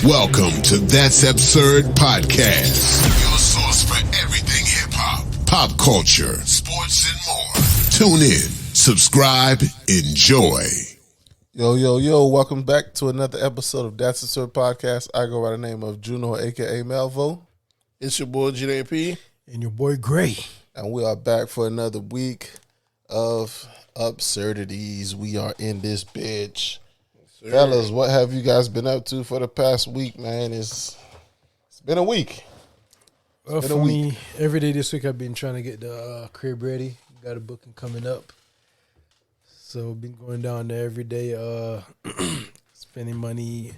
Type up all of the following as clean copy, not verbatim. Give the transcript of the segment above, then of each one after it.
Welcome to That's Absurd Podcast, your source for everything hip-hop, pop culture, sports, and more. Tune in, subscribe, enjoy. Yo, welcome back to another episode of That's Absurd Podcast. I go by the name of Juno, a.k.a. Melvo. It's your boy, JP. And your boy, Gray. And we are back for another week of absurdities. We are in this bitch. Sure. Fellas, what have you guys been up to for the past week, man? It's been a week. Well, for me, every day this week I've been trying to get the crib ready. Got a booking coming up. So I've been going down there every day, spending money.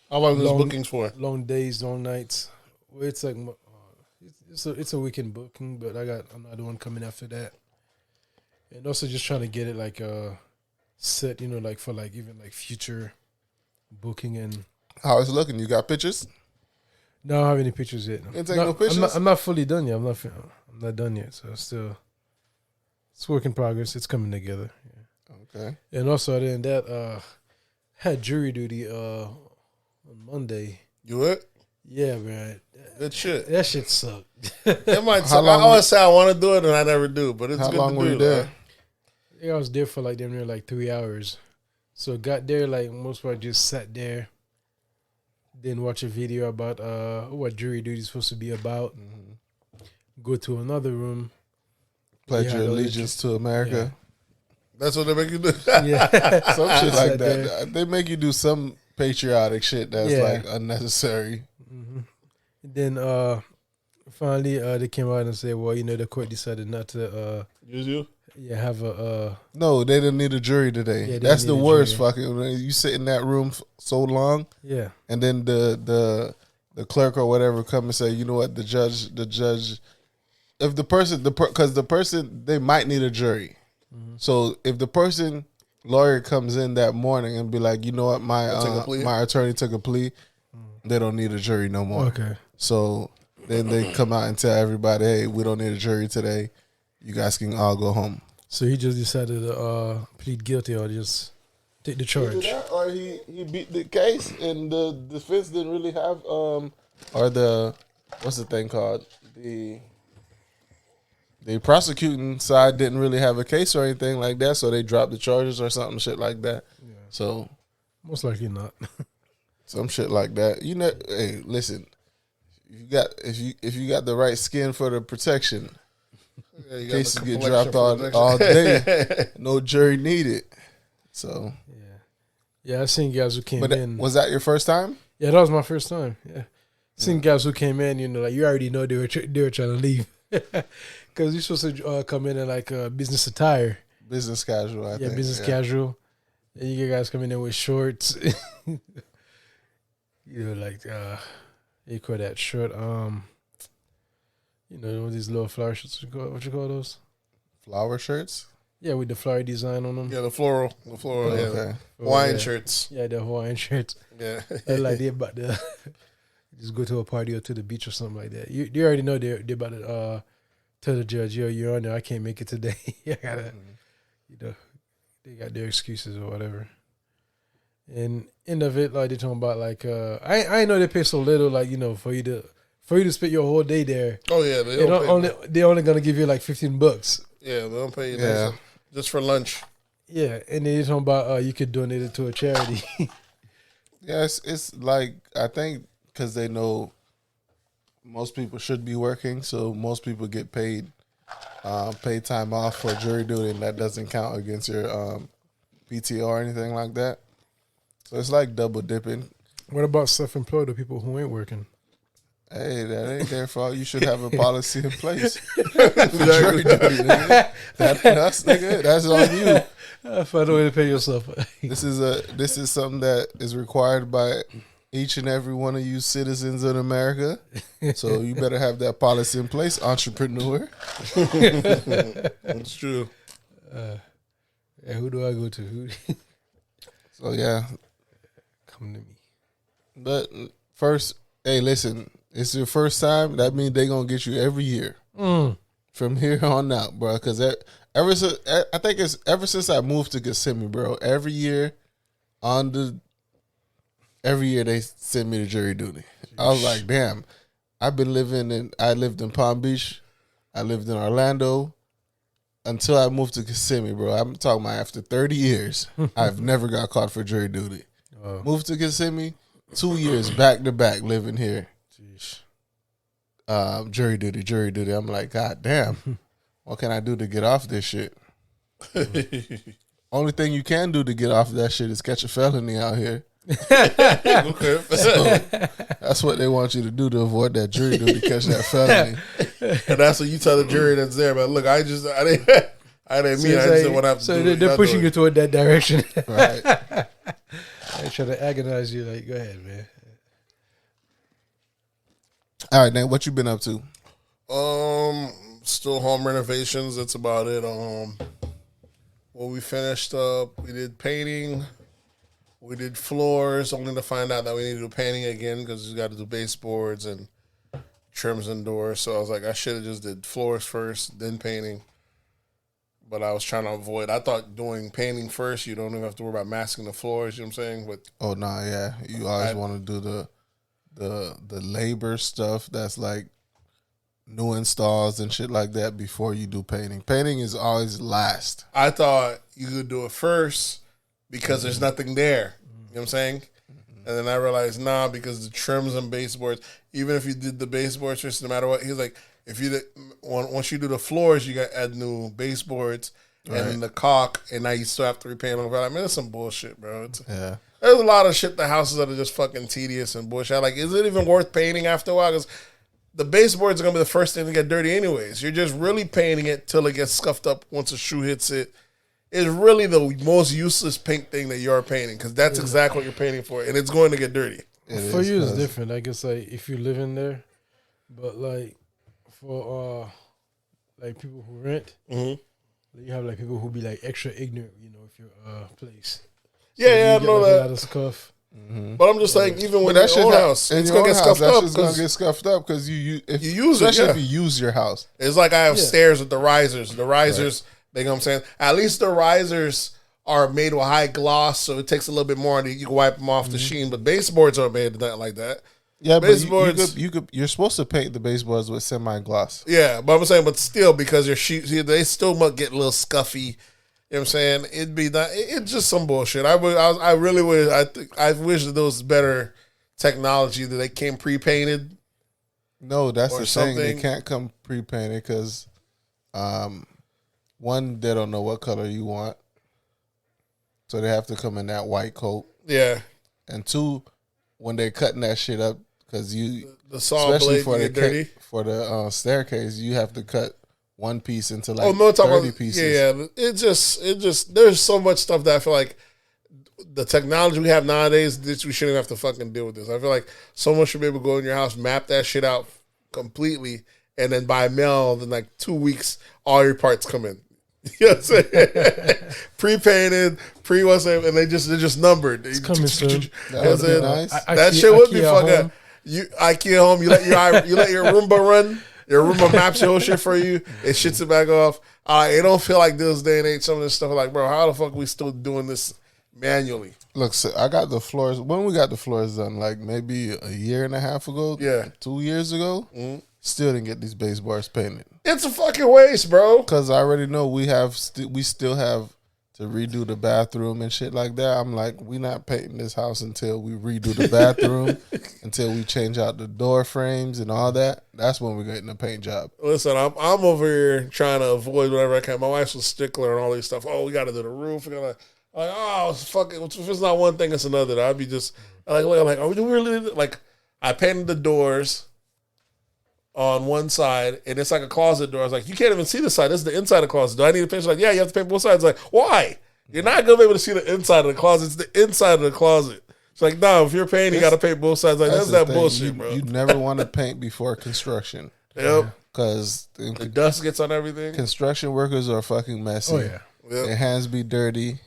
How long are those bookings for? Long days, long nights. Well, it's like it's a weekend booking, but I'm not the one coming after that. And also just trying to get it like set, like for like even like future booking. And how it's looking? You got pictures? No, I don't have any pictures yet. You take no pictures? I'm not fully done yet. I'm not done yet. So it's work in progress. It's coming together. Yeah. Okay. And also other than that, had jury duty on Monday. You what? Yeah, man. Good shit. That shit sucked. It might suck. I always say I want to do it and I never do, but it's how good long to were do. You there? Yeah, I was there for like damn near like 3 hours. So got there like most part just sat there. Then watch a video about what jury duty is supposed to be about. Mm-hmm. Go to another room. Pledge your allegiance to America. Yeah. That's what they make you do. Yeah. Some shit like that. They make you do some patriotic shit that's like unnecessary. Mm-hmm. Then finally they came out and said, well, the court decided not to Use you? Yeah, have a No, they didn't need a jury today. Yeah, that's the worst fucking. You sit in that room so long. Yeah. And then the clerk or whatever come and say, you know what, the judge if the person because the person they might need a jury. Mm-hmm. So if the person lawyer comes in that morning and be like, you know what, my attorney took a plea, they don't need a jury no more. Okay. So then they come out and tell everybody, hey, we don't need a jury today. You guys can all go home. So he just decided to plead guilty or just take the charge. Either that or he beat the case and the defense didn't really have or the what's the thing called? The prosecuting side didn't really have a case or anything like that, so they dropped the charges or something shit like that. Yeah. So most likely not. Some shit like that. Hey, listen. If you got the right skin for the protection, cases get dropped all day. No jury needed. So yeah, I seen guys who came in. Was that your first time? Yeah, that was my first time. Yeah, seen guys who came in. Like you already know they were trying to leave because you're supposed to come in like business attire, business casual. I think. Business casual. And you get guys coming in with shorts. You call that short. These little flower shirts. What you call those? Flower shirts? Yeah, with the flower design on them. Yeah, the floral. Okay. Yeah. Hawaiian shirts. Yeah, the Hawaiian shirts. Yeah. Like they're about to just go to a party or to the beach or something like that. You already know they're about to tell the judge, yo, you're on there. I can't make it today. I gotta, they got their excuses or whatever. And end of it, like they're talking about like I know they pay so little, like for you to spend your whole day there. Oh yeah, they're only gonna give you like $15. Yeah, they don't pay you just for lunch. Yeah, and then they're talking about you could donate it to a charity. Yes, it's like I think because they know most people should be working, so most people get paid time off for jury duty, and that doesn't count against your PTO or anything like that. So it's like double dipping. What about self-employed or people who ain't working? Hey, that ain't their fault. You should have a policy in place. Jury duty, nigga. That's on you. Find a way to pay yourself. This is something that is required by each and every one of you citizens in America. So you better have that policy in place, entrepreneur. That's true. Who do I go to? So yeah. Come to me. But first, hey, listen, it's your first time. That means they're going to get you every year. From here on out, bro. Because ever since I moved to Kissimmee, bro, every year on the every year they send me to jury duty. I was like, damn. I lived in Palm Beach. I lived in Orlando until I moved to Kissimmee, bro. I'm talking about after 30 years, I've never got caught for jury duty. Moved to Kissimmee, 2 years back to back living here. Jeez. Jury duty. I'm like, God damn. What can I do to get off this shit? Only thing you can do to get off of that shit is catch a felony out here. Okay. So that's what they want you to do to avoid that jury duty, catch that felony. And that's what you tell the jury that's there. But look, I didn't mean. I just didn't want to have to so do it. they're pushing you toward that direction. Right. They try to agonize you. Like, go ahead, man. All right, Nate, what you been up to? Still home renovations. That's about it. Well, we finished up. We did painting. We did floors, only to find out that we need to do painting again because we got to do baseboards and trims and doors. So I was like, I should have just did floors first, then painting. But I was trying to avoid. I thought doing painting first, you don't even have to worry about masking the floors. You know what I'm saying? But Oh no, yeah, you always want to do the labor stuff. That's like new installs and shit like that before you do painting. Painting is always last. I thought you could do it first because there's nothing there. You know what I'm saying? And then I realized, nah, because the trims and baseboards, even if you did the baseboards first, no matter what, he's like, if you did, once you do the floors, you got to add new baseboards and then the caulk, and now you still have to repaint them. I mean, that's some bullshit, bro. Yeah. There's a lot of shit, the houses that are just fucking tedious and bullshit. Like, is it even worth painting after a while? Because the baseboards are going to be the first thing to get dirty anyways. You're just really painting it till it gets scuffed up once a shoe hits it. It's really the most useless paint thing that you're painting because that's exactly what you're painting for, and it's going to get dirty. For you, it's different. I guess like if you live in there, but like for like people who rent, you have like people who be like extra ignorant, you know, if your place. So Yeah, I know like that. A lot of scuff. But I'm just saying, even with that your own house, it's going to get scuffed up. It's going to get scuffed up because you use it, especially yeah. if you use your house. It's like I have stairs with the risers. The risers, you know what I'm saying? At least the risers are made with high gloss, so it takes a little bit more, and you can wipe them off the sheen. But baseboards are made like that. Yeah, baseboards. but you're supposed to paint the baseboards with semi-gloss. Yeah, but I'm saying, but still, because your sheets, they still might get a little scuffy. You know what I'm saying? It'd be that. It's just some bullshit. I really would. I wish that there was better technology that they came pre-painted. No, that's Or the thing. They something. can't come pre-painted because, one, they don't know what color you want, so they have to come in that white coat. Yeah, And two, when they're cutting that shit up, because the saw especially blade get dirty. for the staircase, you have to cut one piece into like No, talking 30 about, pieces. Yeah. It just. There's so much stuff that I feel like the technology we have nowadays, we shouldn't have to fucking deal with this. I feel like someone should be able to go in your house, map that shit out completely, and then by mail, in like 2 weeks, all your parts come in. You know what I'm saying? Pre-painted, and they're just numbered. It's coming soon. That would be nice. That shit would be IKEA fucking. home. IKEA home. You let your Roomba run. Your Roomba maps your whole shit for you. It shits it back off. It don't feel like this day and age. Some of this stuff like, bro, how the fuck we still doing this manually? Look, so I got the floors. When we got the floors done, like maybe a year and a half ago, 2 years ago, still didn't get these baseboards painted. It's a fucking waste, bro. Because I already know we still have to redo the bathroom and shit like that. I'm like, we not painting this house until we redo the bathroom, until we change out the door frames and all that. That's when we're getting a paint job. Listen, I'm over here trying to avoid whatever I can. My wife's a stickler and all these stuff. Oh, we got to do the roof. We gotta, like, oh, fuck it. If it's not one thing, it's another. I'd be just like, are we really like? I painted the doors on one side, and it's like a closet door. I was like, you can't even see the side. This is the inside of the closet. Do I need to paint? She's like, yeah, you have to paint both sides. Like, why? You're not gonna be able to see the inside of the closet. It's the inside of the closet. It's like, no, if you're painting, you got to paint both sides. Like, that's the that thing. bullshit, bro. You never want to paint before construction. Yep. Because The dust gets on everything. construction workers are fucking messy. Oh yeah. Yep. Their hands be dirty.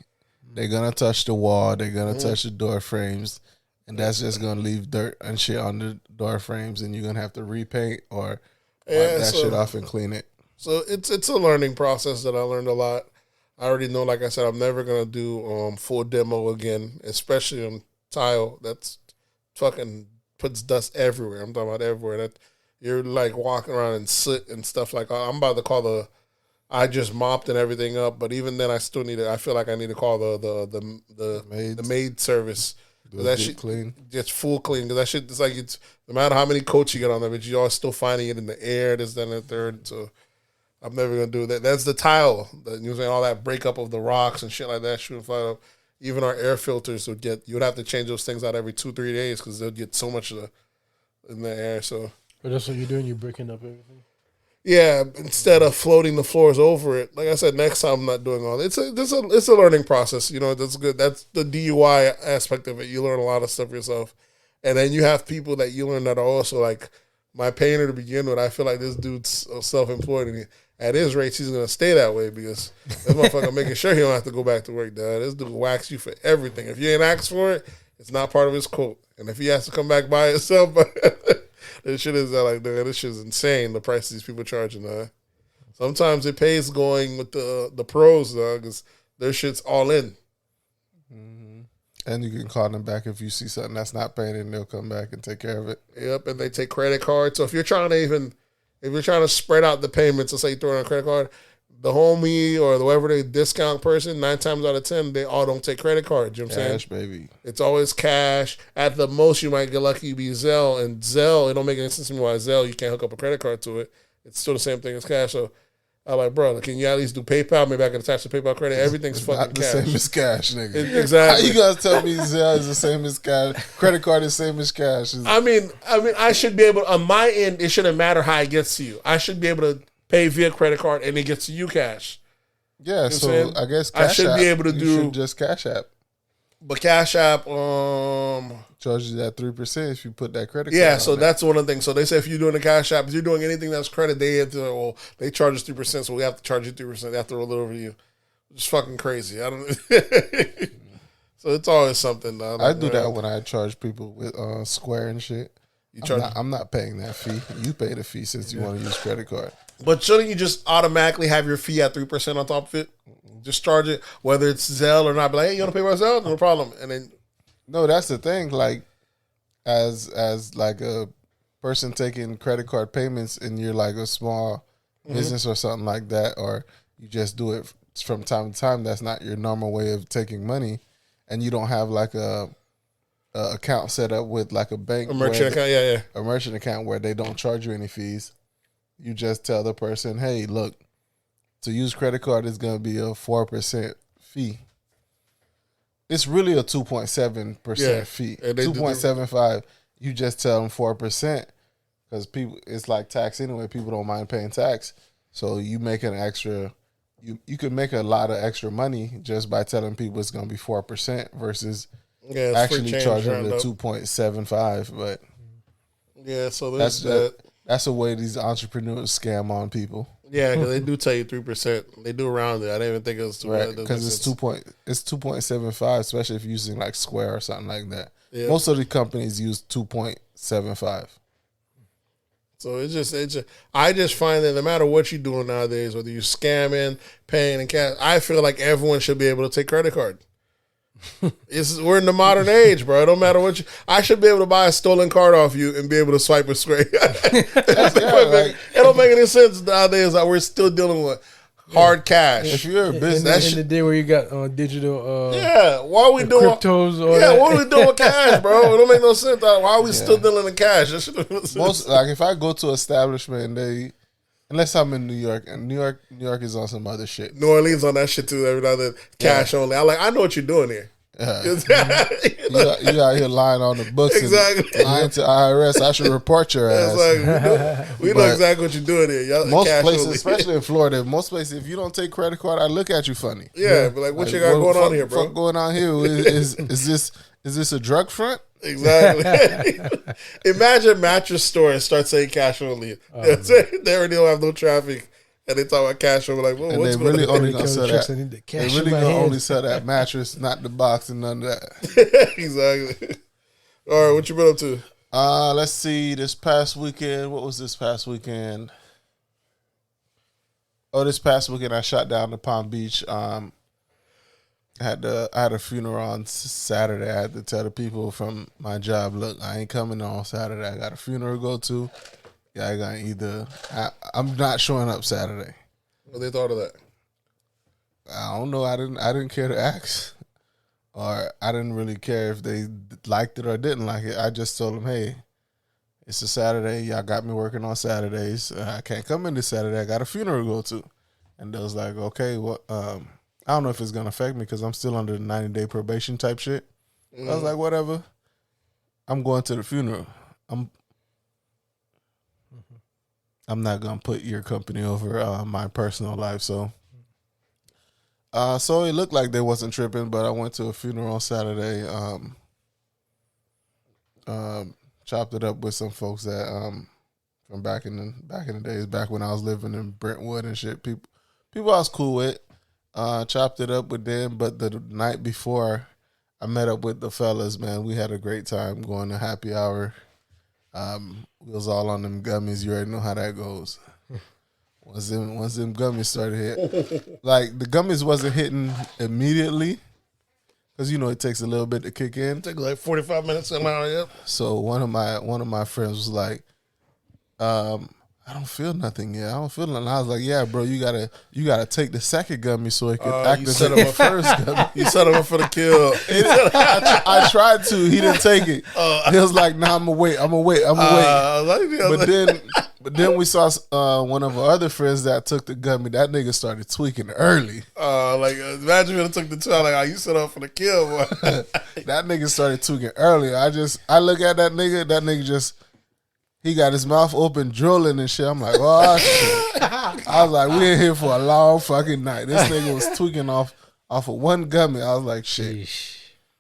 They're gonna touch the wall. They're gonna touch the door frames, and that's just gonna leave dirt and shit on the door frames, and you're gonna have to repaint or wipe that shit off and clean it. So it's a learning process that I learned a lot. I already know, like I said, I'm never gonna do full demo again, especially on tile. That's fucking puts dust everywhere. I'm talking about everywhere. That you're like walking around and soot and stuff like. I'm about to call I just mopped and everything up, but even then, I still need to. I feel like I need to call the maid service. That shit clean. Just full clean, because that shit, it's like, it's no matter how many coats you get on there, but you're still finding it in the air, this, then, and third. So I'm never gonna do that. That's the tile. You know, saying all that breakup of the rocks and shit like that shooting fly up. Even our air filters you would have to change those things out every 2-3 days because they'll get so much in the air. So, But that's what you're doing. You're breaking up everything. yeah, instead of floating the floors over it, like I said, next time I'm not doing all. It's a learning process. You know, that's good. That's the DUI aspect of it. You learn a lot of stuff yourself, and then you have people that you learn that are also like my painter to begin with. I feel like this dude's self-employed, and at his rates, he's gonna stay that way because this motherfucker making sure he don't have to go back to work. Dad, this dude whacks you for everything. If you ain't asked for it, it's not part of his quote. And if he has to come back by himself, this shit is like, this shit is insane. The price these people charging. Sometimes it pays going with the pros, because their shit's all in. Mm-hmm. And you can call them back if you see something that's not paying, and they'll come back and take care of it. Yep, and they take credit cards. So if you're trying to spread out the payments, let's say you throw in a credit card, the homie or whoever the discount person, 9 times out of 10, they all don't take credit cards. You know what I'm saying? Cash, baby. It's always cash. At the most, you might get lucky, be Zelle. And Zelle, it don't make any sense to me why Zelle, you can't hook up a credit card to it. It's still the same thing as cash. So I'm like, bro, can you at least do PayPal? Maybe I can attach the PayPal credit. Everything's fucking Not the cash. same as cash, nigga. Exactly. How you guys tell me Zelle is the same as cash? Credit card is the same as cash. I mean, I should be able, on my end, it shouldn't matter how it gets to you. I should be able to pay via credit card and it gets to you cash. Yeah, You so know I guess I should be able to you do- should just Cash App. But Cash App, Charges that 3% if you put that credit card. yeah, on so there. that's one of the things. So they say if you're doing a Cash App, if you're doing anything that's credit, they charge us 3%, so we have to charge you 3%. They have to roll it over to you. It's fucking crazy. I don't. So it's always something. I do that when I charge people with Square and shit. I'm not paying that fee. You pay the fee since you want to use credit card. But shouldn't you just automatically have your fee at 3% on top of it? Just charge it, whether it's Zelle or not. Be like, hey, you want to pay by Zelle? No problem. And then, No, that's the thing. Like, as like a person taking credit card payments, and you're like a small business or something like that, or you just do it from time to time. That's not your normal way of taking money, and you don't have like a account set up with like a bank, a merchant account, yeah. a merchant account where they don't charge you any fees. You just tell the person, hey, look, to use credit card is going to be a 4% fee. It's really a 2.7% fee. 2.75. You just tell them 4% because people, it's like tax anyway. People don't mind paying tax. So you make an extra, you can make a lot of extra money just by telling people it's going to be 4% versus actually charging the 2.75. But yeah, so there's that. That's a way these entrepreneurs scam on people. Yeah, because they do tell you 3%. They do around it. I didn't even think it was 2%. Right, because it's 2.75, especially if you're using like Square or something like that. Yeah. Most of the companies use 2.75. So it's just I just find that no matter what you're doing nowadays, whether you're scamming, paying in cash, I feel like everyone should be able to take credit card. We're in the modern age, bro. It don't matter what I should be able to buy a stolen card off you and be able to swipe it straight. It don't make any sense nowadays that we're still dealing with hard cash. If you're a business, in the day where you got digital, why are we doing cryptos? what are we doing with cash, bro? It don't make no sense. Why are we still dealing in cash? That shit don't make sense. most like if I go to an establishment, unless I'm in New York, and New York is on some other shit. New Orleans on that shit too. Every now and then, cash only. I know what you're doing here. You out here lying on the books, Exactly. and lying to IRS. I should report your ass. We know exactly what you're doing here. Y'all, Most cash places, only. especially in Florida, most places, if you don't take credit card, I look at you funny. Yeah, but like, what you got going on here, bro? Fuck going on here? Is this a drug front? Exactly. Imagine mattress store and start saying cash only. They already don't have no traffic, and they talk about cash only. Like, well, And what's they really going on? only gonna sell that. They really gonna only sell that mattress, not the box and none of that. Exactly. All right, what you been up to? Let's see. This past weekend, what was this past weekend? Oh, this past weekend I shot down to Palm Beach. I had a funeral on Saturday. I had to tell the people from my job, look, I ain't coming on Saturday. I got a funeral to go to. Yeah, I got I'm not showing up Saturday. What they thought of that? I don't know. I didn't care to ask, or I didn't really care if they liked it or didn't like it. I just told them, hey, it's a Saturday. Y'all got me working on Saturdays. I can't come in this Saturday. I got a funeral to go to. And they was like, okay, well, I don't know if it's gonna affect me because I'm still under the 90-day probation type shit. I was like, whatever. I'm going to the funeral. I'm not gonna put your company over my personal life. So it looked like they wasn't tripping, but I went to a funeral on Saturday. Chopped it up with some folks that from back in the days, back when I was living in Brentwood and shit. People I was cool with. Chopped it up with them, but the night before I met up with the fellas, man, we had a great time going to happy hour. We was all on them gummies. You already know how that goes. Once them gummies started hit, like the gummies wasn't hitting immediately, because you know it takes a little bit to kick in. It took like 45 minutes somehow. Yep. So one of my friends was like, I don't feel nothing yet. I don't feel nothing. I was like, yeah, bro, you gotta take the second gummy so it could activate the first gummy. You set him up for the kill. I tried to. He didn't take it. He was like, nah, I'm gonna wait. But then we saw one of our other friends that took the gummy. That nigga started tweaking early. Imagine if it took the two. Like, you set up for the kill, boy. That nigga started tweaking early. I look at that nigga. That nigga just. He got his mouth open, drooling and shit. I'm like, oh, shit. I was like, we in here for a long fucking night. This nigga was tweaking off of one gummy. I was like, shit.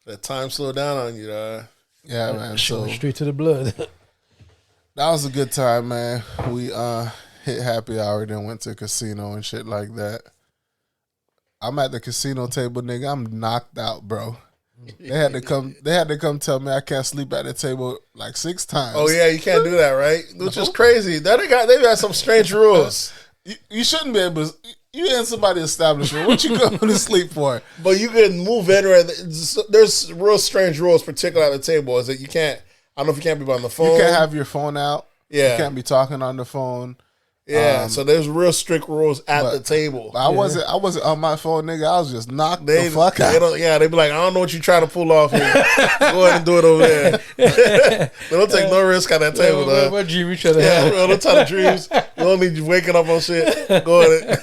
That time slowed down on you, dog. Yeah, man. So straight to the blood. That was a good time, man. We hit happy hour, then went to casino and shit like that. I'm at the casino table, nigga. I'm knocked out, bro. They had to come tell me I can't sleep at the table like 6 times. Oh yeah, you can't do that, right? Which is crazy. They got some strange rules. You shouldn't be able to. You in somebody's establishment. What you going to sleep for? But you can move anywhere. There's real strange rules, particularly at the table. Is that you can't. I don't know if you can't be on the phone. You can't have your phone out. Yeah, you can't be talking on the phone. Yeah, so there's real strict rules at the table. I wasn't on my phone, nigga. I was just knocked the fuck out. They be like, I don't know what you trying to pull off here. Go ahead and do it over there. They don't take no risk at that table, though. What dream you trying to have? Don't tell the dreams. We don't need you waking up on shit. Go ahead.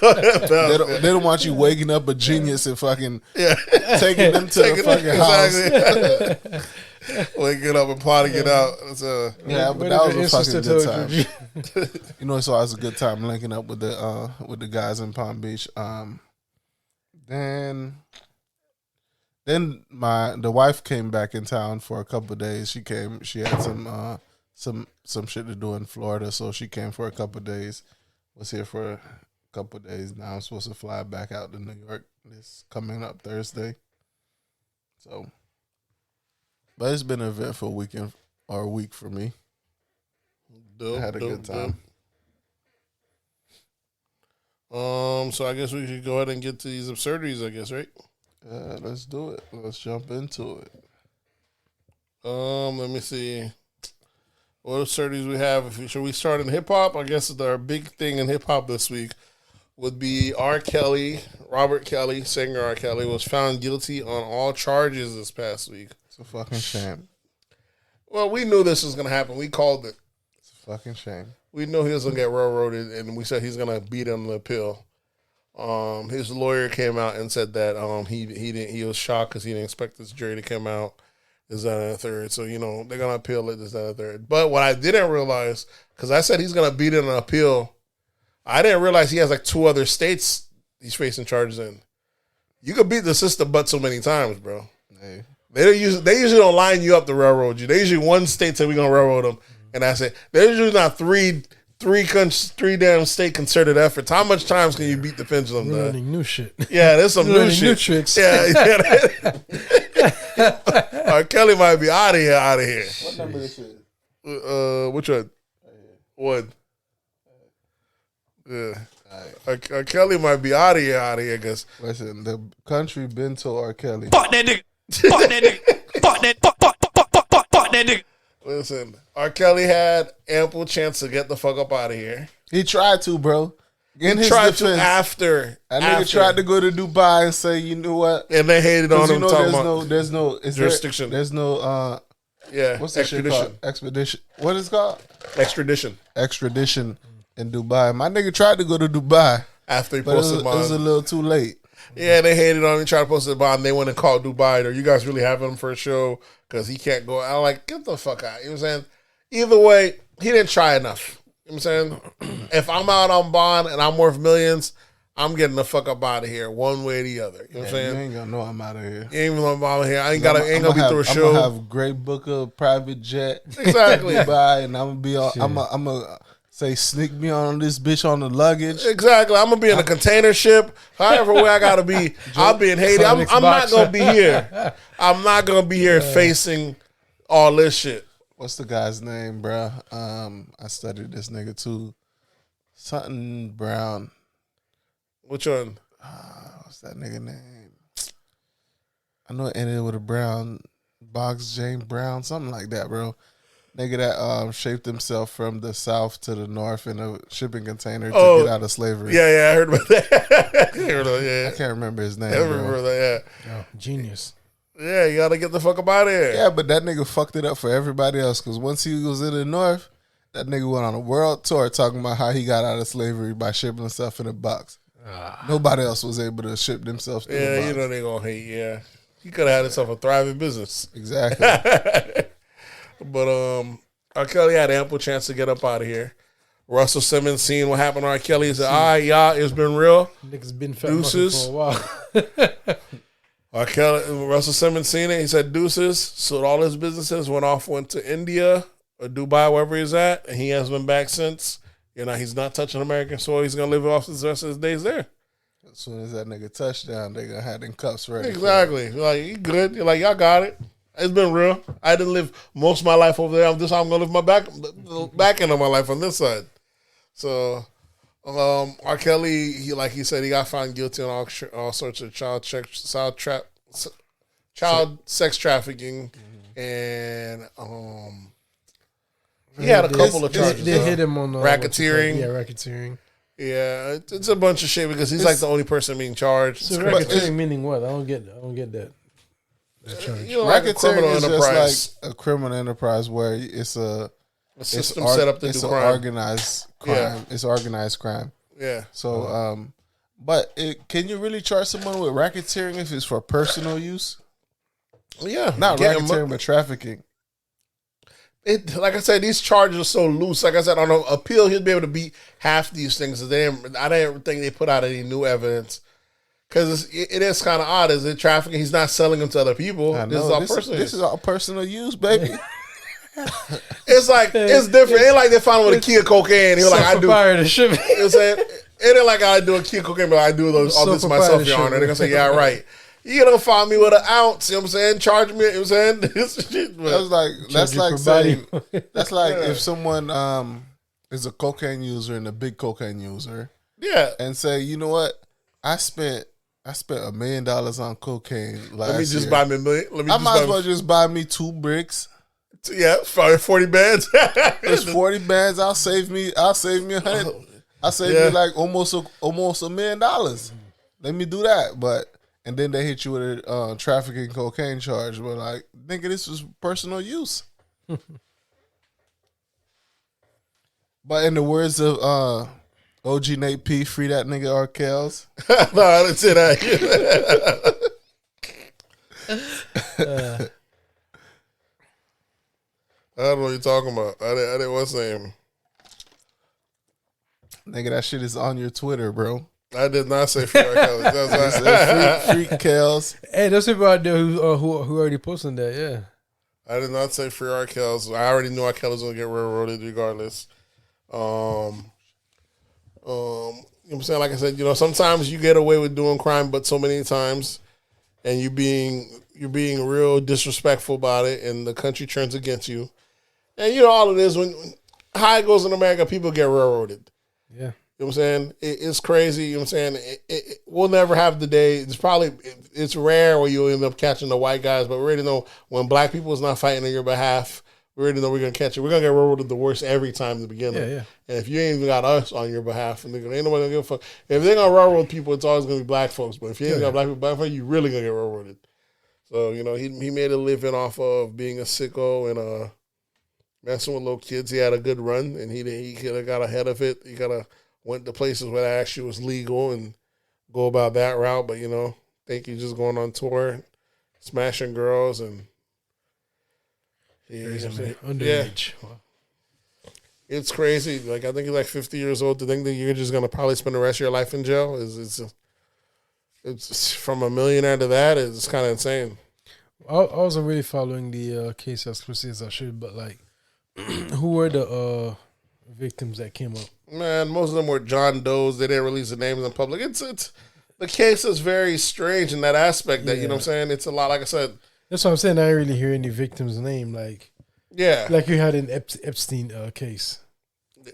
They don't want you waking up a genius and fucking taking them to the fucking house. Waking up and plotting it out. But that was a fucking good time. You know, it's always a good time linking up with the guys in Palm Beach. Then the wife came back in town for a couple of days. She had some shit to do in Florida, so she came for a couple of days. Was here for a couple of days. Now I'm supposed to fly back out to New York this coming up Thursday. So. But it's been an eventful weekend or a week for me. I had a good time. So I guess we should go ahead and get to these absurdities, I guess, right? Let's do it. Let's jump into it. Let me see. What absurdities we have? Should we start in hip hop? I guess our big thing in hip hop this week would be R. Kelly. Robert Kelly, singer R. Kelly, was found guilty on all charges this past week. It's a fucking shame. Well, we knew this was going to happen. We called it. It's a fucking shame. We knew he was going to get railroaded, and we said he's going to beat him in the appeal. His lawyer came out and said that he was shocked because he didn't expect this jury to come out. This, that, and the third. So, they're going to appeal it, this, that, and the third. But what I didn't realize, because I said he's going to beat it in an appeal, I didn't realize he has like 2 other states he's facing charges in. You could beat the system but so many times, bro. Hey. They usually don't line you up to railroad you. They usually one state say we're gonna railroad them, and that's it. There's usually not three damn state concerted efforts. How much times can you beat the pendulum? We're learning new shit. Yeah, there's some new shit. New tricks. Yeah. R. Kelly might be out of here. What number this is? Which one? One. Yeah. R. Kelly might be out of here, because Listen, the country been to R. Kelly. Fuck that nigga. Fuck that nigga. Fuck that nigga. listen, R. Kelly had ample chance to get the fuck up out of here. He tried to, bro. In his Tried to defense, after. that nigga tried to go to Dubai and say, you know what? And they hated on 'Cause him talking about there's no is jurisdiction. There's no yeah, what's that shit called? Expedition. What is it called? extradition. Extradition in Dubai. My nigga tried to go to Dubai, After he but it was, posted it was a bond. little too late. Yeah, they hated on him. Tried to post the bond. They went and called Dubai. Are you guys really having him for a show? Because he can't go. I'm like, get the fuck out. You know what I'm saying? Either way, he didn't try enough. You know what I'm saying? If I'm out on bond and I'm worth millions, I'm getting the fuck up out of here one way or the other. You know what I'm You saying? ain't gonna know I'm out of here. You ain't even out here. I ain't gonna be through a I'm show. gonna have great booker, private jet, Exactly. Dubai, and I'm gonna be on. I'm gonna say sneak me on this bitch on the luggage. Exactly. I'm gonna be in a container ship. However way I gotta be, I'll be in Haiti. I'm not gonna be here. I'm not gonna be here facing all this shit. What's the guy's name, bro? I studied this nigga too. Something Brown. Which one? What's that nigga name? I know it ended with a Brown. Box James Brown, something like that, bro. Nigga that shaped himself from the south to the north in a shipping container to get out of slavery. Yeah, I heard about that. I heard about that, I can't remember his name, I bro. remember that. Oh, genius. Yeah, you gotta get the fuck up out of here. Yeah, but that nigga fucked it up for everybody else because once he was in the north, that nigga went on a world tour talking about how he got out of slavery by shipping himself in a box. Nobody else was able to ship themselves in a Yeah, box. you know they gonna hate. Yeah, he could have had himself a thriving business. Exactly. But R. Kelly had ample chance to get up out of here. Russell Simmons seen what happened to R. Kelly. He said, "All right, y'all, it's been real." Niggas been fat Deuces. for a while. R. Kelly, Russell Simmons seen it. He said, "Deuces." Sold all his businesses, went to India or Dubai, wherever he's at, and he has been back since. You know, he's not touching American soil. He's gonna live off the rest of his days there. As soon as that nigga touchdown, they gonna have them cuffs ready. Exactly. Like, you good. You're like, y'all got it. It's been real. I didn't live most of my life over there. I'm gonna live my back end of my life on this side. So, R. Kelly, he said, he got found guilty on all sorts of child sex trafficking, and he had a couple of charges. They hit him on Racketeering. Yeah, racketeering. Yeah, it's a bunch of shit because he's like the only person being charged. So It's crazy. racketeering meaning what? I don't get that. You know, like a criminal Racketeering is enterprise. just like a criminal enterprise where it's a System set up to it's do a crime. organized crime. Yeah. It's organized crime. Yeah. So, but can you really charge someone with racketeering if it's for personal use? Yeah. Not Getting racketeering, but trafficking. It, like I said, these charges are so loose. Like I said, on an appeal, he'll be able to beat half these things. I didn't think they put out any new evidence because it is kind of odd. Is it trafficking? He's not selling them to other people. I This is know. all This, personal. this is all personal use, baby. It's like it's different. It ain't like they found him with a key of cocaine. He was like, I do. Fire the ship. You know what I'm saying? It ain't like I do a key of cocaine, but I do all So this myself, Your proprietorship. Honor. They're gonna say, yeah, right. You don't find me with an ounce. You know what I'm saying? Charge me. You know what I'm saying? This shit, but- That's like for saying body. that's like if someone is a cocaine user and a big cocaine user yeah. and say, you know what, I spent $1 million on cocaine last Let me just year. buy me a million. Let me I just might buy as well just buy me 2 bricks. Yeah, 40 bands. It's 40 bands. I'll save me 100. I'll save Yeah. me like almost $1 million. Let me do that. But and then they hit you with a trafficking cocaine charge. But like, nigga, this was personal use. But in the words of OG Nate P, free that nigga R. Kells. No, I didn't say that. I don't know what you're talking about. I didn't want to say him. Nigga, that shit is on your Twitter, bro. I did not say free R. Kelly. That was It like- says free Kells. Hey, those people out there who already posting that. Yeah. I did not say free R. Kelly. I already knew R. Kelly was going to get railroaded regardless. You know what I'm saying? Like I said, you know, sometimes you get away with doing crime, but so many times, and you're being real disrespectful about it, and the country turns against you. And you know all it is when how it goes in America, people get railroaded. Yeah. You know what I'm saying? It's crazy. You know what I'm saying? We'll never have the day. It's rare where you'll end up catching the white guys, but we already know when black people is not fighting on your behalf, we already know we're going to catch it. We're going to get railroaded the worst every time in the beginning. Yeah. And if you ain't even got us on your behalf, and ain't nobody going to give a fuck. If they're going to railroad people, it's always going to be black folks. But if you ain't got black people, you really going to get railroaded. So, you know, he made a living off of being a sicko and messing with little kids. He had a good run, and he could have got ahead of it. He could have went to places where that actually was legal and go about that route. But, you know, I think he's just going on tour, smashing girls, and underage. Wow. It's crazy. Like, I think he's like 50 years old. To think that you're just gonna probably spend the rest of your life in jail it's from a millionaire to that is kind of insane. I wasn't really following the case as closely as I should, but like, who were the victims that came up? Man, most of them were John Does. They didn't release the names in public. It's the case is very strange in that aspect. That you know what I'm saying. It's a lot. Like I said, that's what I'm saying. I didn't really hear any victim's name. Like, yeah, like you had an Epstein case.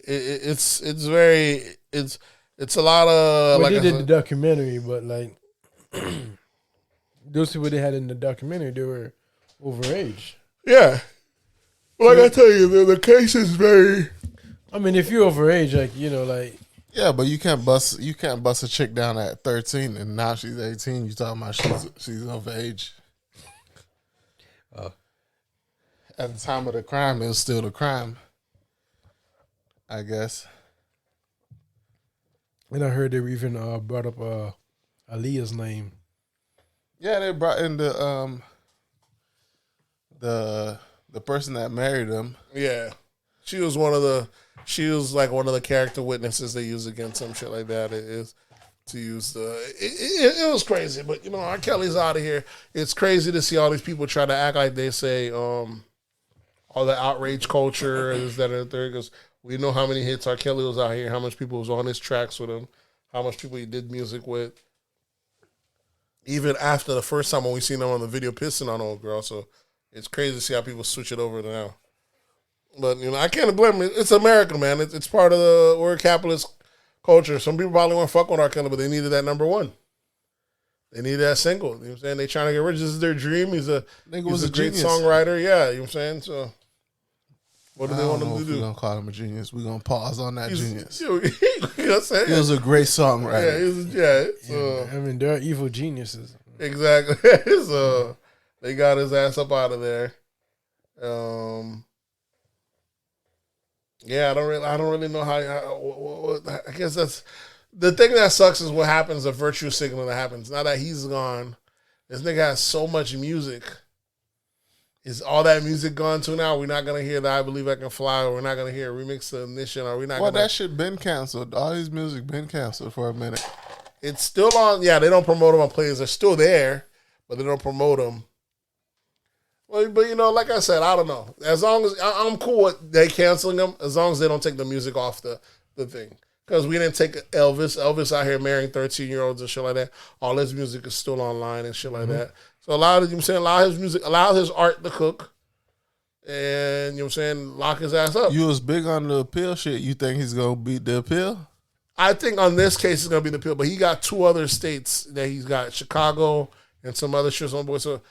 It's a lot of. Well, they did the documentary, but like those people they had in the documentary, they were overage. Yeah, like I tell you, the case is very. I mean, if you're overage, like you know, like Yeah, but you can't bust a chick down at 13 and now she's 18. You talking about she's overage. At the time of the crime, it was still the crime, I guess. And I heard they even brought up Aaliyah's name. Yeah, they brought in the person that married him. Yeah, she was like one of the character witnesses they used against some shit like that. It is to use it was crazy, but you know, R. Kelly's out of here. It's crazy to see all these people try to act like they say all the outrage culture is that and third, because we know how many hits R. Kelly was out here, how much people was on his tracks with him, how much people he did music with. Even after the first time when we seen him on the video pissing on old girl, so it's crazy to see how people switch it over to now. But you know, I can't blame it. It's America, man. It's part of we're a capitalist culture. Some people probably want to fuck with R. Kelly, but they needed that number one. They needed that single. You know what I'm saying? They trying to get rich. This is their dream. He's a great genius. songwriter. Yeah, you know what I'm saying? So what do they want him to do? We're going to call him a genius. We're going to pause on that genius. You know what I'm saying? He was a great songwriter. I mean, there are evil geniuses. Exactly. So they got his ass up out of there. Yeah, I don't really know how. I guess that's the thing that sucks is what happens. The virtue signal that happens now that he's gone. This nigga has so much music. Is all that music gone to now? We're not gonna hear that I Believe I Can Fly, or we're not gonna hear a remix of Ignition, or we're not. Well, that shit been canceled. All his music been canceled for a minute. It's still on. Yeah, they don't promote them on plays. They're still there, but they don't promote them. Well, but you know, like I said, I don't know. As long as I'm cool with they canceling them, as long as they don't take the music off the thing. Because we didn't take Elvis. Elvis out here marrying 13-year-olds and shit like that. All his music is still online and shit like that. So allow his music, allow his art to cook, and you know what I'm saying, lock his ass up. You was big on the appeal shit. You think he's gonna beat the appeal? I think on this case it's gonna be the appeal, but he got 2 other states that he's got, Chicago and some other shits on board. So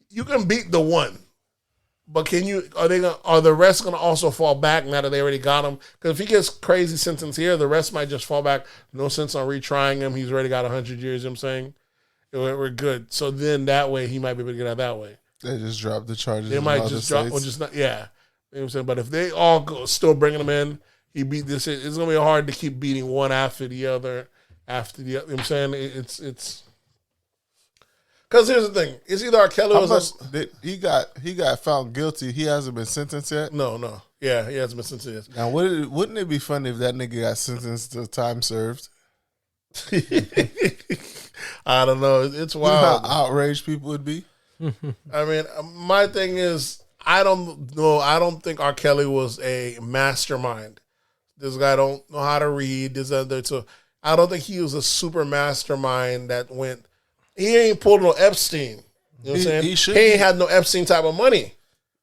you can beat the one, but are the rest gonna also fall back now that they already got him? Because if he gets crazy sentence here, the rest might just fall back. No sense on retrying him. He's already got 100 years. You know what I'm saying? We're good. So then that way he might be able to get out that way. They just dropped the charges. They might just drop or just not. Yeah, you know what I'm saying. But if they all go, still bringing him in, he beat this. It's gonna be hard to keep beating one after the other. You know what I'm saying? It's because here's the thing: it's either R. Kelly or he got found guilty. He hasn't been sentenced yet. No. Yeah, he hasn't been sentenced yet. Now, wouldn't it be funny if that nigga got sentenced to time served? I don't know. It's wild. You know how outraged people would be. I mean, my thing is, I don't know. I don't think R. Kelly was a mastermind. This guy don't know how to read. This other, so I don't think he was a super mastermind that went. He ain't pulled no Epstein. You know what I'm saying? He ain't had no Epstein type of money.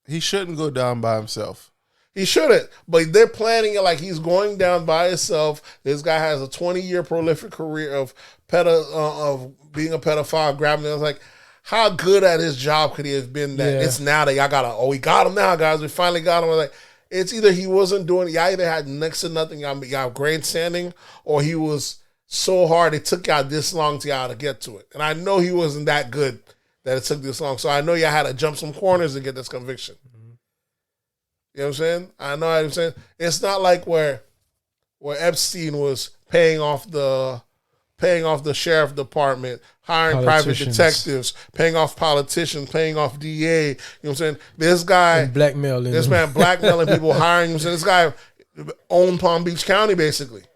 He shouldn't go down by himself. He shouldn't, but they're planning it like he's going down by himself. This guy has a 20-year prolific career of being a pedophile, grabbing it. I was like, how good at his job could he have been that it's now that y'all we got him now, guys. We finally got him. I was like, it's either he wasn't doing it, y'all either had next to nothing, y'all grandstanding, or he was so hard it took y'all this long to y'all to get to it. And I know he wasn't that good that it took this long. So I know y'all had to jump some corners to get this conviction. You know what I'm saying? I know what I'm saying. It's not like where Epstein was paying off the sheriff department, hiring private detectives, paying off politicians, paying off DA. You know what I'm saying? This guy blackmailing. This man blackmailing people, hiring him. This guy owned Palm Beach County, basically. You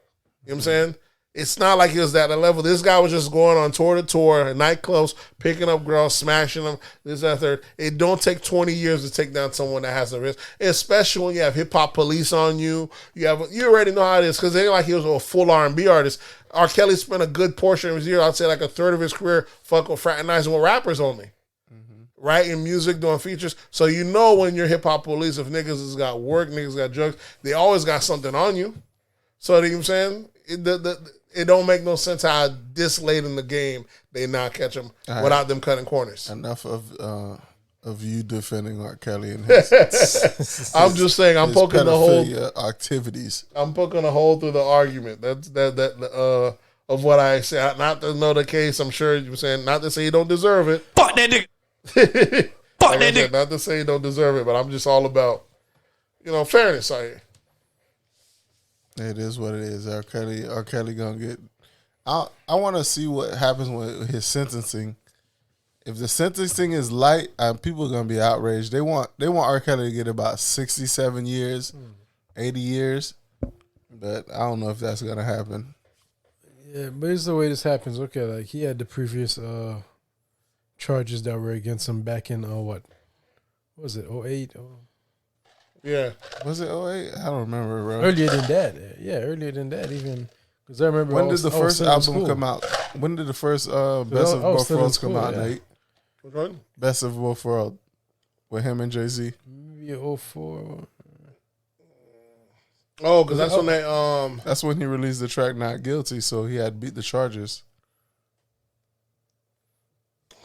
know what I'm saying? It's not like he was at that level. This guy was just going on tour to tour, nightclubs, picking up girls, smashing them, this, that, third. It don't take 20 years to take down someone that has a risk, especially when you have hip-hop police on you. You already know how it is, because it ain't like he was a full R&B artist. R. Kelly spent a good portion of his year, I'd say like a third of his career, fraternizing with rappers only. Right? In music, doing features. So you know when you're hip-hop police, if niggas has got work, niggas got drugs, they always got something on you. So, you know what I'm saying? It don't make no sense how this late in the game they not catch him without them cutting corners. Enough of you defending R. Kelly and his. I'm just saying I'm poking the hole. Activities. I'm poking a hole through the argument. That's of what I say. Not to know the case. I'm sure you're saying not to say you don't deserve it. Fuck that nigga. Fuck that nigga. Not to say you don't deserve it, but I'm just all about fairness out here. It is what it is. R. Kelly gonna get. I want to see what happens with his sentencing. If the sentencing is light, people are gonna be outraged. They want R. Kelly to get about 67 years, 80 years, but I don't know if that's gonna happen. Yeah, but it's the way this happens. Okay, like he had the previous charges that were against him back in what was it, 08? Yeah. Was it 08? I don't remember, bro. Earlier than that. Yeah, earlier than that even. Because I remember when did the first album come out? When did the first Best of Both Worlds come out, Nate? Which one? Best of Both Worlds with him and Jay-Z. Maybe 04. Oh, because that's when they That's when he released the track Not Guilty, so he had beat the charges.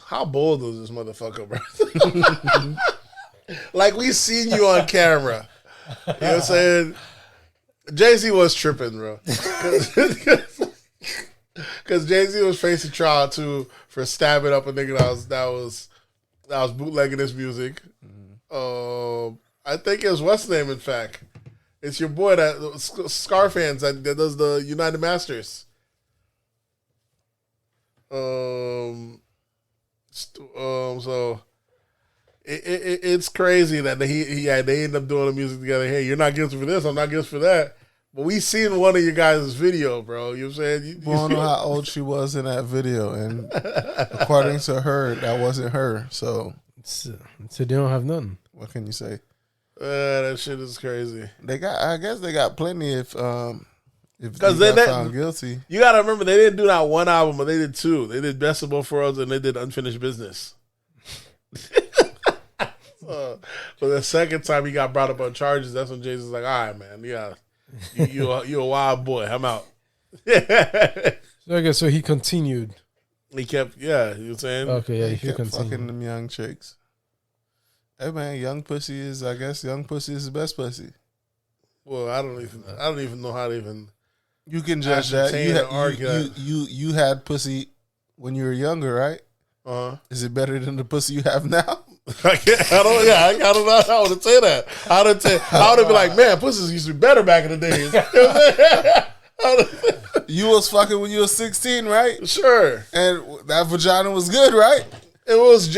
How bold was this motherfucker, bro? Like, we seen you on camera. You know what I'm saying? Jay-Z was tripping, bro. Because Jay-Z was facing trial, too, for stabbing up a nigga that was bootlegging his music. I think it was what's his name, in fact. It's your boy, that Scarfans, that does the United Masters. So... It's crazy that they end up doing the music together. Hey, you're not guilty for this. I'm not guilty for that. But we seen one of your guys' video, bro. You know what I'm saying? You don't know how old she was in that video, and according to her, that wasn't her. So they don't have nothing. What can you say? That shit is crazy. I guess they got plenty if because they got found guilty. You gotta remember they didn't do that one album, but they did two. They did Best of Both Worlds and they did Unfinished Business. So the second time he got brought up on charges, that's when Jay-Z's like, all right, man, you a wild boy. I'm out. So I guess he continued. He kept, you know what I'm saying? Okay, yeah, he kept fucking them young chicks. Hey man, young pussy is the best pussy. Well, I don't even know how to even. You can judge that. You had pussy when you were younger, right? Is it better than the pussy you have now? I don't know how to say that. I would be like, man, pussies used to be better back in the days. You was fucking when you were 16, right? Sure. And that vagina was good, right? It was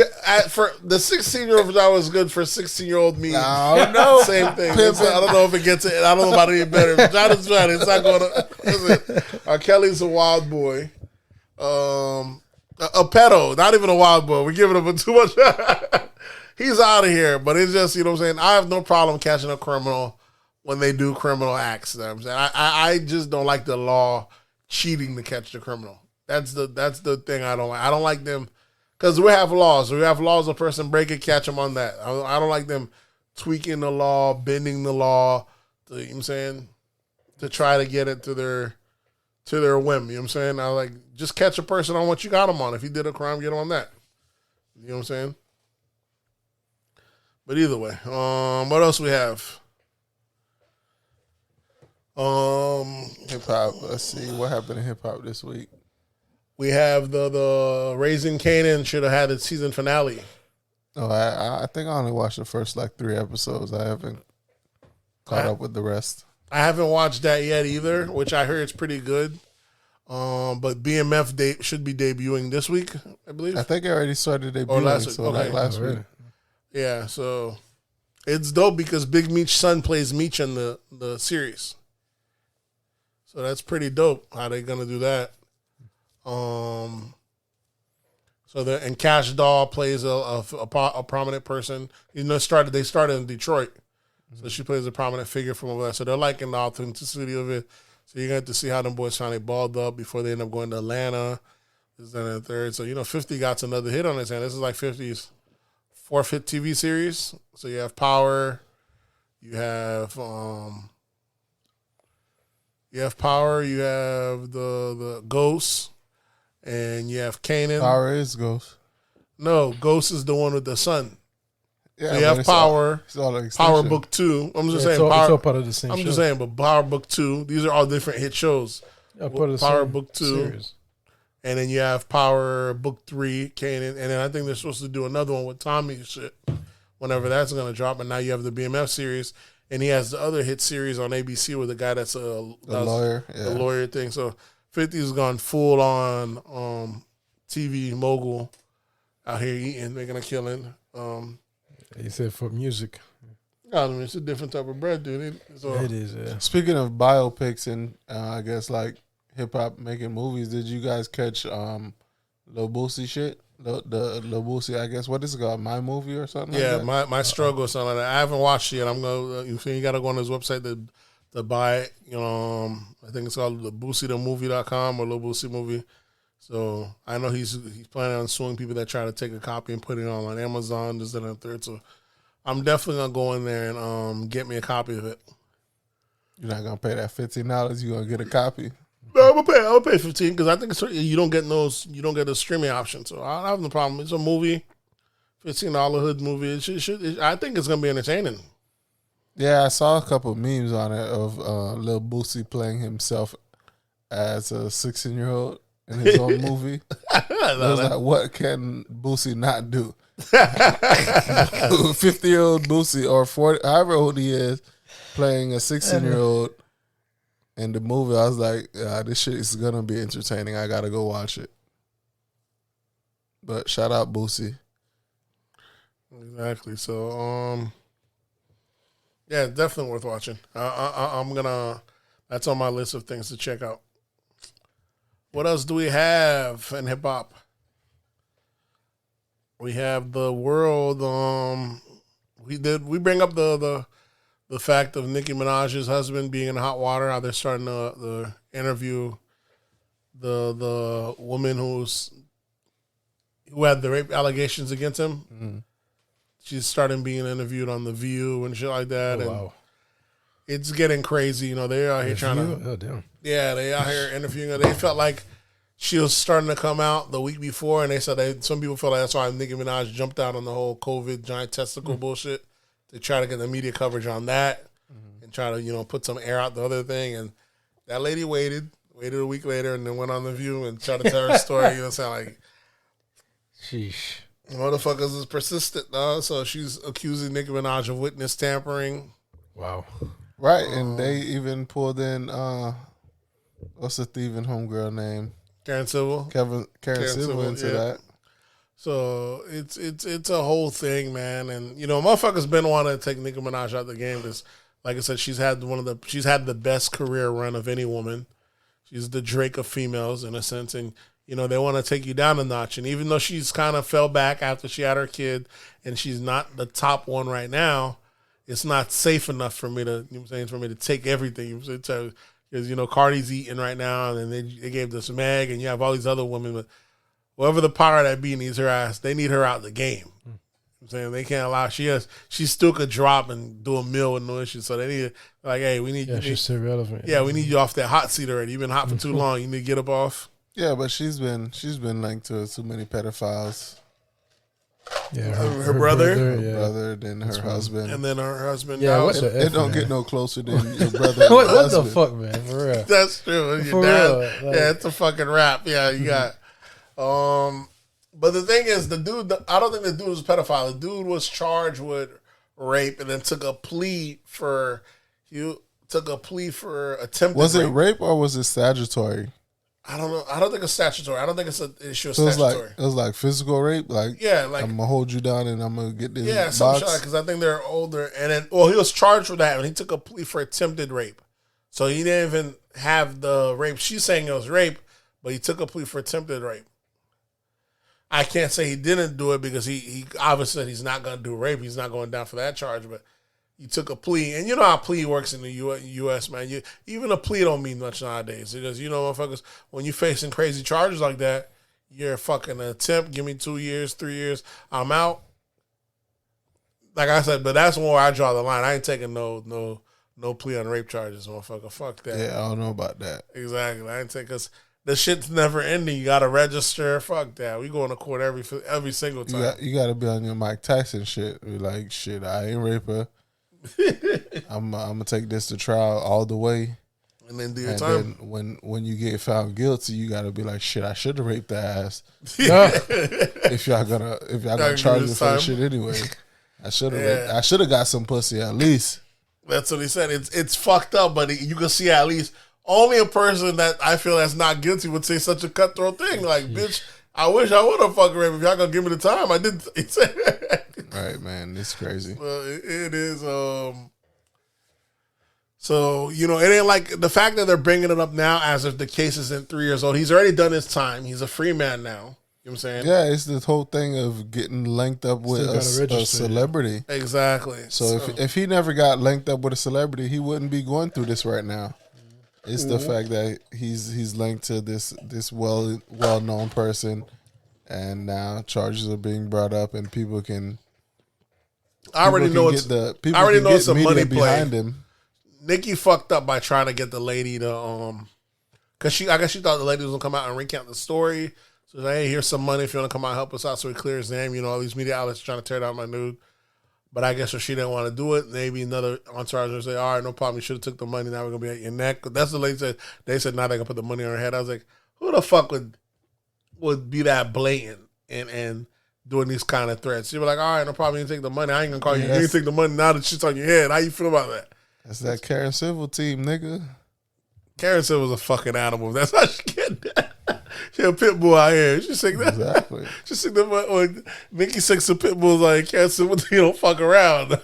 for the 16-year-old vagina was good for 16-year-old me. No, same thing. I don't know if it gets it. I don't know about any better. Vagina's vagina. It's not going to. Listen, R. Kelly's a wild boy. A pedo, not even a wild boy. We're giving him too much. He's out of here, but it's just, you know what I'm saying? I have no problem catching a criminal when they do criminal acts. You know what I'm saying? I just don't like the law cheating to catch the criminal. That's the thing I don't like. I don't like them, because we have laws. We have laws, a person break it, catch them on that. I don't like them tweaking the law, bending the law, you know what I'm saying, to try to get it to their whim. You know what I'm saying? I like, just catch a person on what you got them on. If he did a crime, get him on that. You know what I'm saying? But either way, what else we have? Hip hop. Let's see what happened in hip hop this week. We have the Raising Kanan should have had its season finale. Oh, I think I only watched the first like 3 episodes. I haven't caught up with the rest. I haven't watched that yet either, which I heard is pretty good. But BMF should be debuting this week, I believe. I think it already started debuting. Or last week. So Okay. like last week. Yeah, so it's dope because Big Meech's son plays Meech in the series. So that's pretty dope how they gonna do that. And Cash Doll plays a prominent person. You know, they started in Detroit, so she plays a prominent figure from over there. So they're liking the authenticity of it. So you're gonna have to see how them boys finally balled up before they end up going to Atlanta. This, then, and third. So 50 got another hit on his hand. This is like 50's fourth hit TV series. So you have Power, you have the Ghost, and you have Kanan. Power is Ghost. No, Ghost is the one with the son. Yeah, So you have Power, it's all an Power extension. Book 2. I'm just It's saying, all Power. part of the same I'm show. just saying, but Power Book 2. These are all different hit shows. Yeah, part of the Power same Book 2. series. And then you have Power Book 3, Kanan, and then I think they're supposed to do another one with Tommy shit whenever that's going to drop. And now you have the BMF series, and he has the other hit series on ABC with the guy that's The lawyer. Yeah. the lawyer thing. So 50's gone full on TV mogul out here eating, making a killing. He said for music. I mean, it's a different type of bread, dude. So It is, yeah. Speaking of biopics and I guess like hip hop making movies, did you guys catch Lil Boosie shit? The Lil Boosie, I guess, what is it called? My Movie or something? yeah, like that? my struggle or something like that. I haven't watched it yet. I'm gonna you got to go on his website to buy it. I think it's called the BoosieTheMovie.com or Lil Boosie Movie. So I know he's planning on suing people that try to take a copy and put it on Amazon, this, that, and the third. So I'm definitely gonna go in there and get me a copy of it. You're not gonna pay that $15. You're gonna get a copy. No, I'm gonna pay 15 because I think you don't get a streaming option. So I don't have no problem. It's a movie, $15 hood movie. I think it's gonna be entertaining. Yeah, I saw a couple memes on it of Lil Boosie playing himself as a 16-year-old in his own movie. I was like, what can Boosie not do? 50-year-old Boosie or 40, however old he is, playing a 16-year-old in the movie. I was like, this shit is gonna be entertaining. I gotta go watch it. But shout out Boosie. Exactly. So yeah, definitely worth watching. I'm gonna. That's on my list of things to check out. What else do we have in hip hop? We have the world. We bring up the fact of Nicki Minaj's husband being in hot water. How they're starting to interview the woman who had the rape allegations against him. Mm-hmm. She's starting being interviewed on The View and shit like that. Oh, and wow. it's getting crazy. They're out here trying to. Oh, damn. Yeah, they out here interviewing her. They felt like she was starting to come out the week before, and they said some people felt like that's why Nicki Minaj jumped out on the whole COVID giant testicle bullshit to try to get the media coverage on that and try to put some air out the other thing. And that lady waited a week later, and then went on The View and tried to tell her story. Like, Sheesh. motherfuckers is persistent, dog. So she's accusing Nicki Minaj of witness tampering. Wow. Right, and they even pulled in what's the thieving homegirl name? Karen Civil. Karen Civil Civil, into yeah. that. So it's a whole thing, man. And motherfuckers been wanting to take Nicki Minaj out of the game because, like I said, she's had the best career run of any woman. She's the Drake of females in a sense, and they want to take you down a notch. And even though she's kind of fell back after she had her kid, and she's not the top one right now, it's not safe enough for me to, for me to take everything. Because Cardi's eating right now, and then they gave this Meg, and you have all these other women, but whoever the power that be needs her ass, they need her out of the game. I'm saying they can't allow. She still could drop and do a meal with no issue. So they need like, hey, we need. Yeah, she's still relevant. Yeah, we need you off that hot seat already. You've been hot for too long. You need to get up off. Yeah, but she's been linked to too many pedophiles. Yeah, her brother? Her yeah. brother, then her husband. And then her husband. Yeah, now. what the It F, don't man? get no closer than your brother. And What your the husband. fuck, man? For real. That's true. Your For dad- real, like- yeah, it's a fucking rap. Yeah, you got. But the thing is, the dude. I don't think the dude was a pedophile. The dude was charged with rape and then took a plea for. Attempted. Was it rape. rape or was it statutory? I don't know. I don't think it's statutory. I don't think it's an issue of So it statutory. was like physical rape. Like Yeah, like- I'm gonna hold you down and I'm gonna get this Yeah, some box. shit because I think they're older. And then, well, he was charged with that, and he took a plea for attempted rape. So he didn't even have the rape. She's saying it was rape, but he took a plea for attempted rape. I can't say he didn't do it because he obviously said he's not going to do rape. He's not going down for that charge, but he took a plea. And you know how plea works in the U.S., man. Even a plea don't mean much nowadays because, you know, motherfuckers, when you're facing crazy charges like that, you're fucking attempt, give me 2 years, 3 years, I'm out. Like I said, but that's where I draw the line. I ain't taking no plea on rape charges, motherfucker. Fuck that. Yeah, I don't know about that. Exactly. I ain't take us. The shit's never ending. You gotta register. Fuck that. We going to court every single time. You got to be on your Mike Tyson shit. Be like, shit, I ain't rape her. I'm gonna take this to trial all the way. And then do your And time. then when you get found guilty, you got to be like, shit, I should have raped that ass. No. if y'all gonna Gotta charge give me us for that time. shit anyway, I should have Yeah. I should have got some pussy at least. That's what he said. It's fucked up, but you can see at least only a person that I feel that's not guilty would say such a cutthroat thing. Like, bitch, I wish I would have fucking raped if y'all gonna give me the time. I didn't. He said, Right, man, it's crazy. well, it is. So, you know, it ain't like the fact that they're bringing it up now as if the case isn't 3 years old. He's already done his time. He's a free man now. You know what I'm saying? Yeah, it's this whole thing of getting linked up with Still gotta a register. celebrity. Exactly. So if he never got linked up with a celebrity, he wouldn't be going through this right now. It's the fact that he's linked to this well known person, and now charges are being brought up, and people can. I already know it's a money play. behind him. Nikki fucked up by trying to get the lady to because I guess she thought the lady was gonna come out and recount the story. So she's like, hey, here's some money if you want to come out and help us out so we clear his name. You know, all these media outlets trying to tear down my nude. But I guess if she didn't want to do it, maybe another entourage would say, all right, no problem, you should have took the money, now we're gonna be at your neck. That's the lady said. They said now they can put the money on her head. I was like, who the fuck would be that blatant and doing these kind of threats? She was like, all right, no problem, you can take the money. I ain't gonna call you. You can take the money now that shit's on your head. How you feel about that? That's that Karen Civil team, nigga. Karen said was a fucking animal. That's how she get that. She a pit bull out here. She sick that. Exactly. She sick that when Mickey sicks a pit bulls like Karen said, you don't fuck around.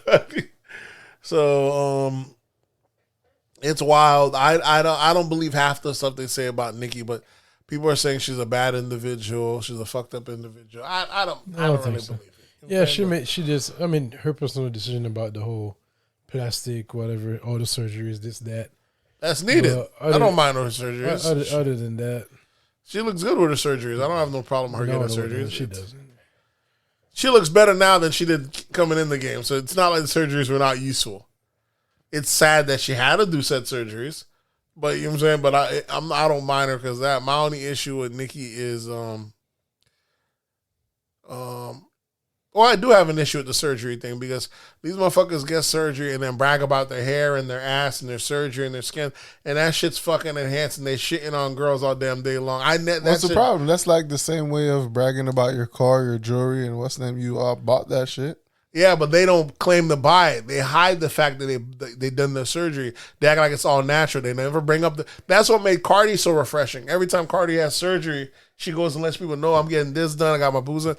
So it's wild. I don't believe half the stuff they say about Nikki, but people are saying she's a bad individual. She's a fucked up individual. I don't think really so. believe it. Yeah, she just. I mean, her personal decision about the whole plastic, whatever, all the surgeries, this, that. That's needed. Other- I don't mind her surgeries. Other than that, She looks good with her surgeries. I don't have no problem with her no, getting surgeries. she doesn't. She looks better now than she did coming in the game. So it's not like the surgeries were not useful. It's sad that she had to do said surgeries, but you know what I'm saying. But I don't mind her because that. My only issue with Nikki is well, I do have an issue with the surgery thing because these motherfuckers get surgery and then brag about their hair and their ass and their surgery and their skin, and that shit's fucking enhancing. They shitting on girls all damn day long. What's the problem? That's like the same way of bragging about your car, your jewelry, and what's the name? You all bought that shit. Yeah, but they don't claim to buy it. They hide the fact that they done their surgery. They act like it's all natural. They never bring up that's what made Cardi so refreshing. Every time Cardi has surgery, she goes and lets people know I'm getting this done. I got my boobs done.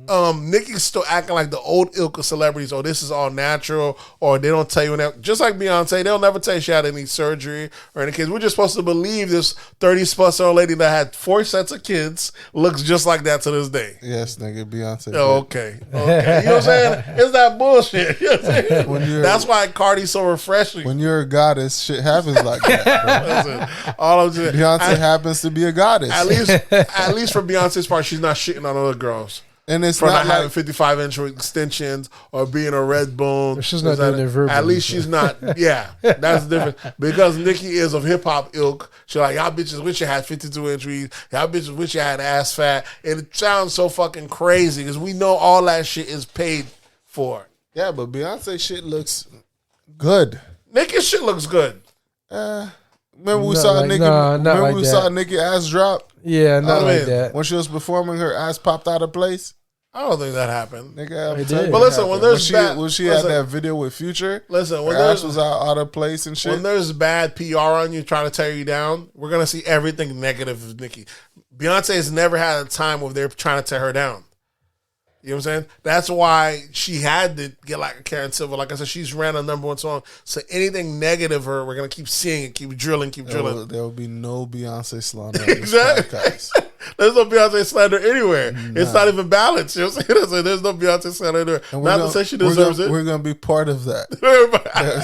Nicki's still acting like the old ilk of celebrities. Oh, this is all natural, or they don't tell you that. Just like Beyonce, they'll never tell you she had any surgery or any kids. We're just supposed to believe this 30-plus-year-old lady that had 4 sets of kids looks just like that to this day. Yes, nigga, Beyonce. Oh, okay. You know what I'm saying? It's that bullshit. You know what I'm saying? That's why Cardi's so refreshing. When you're a goddess, shit happens like that, bro. Listen, all I'm saying, Beyonce happens to be a goddess. at least for Beyonce's part, she's not shitting on other girls. And it's for not not having like 55-inch extensions or being a red bone. She's not doing it verbally, At least so. she's not. Yeah, that's the difference. Because Nicki is of hip hop ilk. She's like, y'all bitches wish you had 52-inch reeds. Y'all bitches wish you had ass fat. And it sounds so fucking crazy because we know all that shit is paid for. yeah, but Beyonce shit looks good. Nicki's shit looks good. Remember we Not saw like- Nicki. nah, not remember like we that. saw Nicki ass drop Yeah, not I like mean, that. when she was performing. Her ass popped out of place. I don't think that happened. Nigga, I'm It telling did. you But it listen, when happened. there's she bad- when she listen. had that video with Future, Listen, when her ass there's was out of place and shit. when there's bad PR on you trying to tear you down, we're gonna see everything negative of Nicki. Beyonce has never had a time where they're trying to tear her down. You know what I'm saying? That's why she had to get like a Karen Silver. Like I said, she's ran a number one song. So anything negative her, we're gonna keep seeing it, keep drilling. There will be no Beyonce slander on this Exactly. podcast. There's no Beyonce slander anywhere. It's not even balanced. You know what I'm saying? There's no Beyonce slander anywhere. And Not to say she deserves it. We're gonna be part of that.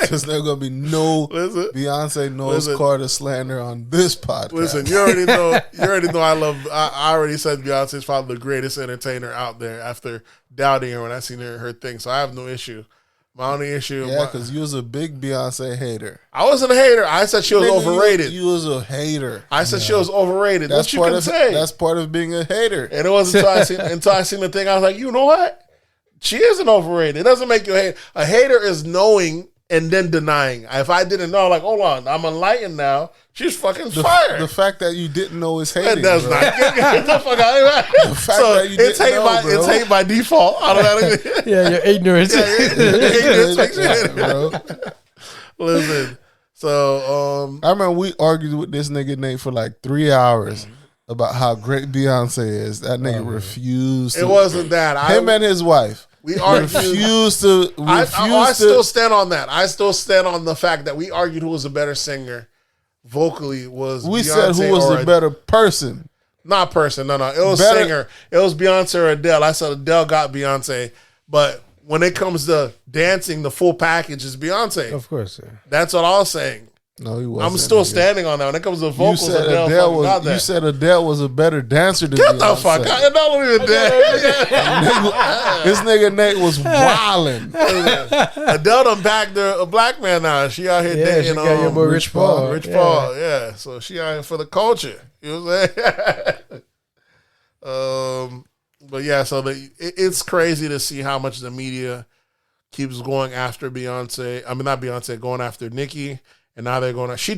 There's not gonna be no Listen. Beyonce knows Listen. Carter slander on this podcast. Listen, you already know. I already said Beyonce's probably the greatest entertainer out there after doubting her when I seen her thing. So I have no issue. My only issue, Yeah, because you was a big Beyonce hater. I wasn't a hater. I said she was Nigga, overrated. You was a hater. I said she was overrated. That's what you part can of say. That's part of being a hater. And it wasn't until I seen the thing. I was like, you know what? She isn't overrated. It doesn't make you a hater. A hater is knowing and then denying. If I didn't know, like, hold on, I'm enlightened now. She's fucking fire. The fact that you didn't know is That hating. does bro. not. Get the fuck out of here. fact So that you it's didn't hate know, by bro. it's hate by default. I don't know. Yeah, your ignorance. Ignorance makes you hate it. bro. Listen. So I remember we argued with this nigga Nate for like 3 hours about how great Beyonce is. That nigga refused. it to- wasn't that. him and his wife. We argued. refused to. I still stand on that. I still stand on the fact that we argued who was a better singer vocally was We Beyonce said who was or the better person. not person. No. It was Better- singer. It was Beyonce or Adele. I said Adele got Beyonce. But when it comes to dancing, the full package is Beyonce. Of course. Yeah. That's what I was saying. No, he wasn't. I'm still nigga. standing on that. When it comes to You vocals, said Adele Adele fucking got was. that. You said Adele was a better dancer than Get the Beyonce. fuck out. Adele don't even dance. This nigga Nate was wilding. Adele done backed a black man now. She out here Yeah, dating she got your boy Rich Paul. Rich Yeah. Paul, yeah. So she out here for the culture. You know what I'm saying? But yeah, so it's crazy to see how much the media keeps going after Beyonce. I mean, not Beyonce, going after Nicki, and now they're going. She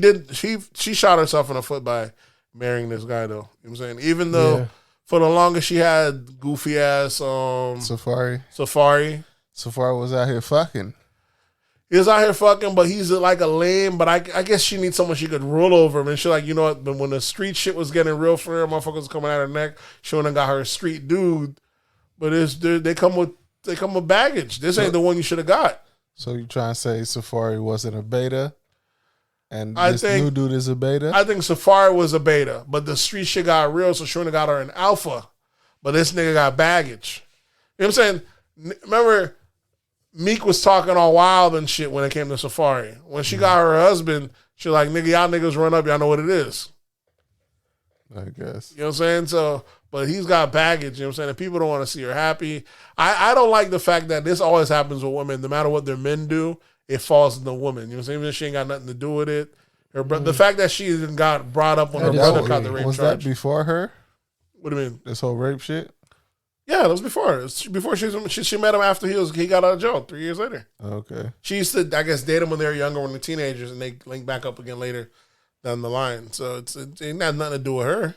shot herself in the foot by marrying this guy, though. You know what I'm saying? Even though Yeah. for the longest she had goofy ass Safari Safari. was out here fucking. He was out here fucking, but he's like a lame. But I guess she needs someone she could roll over him. And she like, you know what? But when the street shit was getting real for her, motherfuckers was coming out her neck. She went and got her a street dude. But they come with baggage. This ain't the one you should have got. So you trying to say Safari wasn't a beta, and I this think- new dude is a beta? I think Safari was a beta, but the street shit got real, so she went and got her an alpha. But this nigga got baggage. You know what I'm saying? Remember, Meek was talking all wild and shit when it came to Safari. When she got her husband, she like, nigga, y'all niggas run up, y'all know what it is. I guess. You know what I'm saying? So, but he's got baggage, you know what I'm saying? And people don't want to see her happy. I don't like the fact that this always happens with women. No matter what their men do, it falls on the woman. You know what I'm saying? Even if she ain't got nothing to do with it. The fact that she even got brought up when her That is brother weird. caught the rape Was charge. that before her? What do you mean? This whole rape shit? Yeah, that was before. Before she met him after he got out of jail 3 years later. Okay. She used to, I guess, date him when they were younger, when they were teenagers, and they linked back up again later down the line. So it ain't got nothing to do with her.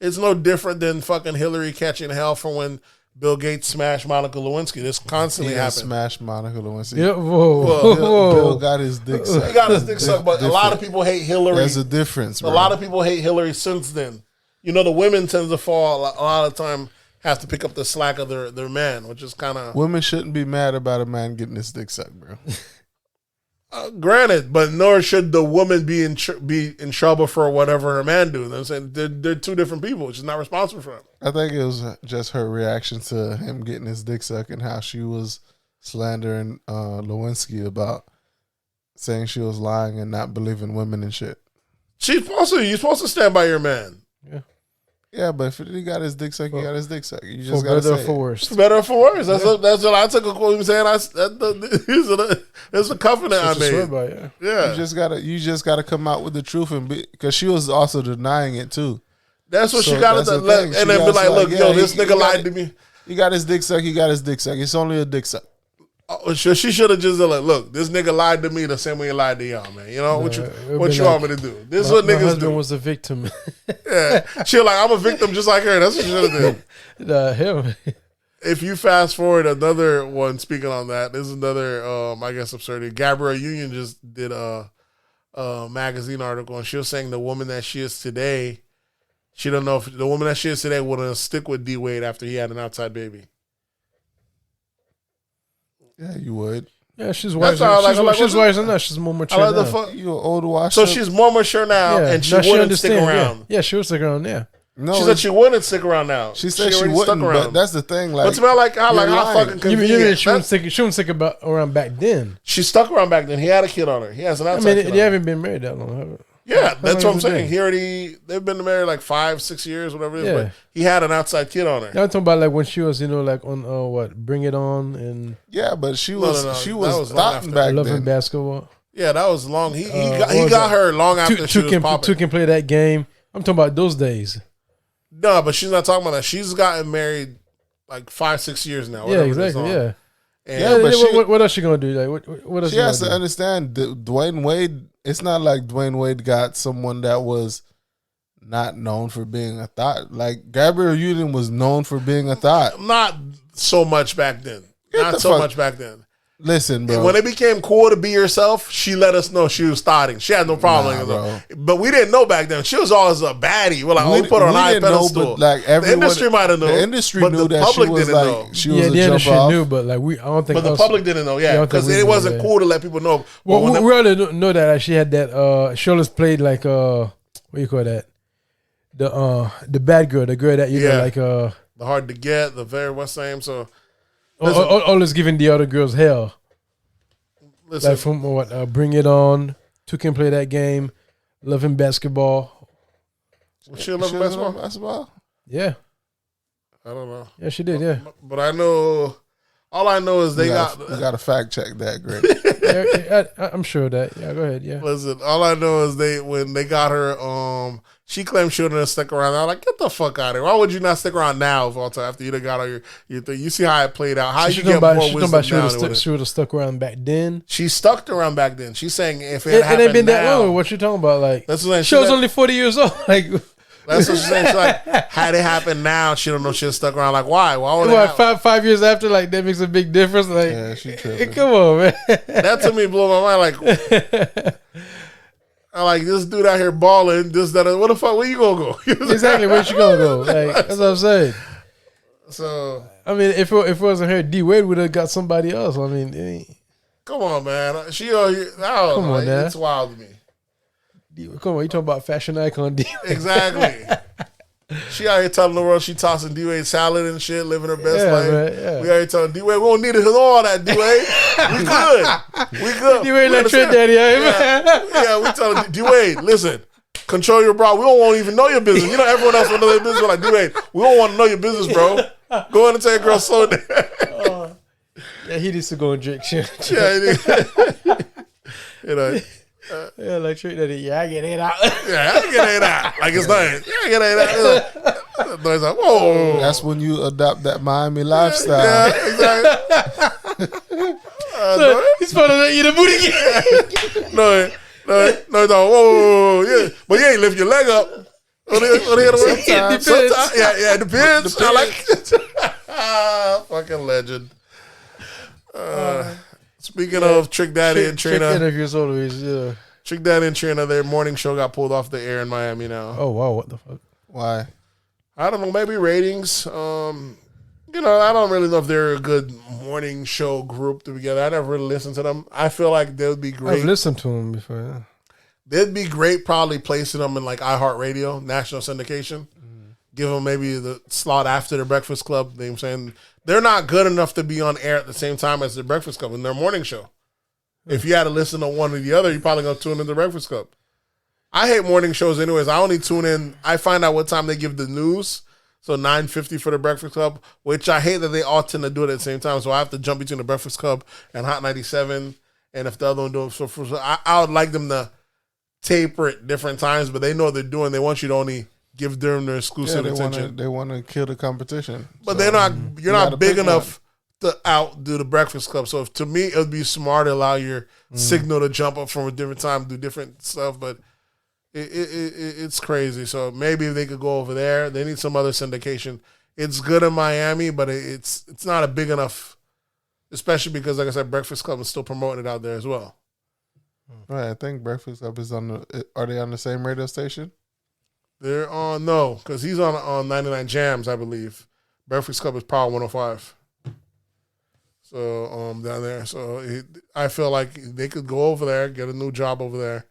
It's no different than fucking Hillary catching hell for when Bill Gates smashed Monica Lewinsky. This constantly He happens. smashed Monica Lewinsky. Yeah, whoa, Well, Bill whoa. got his dick sucked. He got his dick sucked, but a lot of people hate Hillary. There's a difference, A bro. lot of people hate Hillary since then. You know, the women tend to fall a lot of the time, have to pick up the slack of their man, which is kind of Women shouldn't be mad about a man getting his dick sucked, bro. granted, but nor should the woman be in trouble for whatever her man do. You know what I'm saying? They're two different people. She's not responsible for him. I think it was just her reaction to him getting his dick sucked and how she was slandering Lewinsky about saying she was lying and not believing women and shit. You're supposed to stand by your man. Yeah. Yeah, but if he got his dick sucked, he got his dick sucked. You For just gotta better or say for it. worse. For better or for worse. That's what I took a quote him saying. There's a covenant I What you swear made. by, yeah. Yeah, You just gotta come out with the truth and be, because she was also denying it too. that's what So she got that's to the let, thing. She and then be gotta like, say, look, like, yo, yeah, this he nigga got lied it. to me. He got his dick sucked. He got his dick sucked. It's only a dick suck. Oh, she should have just been like, look, this nigga lied to me the same way he lied to y'all, man. You know what it would've what been you want me to do? This is what My niggas husband do. was the victim. Yeah, she like, I'm a victim just like her. That's what she should have did. Him. If you fast forward another one, speaking on that, this is another, I guess, absurdity. Gabrielle Union just did a magazine article, and she was saying the woman that she is today, she don't know if the woman that she is today would stick with D Wade after he had an outside baby. Yeah, you would. Yeah, she's That's wiser. how I like- I'm like, She's what's wiser than us. She's more mature I like now. the fuck. You an old washed So up- she's more mature now, Yeah, and she now wouldn't stick understands, around. Yeah, she would stick around. Yeah, no. She said she wouldn't stick around now. She said she already wouldn't. But that's the thing. Like, What's about like how you're how lying. fucking you mean convenient. she wouldn't stick around back then? She stuck around back then. He had a kid on her. He has an I outside mean, kid they on her. haven't been married that long. Have they? Yeah, that's what I'm long has it saying. They've been married like 5-6 years, whatever it is. Yeah. But he had an outside kid on her. Yeah, I'm talking about like when she was, like on Bring It On and yeah, but she No, was no, she that was was long thoughting after. back Loving then. Basketball. Yeah, that was long. He what he was got that? her long after she was Two popping. can play that game. I'm talking about those days. No, but she's not talking about that. She's gotten married like 5-6 years now. Yeah, whatever it is exactly. long. Yeah. And Yeah, but she- what else she gonna do? Like what else? She has gonna to do? understand Dwayne Wade. It's not like Dwayne Wade got someone that was not known for being a thought. Like Gabrielle Union was known for being a thought. not so much back then. Get Not the so fuck- much back then. Listen, bro. When it became cool to be yourself, she let us know she was starting. She had no problem. Nah, with it. But we didn't know back then. She was always a baddie. We're like, oh, we put her on a high didn't know, pedestal. but like the everyone, industry might have known. The industry but knew the that she public was didn't like know. she was Yeah, a the jump industry off. knew, but like I don't think. But the us- public didn't know, Yeah, I yeah, don't think because we it knew, wasn't yeah. cool to let people know. Well, But when we already know that she had that. She always played like what do you call that? The bad girl, the girl that Yeah. like the hard to get, the very what's name. So always giving the other girls hell. listen, Like from Bring It On, Two Can Play That Game, Loving Basketball. she love She basketball. was basketball. Yeah, I don't know, yeah, she did. Yeah, but I know. All I know is they You got. gotta fact check that, Greg. I'm sure of that. Yeah, go ahead. Yeah, Listen, all I know is when they got her, she claimed she wouldn't have stuck around. I'm like, get the fuck out of here. Why would you not stick around now of all time after you done got all your thing? You see how it played out. How you get more wisdom now? She would have stuck around back then. She stuck around back then. She's saying if it It happened ain't been that now, long. What you talking about? Like That's what I'm she was saying. only 40 years old. Like That's what she's saying. She's like, had it happened now, she don't know she stuck around. Like, why? Why would it what, happen? 5 years after, like that makes a big difference. Like, Yeah, she tripping. come on, man. That to me blew my mind. Like, I like this dude out here balling. This, that, what the fuck? Where you gonna go? Exactly, where she gonna go? Like that's what I'm saying. So, I mean, if it wasn't her, D Wade would have got somebody else. I mean, come on, man. She out here. I don't Come know. on, now. It's wild to me. come on, you talking about fashion icon D? Exactly. She out here telling the world she tossing D-Wade salad and shit, living her best Yeah, life. man, yeah. We out here telling D-Wade, we don't need to know all that, D-Wade. We good. We good. D Wade We like Trick understand. Daddy, man. Yeah, we telling D-Wade, listen, control your bra. We don't want to even know your business. You know, everyone else want to know their business. We're like, D-Wade, we don't want to know your business, bro. Go in and tell your girl, slow down. Yeah, he needs to go and drink shit. Yeah, you know, Yeah, like Trick Daddy. Yeah, I get it out. yeah, I get it out. Like it's nothing. Yeah, I get it out. It's like, whoa. That's when you adopt that Miami lifestyle. Yeah, exactly. He's supposed to eat a booty again. No, whoa, yeah. But you ain't lift your leg up. Sometimes. Yeah, it depends. I like it. Fucking legend. Speaking of Trick Daddy and Trick Trina, interviews always. Yeah. Trick Daddy and Trina, their morning show got pulled off the air in Miami now. Oh wow, what the fuck? Why? I don't know, maybe ratings. You know, I don't really know if they're a good morning show group to together. I never really listened to them. I feel like they would be great. I've listened to him before. Yeah. They'd be great probably placing them in like iHeartRadio, national syndication. Give them maybe the slot after the Breakfast Club. You know what I'm saying? They're not good enough to be on air at the same time as the Breakfast Club in their morning show. If you had to listen to one or the other, you're probably going to tune in the Breakfast Club. I hate morning shows anyways. I only tune in. I find out what time they give the news. So 9:50 for the Breakfast Club, which I hate that they all tend to do it at the same time. So I have to jump between the Breakfast Club and Hot 97. And if the other one doing so, I would like them to taper it different times, but they know what they're doing. They want you to only give them their exclusive attention. They want to kill the competition, but so you're not big enough to outdo the Breakfast Club. So to me, it would be smart to allow your signal to jump up from a different time, do different stuff. But it's crazy. So maybe if they could go over there, they need some other syndication. It's good in Miami, but it's not a big enough, especially because, like I said, Breakfast Club is still promoting it out there as well. Right, I think Breakfast Club is are they on the same radio station? They're on, no, because he's on 99 Jams, I believe. Breakfast Club is Power 105. So down there. So I feel like they could go over there, get a new job over there.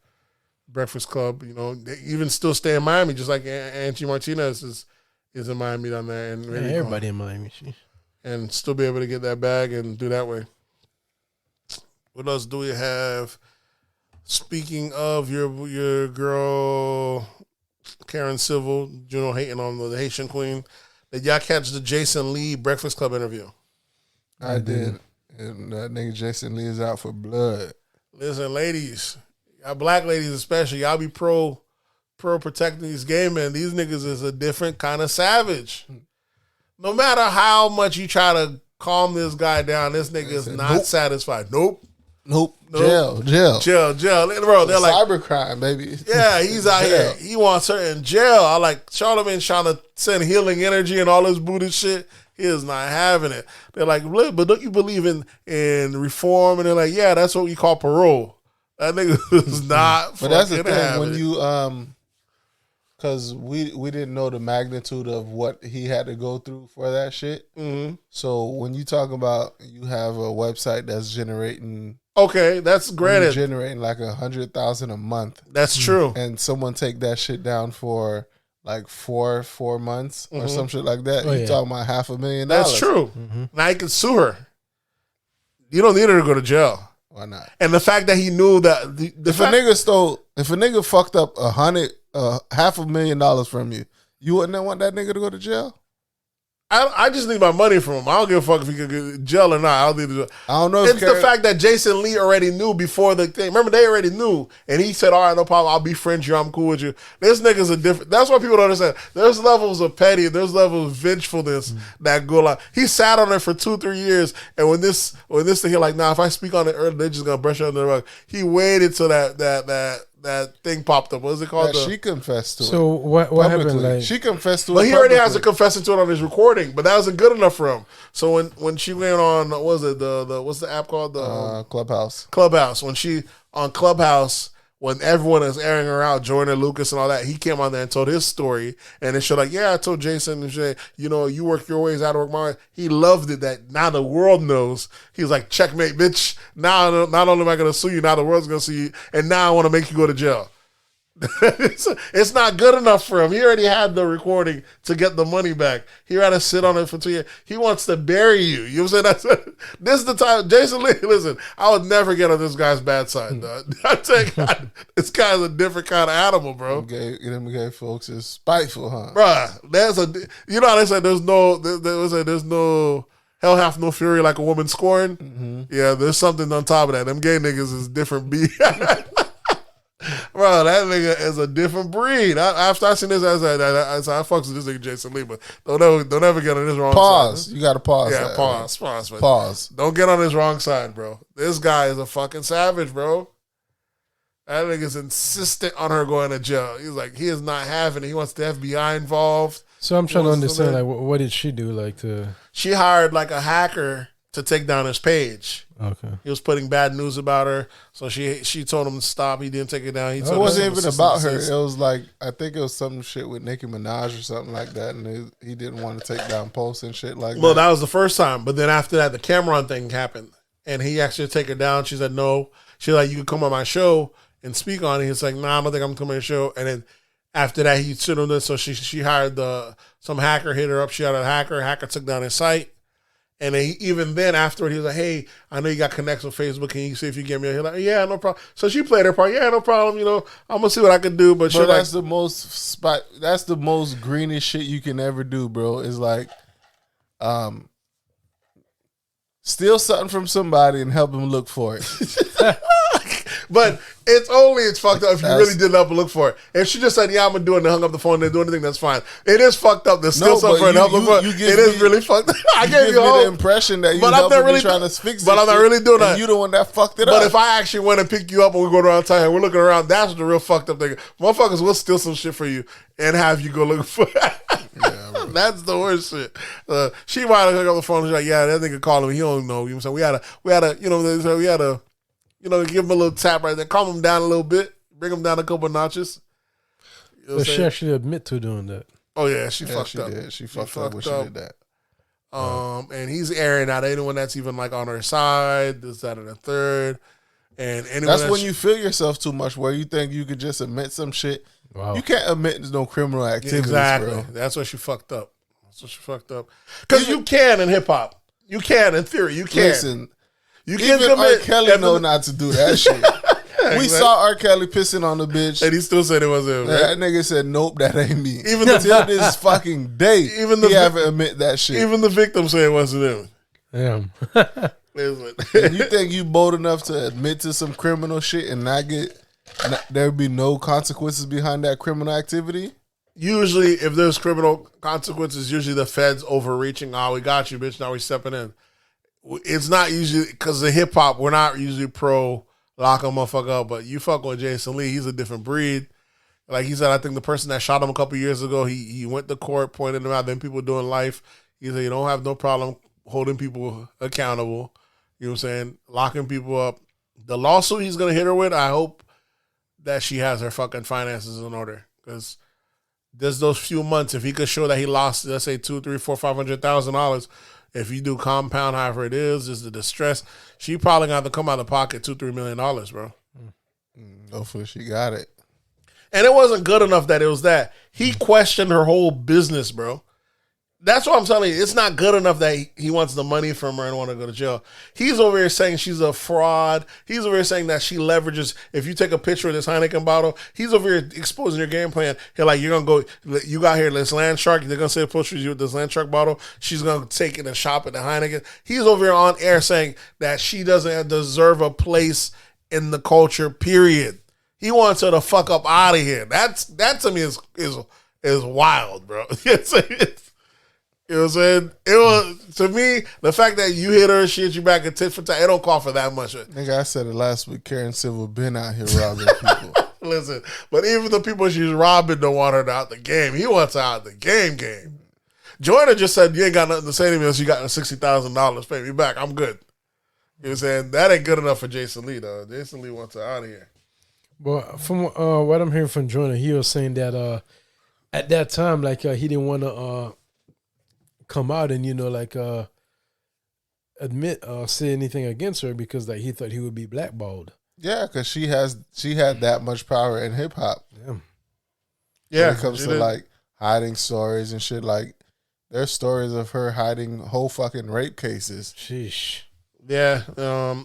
Breakfast Club, they even still stay in Miami, just like Angie Martinez is in Miami down there. And everybody in Miami. And still be able to get that bag and do that way. What else do we have? Speaking of your girl, Karen Civil, Juno hating on the Haitian queen, did y'all catch the Jason Lee Breakfast Club interview? I did. And that nigga Jason Lee is out for blood. Listen, ladies, y'all black ladies especially, y'all be pro protecting these gay men. These niggas is a different kind of savage. No matter how much you try to calm this guy down, this nigga is not satisfied. Nope. Jail. Bro, they're like cybercrime, baby. Yeah, he's out here. He wants her in jail. I like Charlamagne trying to send healing energy and all this Buddhist shit. He is not having it. They're like, but don't you believe in reform? And they're like, yeah, that's what we call parole. That nigga is not. But that's the thing when you because we didn't know the magnitude of what he had to go through for that shit. Mm-hmm. So when you talk about you have a website that's generating. Okay, that's granted. Generating like 100,000 a month. That's true. And someone take that shit down for like four months or some shit like that. You're talking about $500,000. That's true. Mm-hmm. Now you can sue her. You don't need her to go to jail. Why not? And the fact that he knew that if a nigga fucked up $500,000 from you, you wouldn't want that nigga to go to jail? I just need my money from him. I don't give a fuck if he could get jail or not. I don't know. It's the fact that Jason Lee already knew before the thing. Remember, they already knew, and he said, "All right, no problem. I'll befriend you. I'm cool with you." This nigga's a different. That's what people don't understand. There's levels of petty. There's levels of vengefulness that go like. He sat on it for 2-3 years, and when this thing, he like, nah, if I speak on it early, they're just gonna brush it under the rug. He waited till that thing popped up. What is it called? She confessed to it. So what happened? Like, she confessed to it. But he already has to confess to it on his recording. But that wasn't good enough for him. So when she went on, what was it what's the app called? The Clubhouse. Clubhouse. When she on Clubhouse, when everyone is airing her out, Joyner Lucas and all that, he came on there and told his story. And it showed like, yeah, I told Jason, you work your ways, I work mine. He loved it that now the world knows. He was like, checkmate, bitch. Now not only am I going to sue you, now the world's going to sue you. And now I want to make you go to jail. It's not good enough for him. He already had the recording to get the money back. He had to sit on it for 2 years. He wants to bury you. You know what I'm saying? This is the time. Jason Lee, listen, I would never get on this guy's bad side, dog. I tell you, this guy's a different kind of animal, bro. Them gay folks is spiteful, huh? Bruh, how they say there's no hell hath no fury like a woman scorned. Mm-hmm. Yeah, there's something on top of that. Them gay niggas is different beat. Bro, that nigga is a different breed. After I seen this, I fucks with this nigga Jason Lee, but don't ever get on this wrong side. side. You got to pause. Yeah, that, pause. Pause. Don't get on this wrong side, bro. This guy is a fucking savage, bro. That nigga's insistent on her going to jail. He's like, he is not having it. He wants the FBI involved. So I'm trying to understand, like, what did she do? Like, she hired like a hacker to take down his page. Okay. He was putting bad news about her, so she told him to stop. He didn't take it down. It wasn't even about her. It was like, I think it was some shit with Nicki Minaj or something like that, and he didn't want to take down posts and shit like that. Well, that was the first time, but then after that, the Cameron thing happened, and he actually take her down. She said no. She's like, you can come on my show and speak on it. He's like, nah, I don't think I'm coming on your show. And then after that, he sued him. So she hired some hacker, hit her up. She had a hacker. Hacker took down his site. And even then, afterward, he was like, "Hey, I know you got connects with Facebook. Can you see if you get me?" He's like, "Yeah, no problem." So she played her part. Yeah, no problem. I'm gonna see what I can do. But that's the most That's the most greenish shit you can ever do, bro. Is like, steal something from somebody and help them look for it. But it's fucked up if you really did up and look for it. If she just said, "Yeah, I'm gonna do it," and hung up the phone and didn't do anything, that's fine. It is fucked up. There's still something and help for it. It is really fucked up. I gave you the impression that you helping me trying to fix it. But I'm not really doing that. You the one that fucked it up. But if I actually went and pick you up and we go around town and we're looking around, that's the real fucked up thing. Motherfuckers will steal some shit for you and have you go look for it. Yeah, that's the worst shit. She might have hung up the phone and she's like, "Yeah, that nigga calling me. He don't know." So we had to give him a little tap right there, calm him down a little bit, bring him down a couple of notches. But she actually admit to doing that. Oh yeah, she fucked up. Did. She fucked up when she did that. And he's airing out anyone that's even like on her side, this, that, and the third. And anyone that's when you feel yourself too much, where you think you could just admit some shit. Wow. You can't admit no criminal activities, exactly. bro. That's what she fucked up. Because you can in hip hop. You can in theory. You can. Listen, you can even commit. R. Kelly know not to do that shit. We saw R. Kelly pissing on the bitch, and he still said it wasn't him. Right? That nigga said, "Nope, that ain't me." Even till this fucking day, he haven't admit that shit. Even the victim said it wasn't him. Damn. You think you bold enough to admit to some criminal shit and there be no consequences behind that criminal activity? Usually, if there's criminal consequences, usually the feds overreaching. "Oh, we got you, bitch. Now we stepping in." It's not usually because the hip hop. We're not usually pro lock a motherfucker up, but you fuck with Jason Lee, he's a different breed. Like he said, I think the person that shot him a couple years ago, he went to court, pointed him out. Then people doing life. He said, "You don't have no problem holding people accountable." You know what I'm saying? Locking people up. The lawsuit he's gonna hit her with, I hope that she has her fucking finances in order, because there's those few months, if he could show that he lost, let's say $200,000, $300,000, $400,000, $500,000, if you do compound however it is the distress, she probably got to come out of pocket $2-3 million, bro. Hopefully she got it. And it wasn't good enough that it was that. He questioned her whole business, bro. That's what I'm telling you. It's not good enough that he wants the money from her and want to go to jail. He's over here saying she's a fraud. He's over here saying that she leverages. If you take a picture of this Heineken bottle, he's over here exposing your game plan. He's like, you're going to go, you got here this Land Shark. They're going to say a picture of you with this Land Shark bottle. She's going to take it and shop at the Heineken. He's over here on air saying that she doesn't deserve a place in the culture, period. He wants her to fuck up out of here. That to me is wild, bro. You know what I'm saying? It was, to me, the fact that you hit her, she hit you back a tit for tat, it don't call for that much. Nigga, I said it last week. Karen Civil been out here robbing people. Listen, but even the people she's robbing don't want her out the game. He wants her out the game. Jordan just said, "You ain't got nothing to say to me unless you got $60,000. Pay me back. I'm good." You know what I'm saying? That ain't good enough for Jason Lee, though. Jason Lee wants her out of here. But from what I'm hearing from Jordan, he was saying that at that time, like he didn't want to come out and admit say anything against her because like he thought he would be blackballed. Yeah, because she had that much power in hip hop. Yeah, when it comes to like hiding stories and shit, like there's stories of her hiding whole fucking rape cases. Sheesh. Yeah,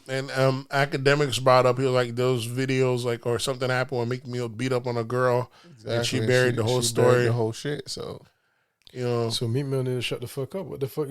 and academics brought up, he was like, those videos, like, or something happened when Meek Mill beat up on a girl, exactly. And she buried the whole story, buried the whole shit. So, so Meek Mill need to shut the fuck up. What the fuck?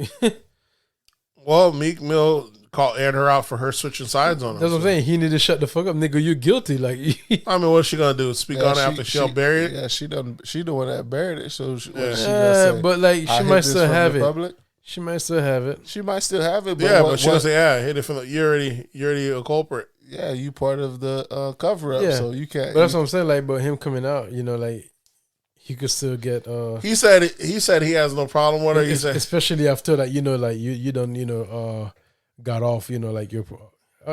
Well, Meek Mill aired her out for her switching sides on him. That's what I'm saying. He need to shut the fuck up, nigga. You're guilty. Like, I mean, what's she gonna do? Speak on it after she buried it? Yeah, she the one that buried it. So, she gonna say? But like, she might still have it. Public? She might still have it. She might still have it. But but she gonna say, "Yeah, I hit it from the." You're already a culprit. Yeah, you part of the cover up, so you can't. But that's what I'm saying. Like, but him coming out, like he could still get. He said he has no problem with her. He said, especially after that, like you don't got off, like you're.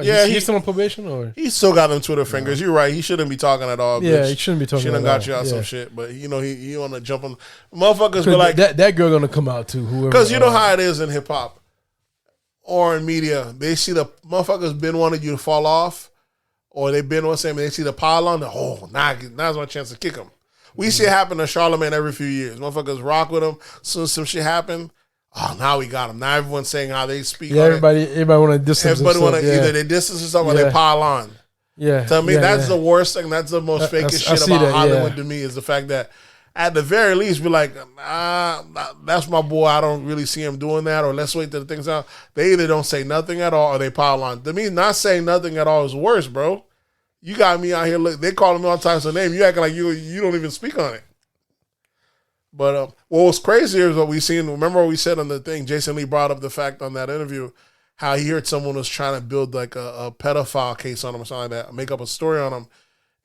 He's still on probation, or he still got them Twitter fingers. You're right. He shouldn't be talking at all. Yeah, he shouldn't be talking. She done got you out some shit, but he want to jump on motherfuckers. But like that girl gonna come out too. Whoever, because you know how it is in hip hop or in media. They see the motherfuckers been wanting you to fall off, or they been on saying they see the pile on. Now's my chance to kick him. We see it happen to Charlamagne every few years. Motherfuckers rock with him. Soon as some shit happen, oh, now we got him. Now everyone's saying how they speak. Yeah, on it. everybody want to distance Everybody want to themselves, either they distance themselves or they Yeah. pile on. Yeah. To me, yeah, that's yeah. the worst thing. That's the most I- fakest I shit see about that, Hollywood yeah. to me is the fact that at the very least, be like, that's my boy. I don't really see him doing that, or let's wait till the things out. They either don't say nothing at all or they pile on. To me, not saying nothing at all is worse, bro. You got me out here. Look, they calling me all types of names. You acting like you don't even speak on it. But what was crazier is what we seen. Remember what we said on the thing? Jason Lee brought up the fact on that interview how he heard someone was trying to build like a pedophile case on him or something like that, make up a story on him.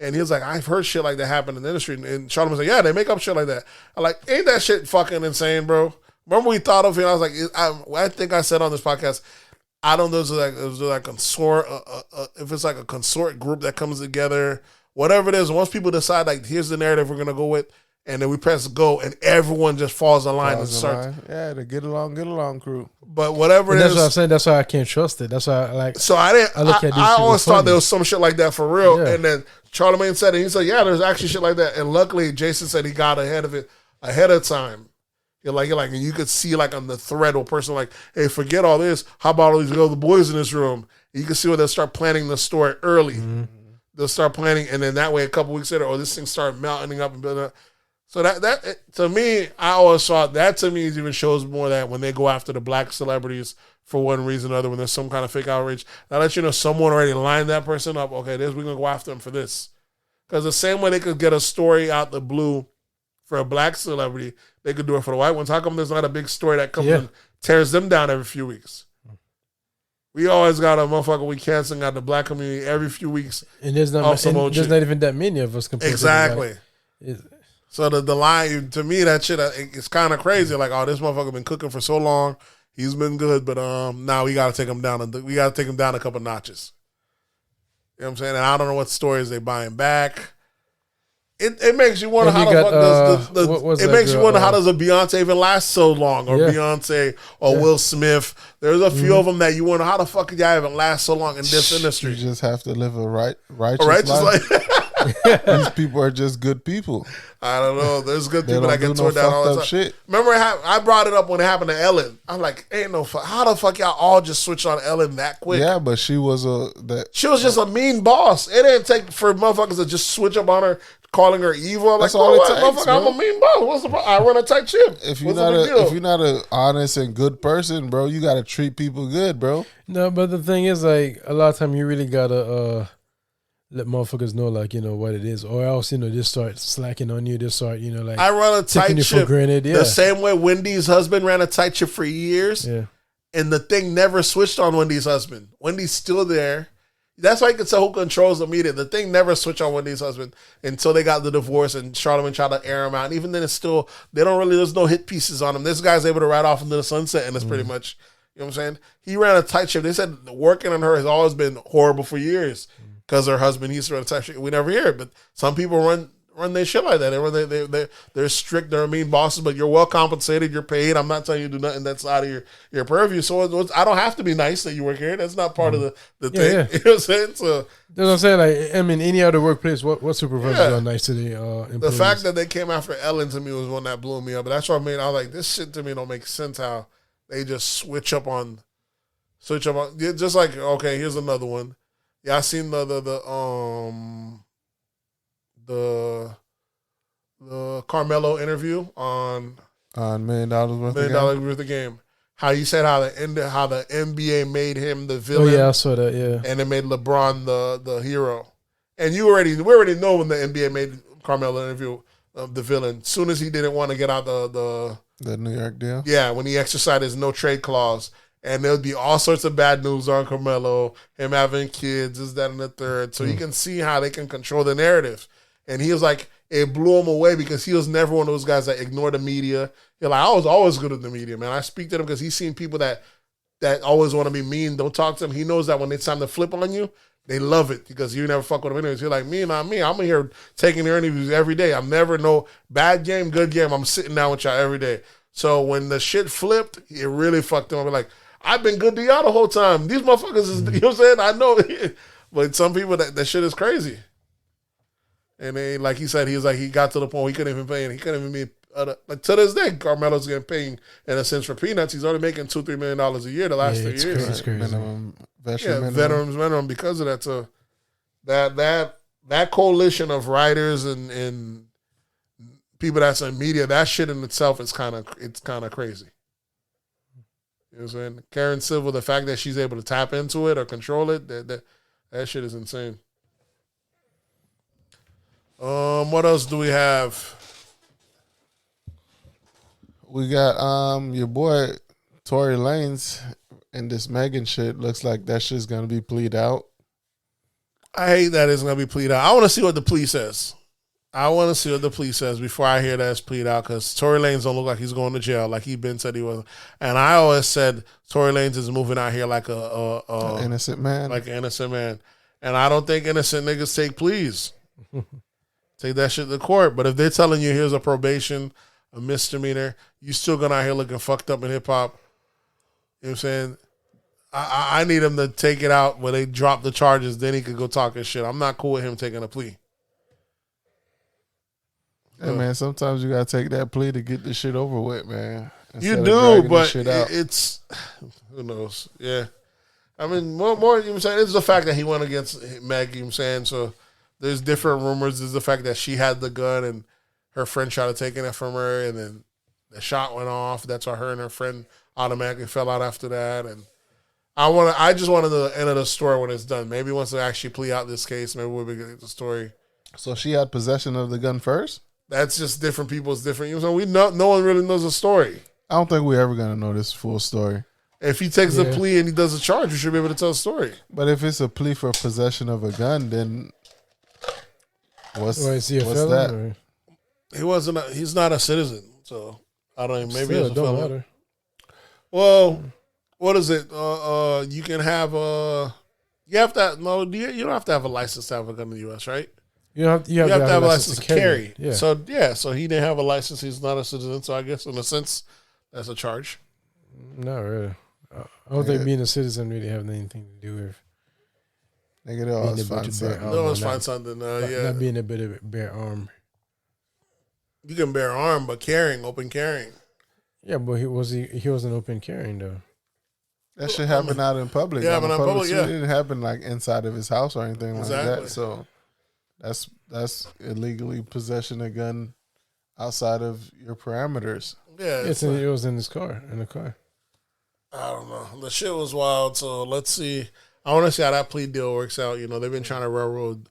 And he was like, I've heard shit like that happen in the industry. And Charlamagne was like, yeah, they make up shit like that. I'm like, ain't that shit fucking insane, bro? Remember we thought of it? I was like, I think I said on this podcast, I don't know if it's like a consort, if it's like a consort group that comes together, whatever it is. Once people decide, like, here's the narrative we're going to go with, and then we press go, and everyone just falls in line and starts. Yeah, the get along crew. But whatever And it that's is. what I'm saying. That's why I can't trust it. That's why I like. So I didn't. I look at these I people always thought funny. there was some shit like that for real. Yeah. And then Charlamagne said it. He said, "Yeah, there's actually shit like that." And luckily, Jason said he got ahead of it ahead of time. You're like, and you could see like on the thread, a person like, "Hey, forget all this. How about all these other boys in this room?" And you can see where they'll start planning the story early. They'll start planning, and then that way, a couple weeks later, this thing started mounting up and building up. So that to me, I always thought that to me even shows more that when they go after the black celebrities for one reason or other, when there's some kind of fake outrage, that lets you know someone already lined that person up. Okay, we're gonna go after them for this, because the same way they could get a story out the blue for a black celebrity, they could do it for the white ones. How come there's not a big story that comes and tears them down every few weeks? We always got a motherfucker we canceling out the black community every few weeks. And there's not even that many of us compared Exactly. to the black. So the line, to me, that shit, it's kind of crazy. Like, oh, this motherfucker been cooking for so long. He's been good, but now we got to take him down. We got to take him down a couple notches. You know what I'm saying? And I don't know what stories they buying back. It makes you wonder how the fuck does it makes you wonder how does a Beyonce even last so long, or Beyonce or Will Smith. There's a few of them that you wonder how the fuck could y'all even last so long in this industry. You just have to live a righteous life. These people are just good people. I don't know. There's good They people that don't get do torn no down all the fucked time. up shit. Remember, I brought it up when it happened to Ellen. I'm like, ain't no fuck. How the fuck y'all all just switch on Ellen that quick? Yeah, but she was She was just a mean boss. It didn't take for motherfuckers to just switch up on her, calling her evil. I'm That's like, all it what? takes, Motherfucker, bro. I'm a mean boss. What's the problem? I run a tight ship. if What's the big deal? you're not a honest and good person, bro, you gotta treat people good, bro. No, but the thing is, like, a lot of time you really gotta let motherfuckers know, like, you know, what it is, or else, you know, they start slacking on you. They start, you know, like, I run a taking tight you ship. for granted. Yeah, The same way Wendy's husband ran a tight ship for years. yeah. And the thing never switched on Wendy's husband. Wendy's still there. That's why you can tell who controls the media. The thing never switched on Wendy's husband until they got the divorce and Charlamagne tried to air him out. And even then, it's still, there's no hit pieces on him. This guy's able to ride off into the sunset, and it's pretty much, you know what I'm saying? He ran a tight ship. They said working on her has always been horrible for years because her husband, he used to run a tight ship. We never hear it, but some people run their shit like that. They're strict, they're mean bosses, but you're well compensated, you're paid. I'm not telling you to do nothing that's out of your purview. So I don't have to be nice that you work here. That's not part of the thing. Yeah. You know what I'm saying? So That's what I'm saying. Like, I mean, any other workplace, what supervisors are nice to the employees? the fact that they came after Ellen to me was one that blew me up. But that's what I mean. I was like, this shit to me don't make sense how they just switch up on. Just like, okay, here's another one. Yeah, I seen the Carmelo interview on $1 million worth $1 of Million worth of game. How you said how the NBA made him the villain. Oh yeah, I saw that. Yeah, And it made LeBron the hero. And we already know when the NBA made Carmelo interview the villain. Soon as he didn't want to get out the New York deal. yeah, when he exercised his no trade clause, and there would be all sorts of bad news on Carmelo, him having kids, this, that, and the third. So you can see how they can control the narrative. And he was like, it blew him away because he was never one of those guys that ignore the media. You're like, I was always good with the media, man. I speak to them because he's seen people that always want to be mean. Don't talk to him. He knows that when it's time to flip on you, they love it because you never fuck with them anyways. You're like, me, not me. I'm here taking their interviews every day. I'm never no bad game, good game. I'm sitting down with y'all every day. So when the shit flipped, it really fucked him up. Like, I've been good to y'all the whole time. These motherfuckers is, you know what I'm saying? I know. But some people, that shit is crazy. And then, like he said, he was like, he got to the point where he couldn't even Like to this day, Carmelo's getting paid in a sense for peanuts. He's only making $2-3 million a year the last 3 it's years. crazy. It's crazy. Minimum veteran Yeah, minimum. veterans minimum because of that. So that coalition of writers and people that's in media, that shit in itself is kind of crazy. You know what I'm saying? Karen Civil, the fact that she's able to tap into it or control it, that shit is insane. What else do we have? We got your boy Tory Lanez and this Megan shit. Looks like that shit's gonna be plead out. I hate that it's gonna be plead out. I want to see what the plea says. I want to see what the plea says before I hear that it's plead out, because Tory Lanez don't look like he's going to jail like he been said he was. And I always said Tory Lanez is moving out here like An innocent man. like an innocent man. And I don't think innocent niggas take pleas. Take that shit to court. But if they're telling you here's a probation, a misdemeanor, you still going out here looking fucked up in hip hop. You know what I'm saying? I need him to take it out when they drop the charges, then he could go talk his shit. I'm not cool with him taking a plea. Hey man, sometimes you gotta take that plea to get this shit over with, man. You Instead of do, dragging but this shit out. it's who knows? Yeah, I mean, more. You know what I'm saying, it's the fact that he went against Meg. You know what I'm saying, so there's different rumors. There's the fact that she had the gun and her friend tried to take it from her, and then the shot went off. That's why her and her friend automatically fell out after that. And I just wanted the end of the story when it's done. Maybe once they actually plea out this case, maybe we'll be getting the story. So she had possession of the gun first? That's just different people's different. You know what I'm saying? No one really knows the story. I don't think we're ever gonna know this full story. If he takes the plea and he does a charge, we should be able to tell the story. But if it's a plea for possession of a gun, then what's Is he a what's felon? that? He's not a citizen, so I don't even. Maybe Still, it's a it don't felon. matter. Well, what is it? You can have you have to you don't have to have a license to have a gun in the U.S., right? You have to have a license to carry. Yeah. So he didn't have a license. He's not a citizen. So I guess in a sense, that's a charge. Not really. I don't think being a citizen really have anything to do with Nigga, they always being able find to bear something. No, arm. let's Not, find something. not Yeah, being able to bear arm. you can bear arm, but open carrying. Yeah, but he wasn't open carrying though. That shit happened out in public. Yeah, Out in but in public, street. yeah. It didn't happen like inside of his house or anything like Exactly. that. So that's illegally possession of gun outside of your parameters. Yeah, It was in his car. In the car. I don't know. The shit was wild. So let's see. I want to see how that plea deal works out. You know, they've been trying to railroad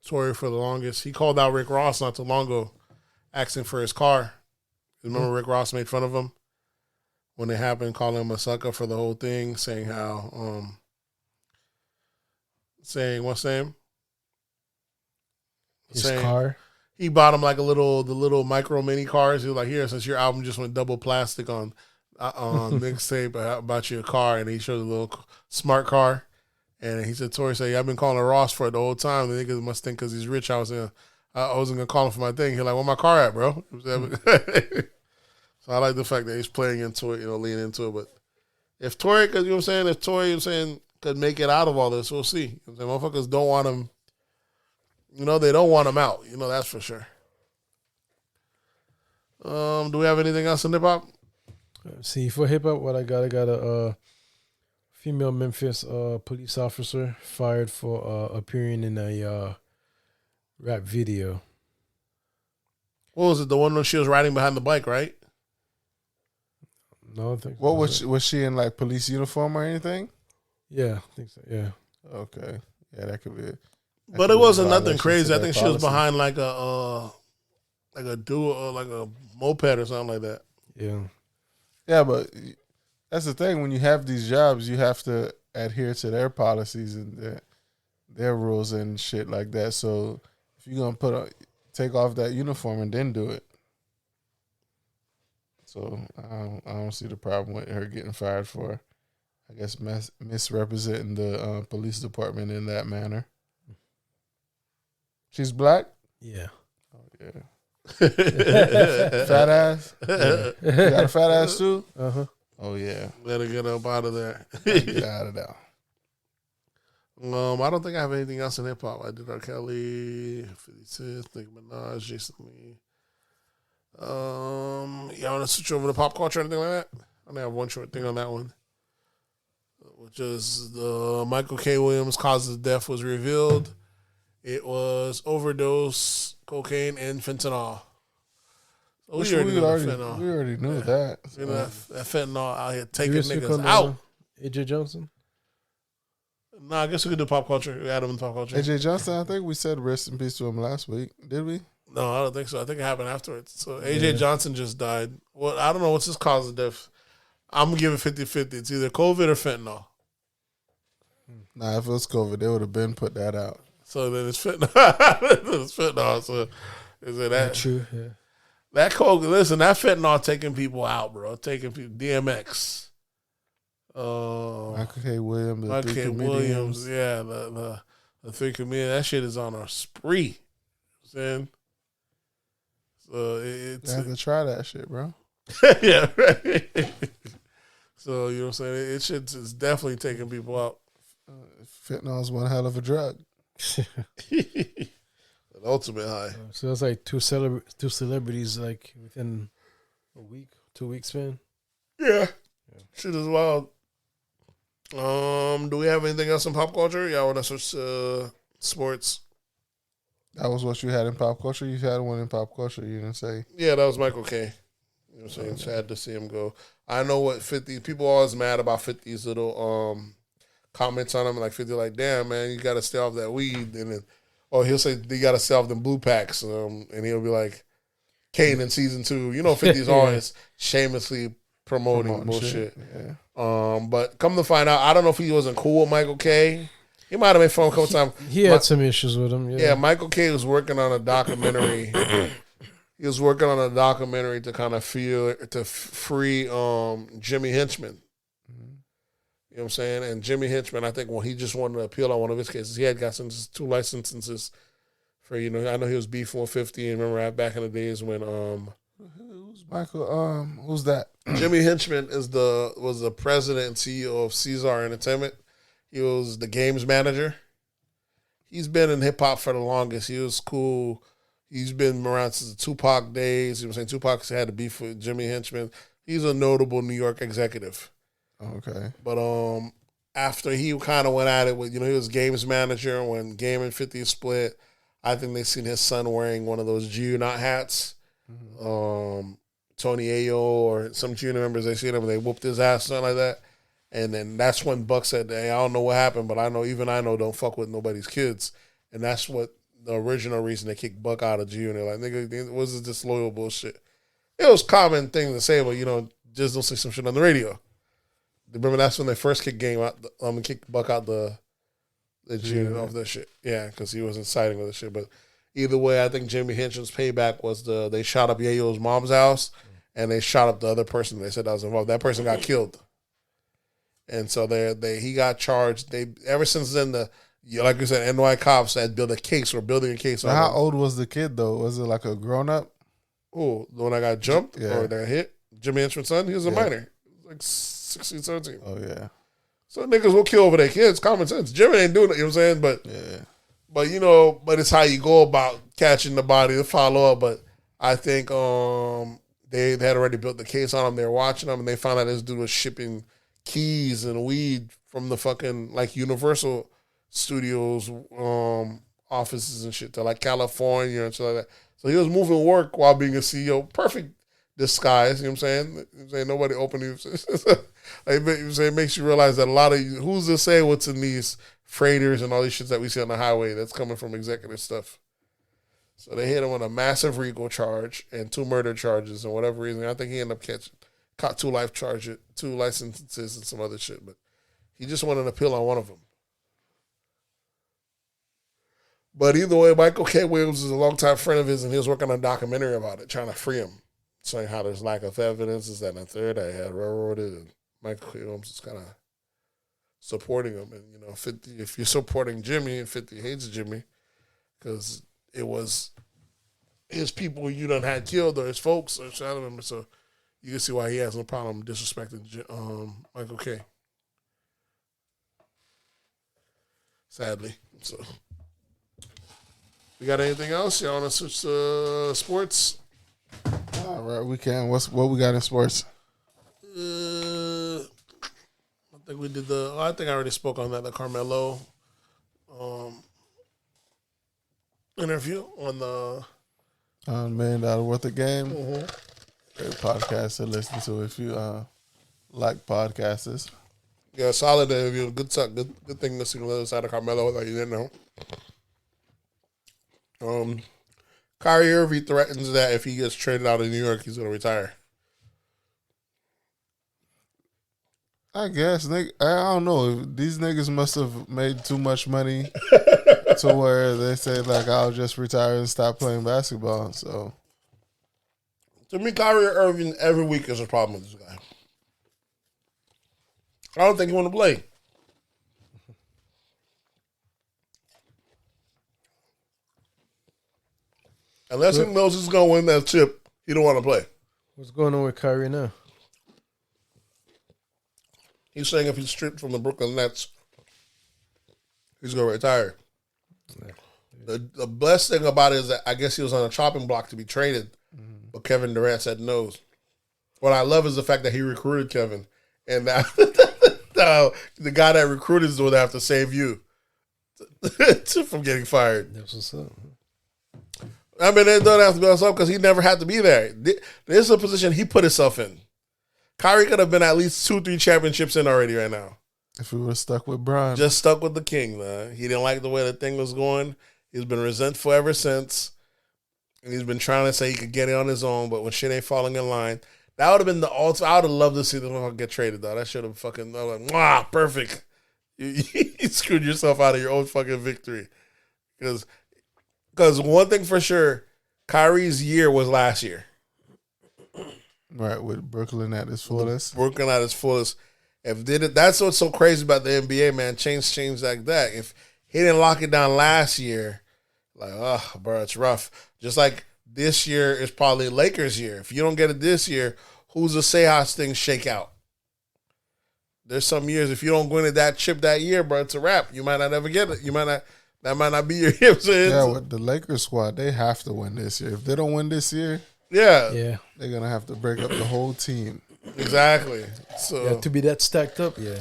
Tory for the longest. He called out Rick Ross not too long ago, asking for his car. Remember Rick Ross made fun of him when it happened, calling him a sucker for the whole thing, saying how, saying what's his name? His Saying car. he bought him like the little micro mini cars. He was like, here, since your album just went double plastic on mixtape, how about your car? And he showed a little smart car. And he said, Tory said, yeah, I've been calling Ross for it the whole time. The niggas must think because he's rich, I wasn't gonna call him for my thing. He's like, where my car at, bro? So I like the fact that he's playing into it, leaning into it. But if Tory, because you know what I'm saying, if Tory, you know what I'm saying, could make it out of all this, we'll see. You know what I'm saying? Motherfuckers don't want him. They don't want him out. That's for sure. Do we have anything else in hip hop? See, for hip hop, what I got a female Memphis police officer fired for appearing in a rap video. What was it? The one when she was riding behind the bike, right? No, I think What was she in, like police uniform or anything? Yeah, I think so. Yeah, Okay, yeah, that could be it. But it wasn't nothing violation to crazy. I their think she was policy. behind like a dual, like a moped or something like that. yeah. Yeah, but that's the thing. When you have these jobs, you have to adhere to their policies and their rules and shit like that. So if you're gonna take off that uniform and then do it, so I don't see the problem with her getting fired for, I guess, misrepresenting the police department in that manner. She's black. Yeah. Oh yeah. Fat ass. You got a fat ass too. Uh huh. Oh yeah. Better get up out of there. Get out of there. I don't think I have anything else in hip hop. I did R. Kelly, 50 Cent, Nicki Minaj, Jason Lee. Y'all want to switch over to pop culture or anything like that? I only have one short thing on that one, which is the Michael K. Williams cause of death was revealed. It was overdose, cocaine, and fentanyl. So we already knew that. You know, that fentanyl out here taking You speak niggas on, out. AJ Johnson? Nah, I guess we could do pop culture. We had him in pop culture. AJ Johnson, I think we said rest in peace to him last week. Did we? No, I don't think so. I think it happened afterwards. So AJ Johnson just died. Well, I don't know what's his cause of death. I'm going to give it 50-50. It's either COVID or fentanyl. Nah, if it was COVID, they would have been put that out. So then it's fentanyl. It's fentanyl. So is it that? True, yeah. That coke, listen, that fentanyl taking people out, bro. Taking people, DMX. Michael K. Williams. Michael K. Williams. Yeah, the three comedians. That shit is on a spree. You know what I'm saying? So it's. You have to try that shit, bro. Yeah, right. So, you know what I'm saying? It shit is definitely taking people out. Fentanyl is one hell of a drug. An ultimate high. So it's like two celebrities like within a week, 2 weeks span. Yeah. Shit is wild. Do we have anything else in pop culture? Y'all want to switch sports? That was what you had in pop culture? You had one in pop culture, you didn't say. Yeah, that was Michael K. You know what I'm saying? Sad to see him go. I know what 50 people are always mad about 50's little comments on him, like 50 like, damn man, you gotta stay off that weed, and then he'll say you gotta stay off them blue packs, and he'll be like, Kane in season 2. You know 50's always shamelessly promoting bullshit. Yeah. But come to find out, I don't know if he wasn't cool with Michael K. He might have made fun a couple times. He had some issues with him. Yeah, Michael K. was working on a documentary. He was working on a documentary to kind of free Jimmy Hinchman. You know what I'm saying? And Jimmy Hinchman, I think when he just wanted to appeal on one of his cases, he had got sentences, 2 life sentences for, I know he was beefing with 50, and remember back in the days when Who's Michael? Who's that? Jimmy Hinchman was the president and CEO of Caesar Entertainment. He was the games manager. He's been in hip hop for the longest. He was cool. He's been around since the Tupac days. You know what I'm saying? Tupac had to beef with Jimmy Hinchman. He's a notable New York executive. Okay. But after he kind of went at it with, he was games manager when Game and 50 split. I think they seen his son wearing one of those G-Unit hats. Tony Ayo or some G-Unit members, they seen him and they whooped his ass, something like that. And then that's when Buck said, hey, I don't know what happened, but I know don't fuck with nobody's kids. And that's what the original reason they kicked Buck out of G-Unit. Like, nigga, it was disloyal bullshit. It was common thing to say, but, just don't say some shit on the radio. Remember, that's when they first kicked kicked Buck out the G-Unit off that shit. Yeah, because he was inciting with the shit. But either way, I think Jimmy Hinchman's payback was they shot up Yayo's mom's house, and they shot up the other person they said that was involved. That person got killed. And so he got charged. Ever since then, like you said, NY cops had built a case or building a case. Now, how old was the kid though? Was it like a grown up? Oh, the one that got jumped or that hit? Jimmy Hinchman's son? He was a minor. Like 16, 17. Oh yeah. So niggas will kill over their kids. Common sense. Jimmy ain't doing it, you know what I'm saying? But but it's how you go about catching the body to follow up. But I think they had already built the case on him. They were watching him and they found out this dude was shipping keys and weed from the fucking like Universal Studios offices and shit to like California and shit like that. So he was moving work while being a CEO. Perfect disguise, you know what I'm saying? Nobody opened it. It makes you realize that a lot of who's to say what's in these freighters and all these shits that we see on the highway that's coming from executive stuff. So they hit him with a massive RICO charge and 2 murder charges and whatever reason. I think he ended up caught 2 life sentences and some other shit, but he just wanted an appeal on one of them. But either way, Michael K. Williams is a longtime friend of his, and he was working on a documentary about it, trying to free him, saying how there's lack of evidence, is that and the third. I had railroaded, and Michael K. Williams is kind of supporting him. And 50, if you're supporting Jimmy, and 50 hates Jimmy because it was his people you done had killed or his folks or family members, so you can see why he has no problem disrespecting Michael K. sadly. So, we got anything else? Y'all want to switch to sports? All right, we can. What we got in sports? I think we did I think I already spoke on that. The Carmelo interview on the $1 million worth of game. Great podcast to listen to if you like podcasters. solid interview. Good thing to see on the other side of Carmelo that you didn't know. Kyrie Irving threatens that if he gets traded out of New York, he's going to retire. I guess, I don't know. These niggas must have made too much money to where they say, like, I'll just retire and stop playing basketball. So, To me, Kyrie Irving every week is a problem with this guy. I don't think he want to play. Unless he knows he's going to win that chip, he don't want to play. What's going on with Kyrie now? He's saying if he's stripped from the Brooklyn Nets, he's going to retire. The best thing about it is that I guess he was on a chopping block to be traded, but Kevin Durant said no. What I love is the fact that he recruited Kevin, and that the guy that recruited is the one that have to save you from getting fired. That's what's up. I mean, it doesn't have to be himself because he never had to be there. This is a position he put himself in. Kyrie could have been at least 2-3 championships in already right now. if he was stuck with Bron. Just stuck with the king, man. He didn't like the way the thing was going. He's been resentful ever since. And he's been trying to say he could get it on his own, but when shit ain't falling in line, that would have been the ultimate. I would have loved to see them get traded, though. That should have fucking, I was like, wow, perfect. You screwed yourself out of your own fucking victory. Because one thing for sure, Kyrie's year was last year. Right, with Brooklyn at its fullest. Brooklyn at its fullest. That's what's so crazy about the NBA, man. Change like that. If he didn't lock it down last year, like, oh, bro, it's rough. Just like this year is probably Lakers' year. If you don't get it this year, who's to say how things shake out? There's some years, if you don't win it that chip that year, bro, it's a wrap. You might not ever get it. That might not be your hip. Yeah, with the Lakers squad, they have to win this year. If they don't win this year, yeah, they're going to have to break up the whole team. Exactly. So Yeah, to be that stacked up, yeah.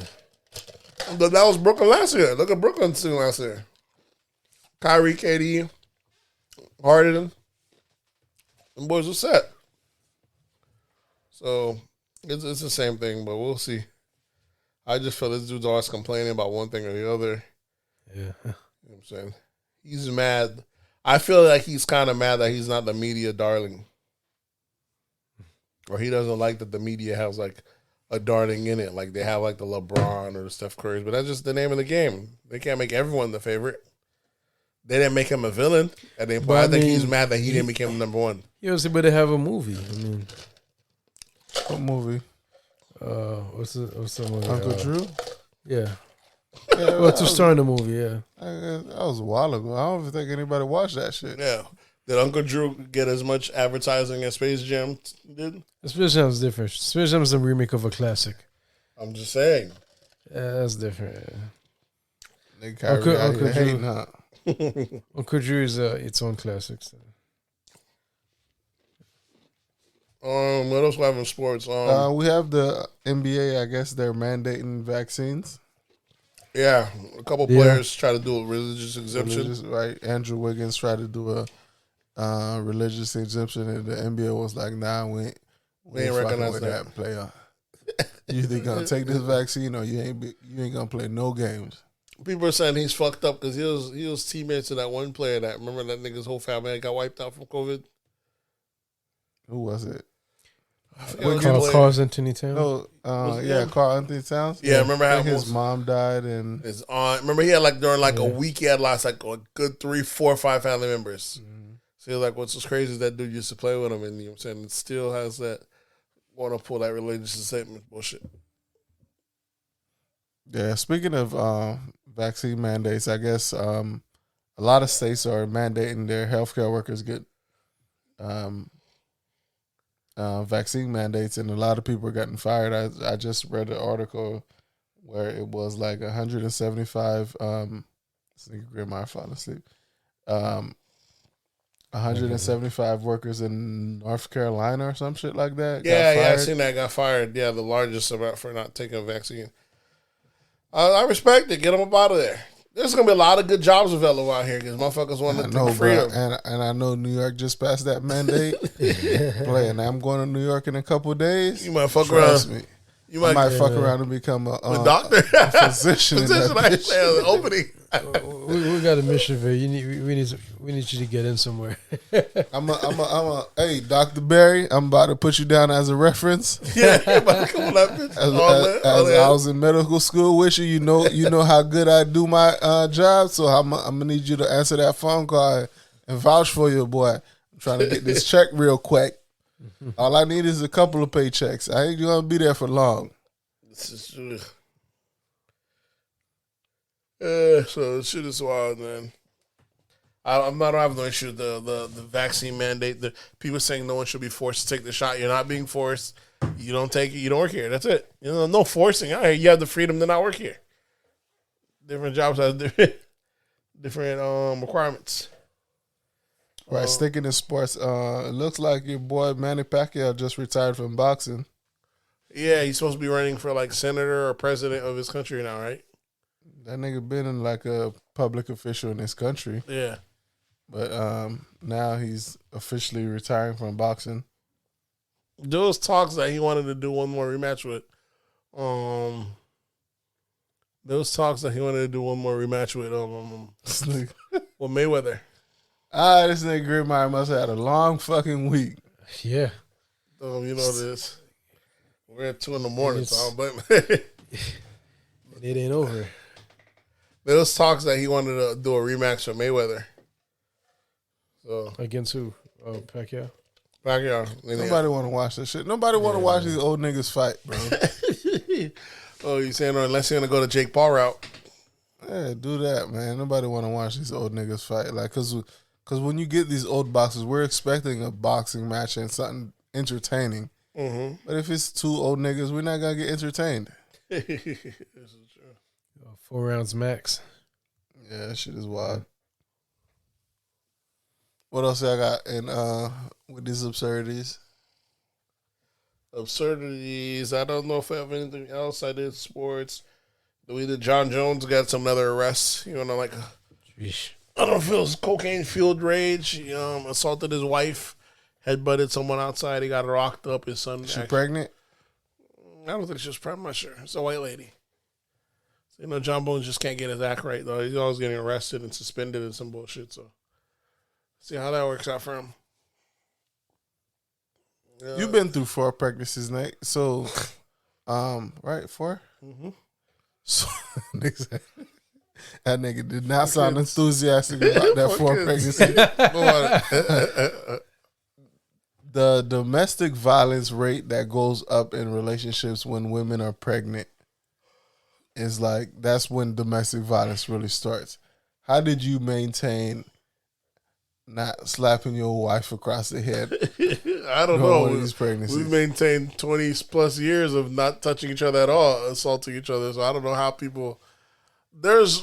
That was Brooklyn last year. Look at Brooklyn's team last year. Kyrie, KD, Harden, them boys were set. So it's the same thing, but we'll see. I just feel this dude's always complaining about one thing or the other. Yeah. You know what I'm saying? He's mad. I feel like he's kind of mad that he's not the media darling. Or he doesn't like that the media has like a darling in it. Like they have like the LeBron or the Steph Curry. But that's just the name of the game. They can't make everyone the favorite. They didn't make him a villain. I think he's mad that he didn't make him number one. He was able to have a movie. I mean, What movie? what's the movie? Uncle Drew? Yeah. Yeah, Well, to star in the movie, yeah. that was a while ago. I don't even think anybody watched that shit. Yeah. Did Uncle Drew get as much advertising as Space Jam did? Space Jam's different. Space Jam's a remake of a classic. I'm just saying. Yeah, that's different. They Kyrie out Uncle here Drew. hating, huh? Uncle Drew is its own classic. So. What else we have in sports? We have the NBA. I guess they're mandating vaccines. Yeah, a couple players try to do a religious exemption. Right. Andrew Wiggins tried to do a religious exemption, and the NBA was like, "Nah, we ain't recognize with that. that player. You either gonna take this vaccine or you ain't gonna play no games." People are saying he's fucked up because he was teammates to that one player that remember that nigga's whole family got wiped out from COVID. Who was it? Carl Anthony Towns. No, Carl Anthony Towns. Yeah, remember how his mom died and his aunt. Remember he had like during like a week he had lost like a good 3, 4, 5 family members. So like what's so crazy is that dude used to play with him, and you know what I'm saying, it still has that want to pull that religious statement bullshit. Yeah, speaking of vaccine mandates, I guess a lot of states are mandating their healthcare workers get vaccine mandates, and a lot of people are getting fired. I just read an article where it was like 175 This nigga Grandma falling asleep. 175 workers in North Carolina or some shit like that. Yeah, I seen that got fired. Yeah, the largest amount for not taking a vaccine. I respect it. Get them up out of there. There's gonna be a lot of good jobs available out here because motherfuckers want to take freedom. And I know New York just passed that mandate. Playing, I'm going to New York in a couple of days. You might fuck Trust around. me. You I might fuck around and become a doctor, a physician. physician. I say an opening. We got a mission for you. We need you to get in somewhere. Hey, Dr. Barry, I'm about to put you down as a reference. Yeah, but come on, that bitch. As I was in medical school with you, you know how good I do my job. So I'm gonna need you to answer that phone call and vouch for you, boy. I'm trying to get this check real quick. All I need is a couple of paychecks. I ain't gonna be there for long. This is so shit is wild, man. I don't have no issue with the vaccine mandate. The people saying no one should be forced to take the shot. You're not being forced. You don't take it. You don't work here. That's it. No forcing. All right, you have the freedom to not work here. Different jobs have different requirements. Right, sticking to sports. It looks like your boy Manny Pacquiao just retired from boxing. Yeah, he's supposed to be running for like senator or president of his country now, right? That nigga been in like a public official in this country. Yeah. But now he's officially retiring from boxing. There was talks that he wanted to do one more rematch with with Mayweather. This nigga Grimmeyer must have had a long fucking week. Yeah. You know this. We're at 2 a.m, so I don't blame him. It ain't over. There was talks that he wanted to do a rematch with Mayweather. So against who? Pacquiao. Nobody want to watch this shit. Nobody want to watch these old niggas fight, bro. Oh, you saying unless you're gonna go to Jake Paul route? Yeah, do that, man. Nobody want to watch these old niggas fight, like, cause when you get these old boxers, we're expecting a boxing match and something entertaining. Mm-hmm. But if it's 2 old niggas, we're not gonna get entertained. This is true. 4 rounds max. Yeah, that shit is wild. What else I got in with these absurdities? Absurdities. I don't know if I have anything else. I did sports. John Jones got some other arrests. I don't know if it was cocaine fueled rage. Assaulted his wife, headbutted someone outside. He got rocked up. His son. She pregnant? I don't think she was pregnant. I'm not sure. It's a white lady. So, John Bones just can't get his act right, though. He's always getting arrested and suspended and some bullshit. So, see how that works out for him. You've been through 4 pregnancies, Nate. So, right, 4? Mm-hmm. So, that nigga did not sound enthusiastic about that 4 pregnancies. The domestic violence rate that goes up in relationships when women are pregnant is like, that's when domestic violence really starts. How did you maintain not slapping your wife across the head? I don't know. These pregnancies? We've maintained 20 plus years of not touching each other at all, assaulting each other. So I don't know how people. There's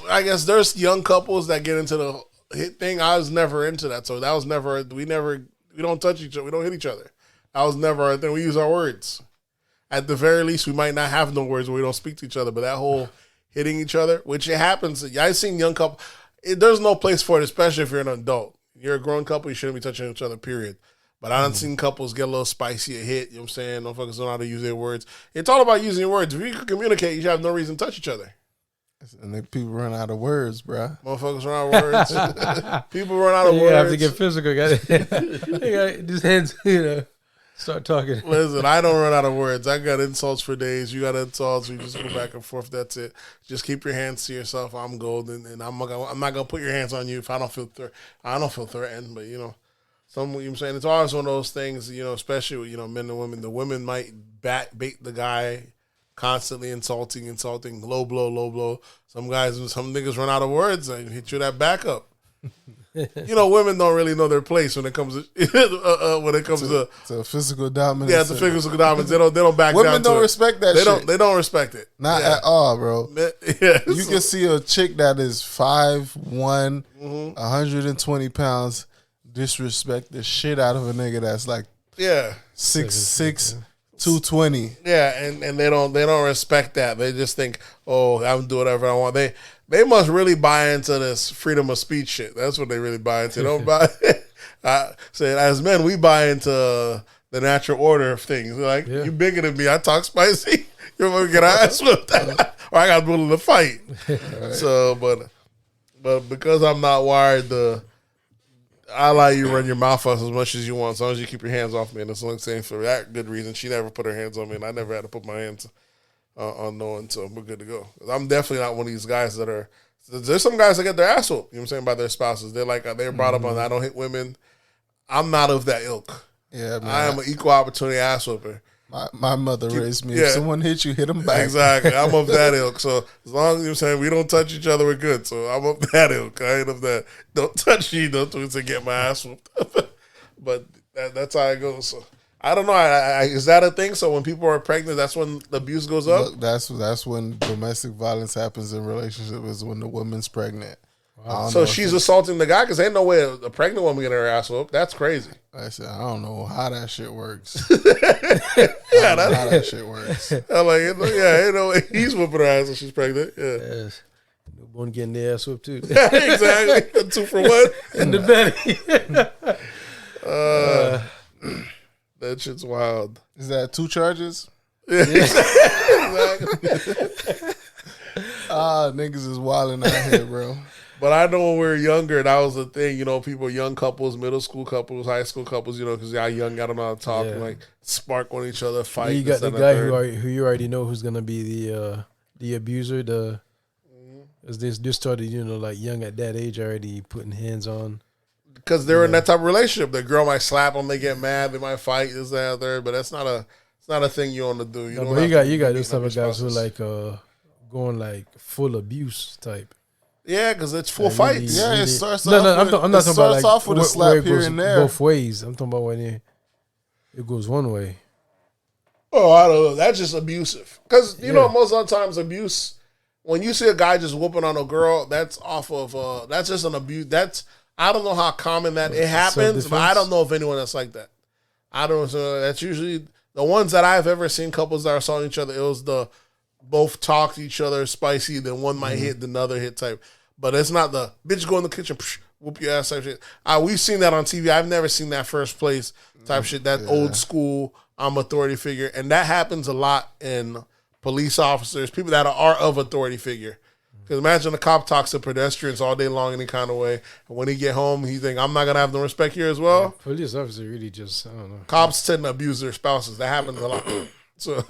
young couples that get into the hit thing. I was never into that. So that was never. We don't touch each other. We don't hit each other. That was never our thing. We use our words. At the very least, we might not have no words when we don't speak to each other. But that whole hitting each other, which it happens. I've seen young couple. There's no place for it, especially if you're an adult. You're a grown couple, you shouldn't be touching each other, period. But I done seen couples get a little spicy, a hit, you know what I'm saying? Motherfuckers don't know how to use their words. It's all about using your words. If you can communicate, you should have no reason to touch each other. And then people run out of words, bro. Motherfuckers run out of words. People run out of words. You have to get physical. Got these hands, start talking. Listen, I don't run out of words. I got insults for days. You got insults. We just go back and forth. That's it. Just keep your hands to yourself. I'm golden, and I'm not gonna put your hands on you if I don't feel threatened. But you know what I'm saying? It's always one of those things. Especially with men and women. The women might bait the guy, constantly insulting, low blow. Some niggas run out of words and hit you that back up. you know, women don't really know their place when it comes to to physical dominance. yeah, the physical dominance. They don't back Women down. to don't it. respect that. They shit. They don't respect it. Not at all, bro. Yeah, You can see a chick that is 5'1", 120 pounds, disrespect the shit out of a nigga that's like yeah. 6'6", 220. Yeah, and they don't respect that. They just think, oh, I can do whatever I want. They must really buy into this freedom of speech shit. That's what they really buy into. They don't buy. I said, as men, we buy into the natural order of things. Like you bigger than me, I talk spicy. You're gonna get our ass whipped, or I got to be willing to fight. So, but because I'm not wired to. I allow you to run your mouth off as much as you want, as long as you keep your hands off me. And it's only saying for that good reason. She never put her hands on me, and I never had to put my hands on no one, so we're good to go. I'm definitely not one of these guys that are. There's some guys that get their ass whooped, you know what I'm saying, by their spouses. They're like, they're brought up on, I don't hit women. I'm not of that ilk. Yeah, man. I am an equal opportunity ass whooper. My mother raised me. Yeah. If someone hit you, hit them back. Exactly. I'm of that ilk. So as long as you're saying we don't touch each other, we're good. So I'm of that ilk. I ain't of that. Don't touch me. Don't do it to get my ass whooped. But that's how it goes. So I don't know. Is that a thing? So when people are pregnant, that's when the abuse goes up? Look, that's when domestic violence happens in relationship, is when the woman's pregnant. So she's assaulting the guy because ain't no way a pregnant woman getting her ass whooped. That's crazy. I said, I don't know how that shit works. Yeah, how that shit works. I'm like, yeah, ain't no way he's whooping her ass when she's pregnant. Yeah, Yes. Newborn getting their ass whooped too. exactly. 2 for 1 In the belly. That shit's wild. Is that 2 charges? Exactly. Niggas is wilding out here, bro. But I know when we were younger, that was the thing. You know, people, young couples, middle school couples, high school couples. You know, because y'all young, y'all don't know how to talk, and like spark on each other, fight. You got the guy who you already know who's gonna be the abuser. As they started, you know, like young at that age already putting hands on. Because they're in that type of relationship. The girl might slap them, they get mad, they might fight, this, that, there. But that's not a thing you want to do. No, but you got those type of guys who like going like full abuse type. Yeah, because it's full fights. Yeah, it starts No, off I'm not talking about like off with a slap where it here goes and there. both ways. I'm talking about when it goes one way. Oh, I don't know. That's just abusive. Because, you know, most of the times abuse, when you see a guy just whooping on a girl, that's off of, that's just an abuse. I don't know how common that it happens, but I don't know if anyone that's like that. I don't know. That's usually the ones that I've ever seen couples that are assaulting each other. It was the both talk to each other spicy, then one might hit, the another hit type. But it's not the bitch go in the kitchen, psh, whoop your ass type shit. We've seen that on TV. I've never seen that first place type shit. That old school, I'm authority figure. And that happens a lot in police officers, people that are of authority figure. Because imagine a cop talks to pedestrians all day long any kind of way. And when he get home, he think, I'm not going to have no respect here as well. Police officer really just, I don't know. Cops tend to abuse their spouses. That happens a lot. So,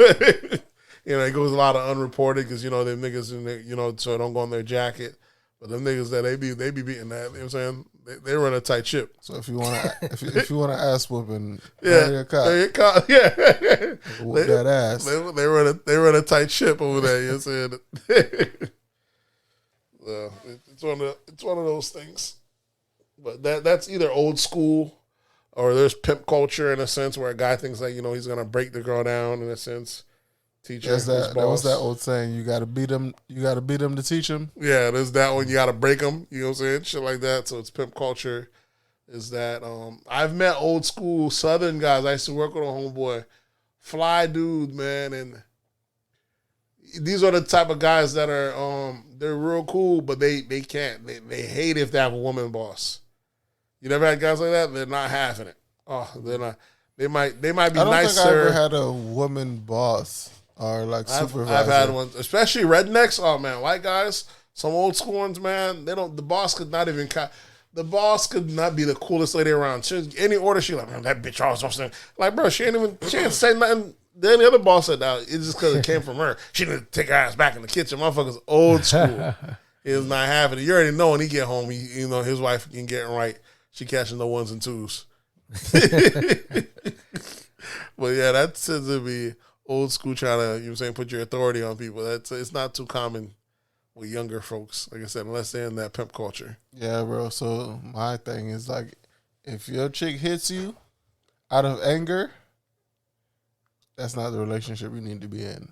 you know, it goes a lot of unreported because, you know, them niggas, you know, so it don't go on their jacket. But them niggas that they be beating that, you know what I'm saying? They run a tight ship. So if you want to, if you want to ass whooping, Yeah, yeah. whoop that ass. They run a tight ship over there. You know what I'm saying? So it's one of those things. But that's either old school or there's pimp culture in a sense where a guy thinks like, you know, he's gonna break the girl down in a sense. Teach her. That was that old saying, you gotta beat them to teach them. Yeah, there's that one. You gotta break them. You know what I'm saying? Shit like that. So it's pimp culture. Is that I've met old school Southern guys. I used to work with a homeboy, fly dude, man, and these are the type of guys that are they're real cool, but they can't. They hate if they have a woman boss. You never had guys like that? They're not having it. Oh, they're not. They might be nicer. I don't think I ever had a woman boss or like supervisor. I've had ones, especially rednecks. Oh man, white guys, some old school ones, man. They don't. The boss could not even. The boss could not be the coolest lady around. Any order, she like, man, that bitch always wants to. Like, bro, she ain't say nothing. Then the other boss said that it's just because it came from her. She didn't take her ass back in the kitchen. Motherfucker's old school. He was not having it. You already know when he get home, you know his wife can get right. She catching the ones and twos. But yeah, that tends to be old school trying to, you know what I'm saying, put your authority on people. It's not too common with younger folks. Like I said, unless they're in that pimp culture. Yeah, bro. So my thing is like, if your chick hits you out of anger, that's not the relationship you need to be in.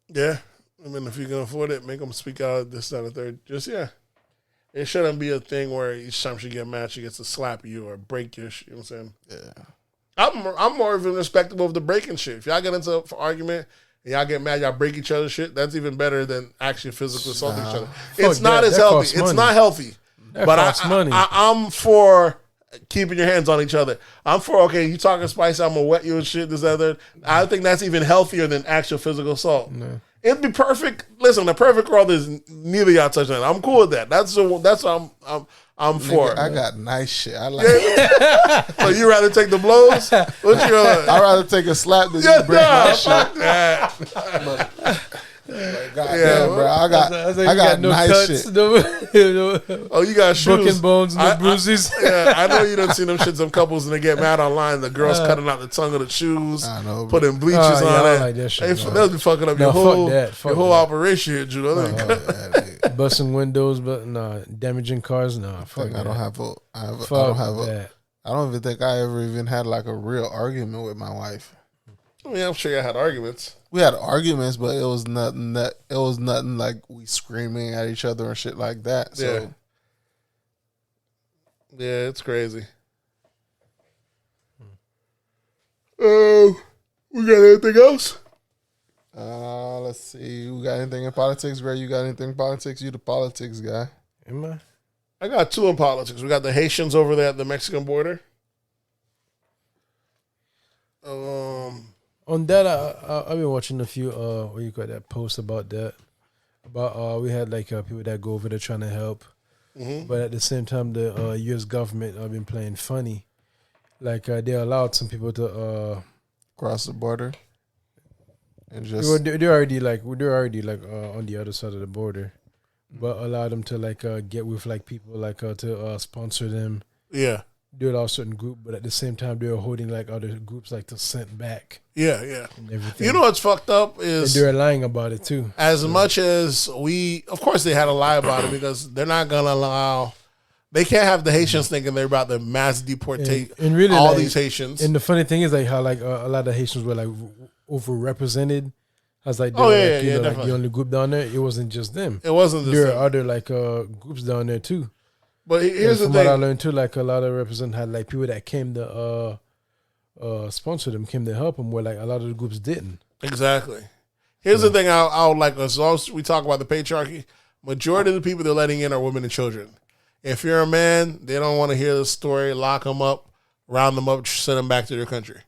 Yeah. I mean, if you can afford it, make them speak out this, that, and the third. Just, yeah. It shouldn't be a thing where each time she get mad, she gets to slap you or break your shit. You know what I'm saying? Yeah. I'm more even respectable of the breaking shit. If y'all get into an argument and y'all get mad, y'all break each other's shit, that's even better than actually physically assaulting each other. It's not as healthy. It's not healthy. That But costs money. I'm for keeping your hands on each other. I'm for, okay, you talking spicy, I'm going to wet you and shit, this, other. I think that's even healthier than actual physical assault. No. It'd be perfect. Listen, the perfect world is neither y'all touch that. I'm cool with that. That's what I'm for. I got nice shit. I like it. So you rather take the blows? What's your? I'd rather take a slap than you break my shit. That. Like, goddamn, bro. I got no nice cuts, shit. Oh, you got shoes. Broken bones, no bruises. I know you done seen them shit. Some couples and they get mad online. The girls cutting out the tongue of the shoes, I know, putting bleaches on I it. don't like that shit, They'll be fucking up your fuck whole that. operation, you know. Busting windows, but damaging cars, fuck I don't have a. I don't even think I ever even had like a real argument with my wife. I mean, I'm sure you had arguments. We had arguments, but it was nothing like we screaming at each other and shit like that. So yeah, it's crazy. We got anything else? Let's see. We got anything in politics? Ray, you got anything in politics? You the politics guy. Am I? I got two in politics. We got the Haitians over there at the Mexican border. On that, I've been watching a few what you call that posts about that. About we had like people that go over there trying to help, but at the same time the U.S. government have been playing funny, like they allowed some people to cross the border, and just they're already on the other side of the border, but allow them to like get with like people like to sponsor them. Yeah. Do it all certain group, but at the same time they were holding like other groups like to send back. Yeah. And everything. You know what's fucked up is and they're lying about it too. As much as of course they had to lie about it because they're not gonna allow. They can't have the Haitians thinking they're about to mass deportate and really, all like, these Haitians. And the funny thing is like how like a lot of Haitians were like overrepresented. I was like, like the only group down there. It wasn't just them. It wasn't. There are other like groups down there too. But here's the thing. From what I learned too, like a lot of represent had like people that came to sponsor them, came to help them, where like a lot of the groups didn't. Exactly. Here's the thing I would like, as long as we talk about the patriarchy, majority of the people they're letting in are women and children. If you're a man, they don't want to hear the story, lock them up, round them up, send them back to their country.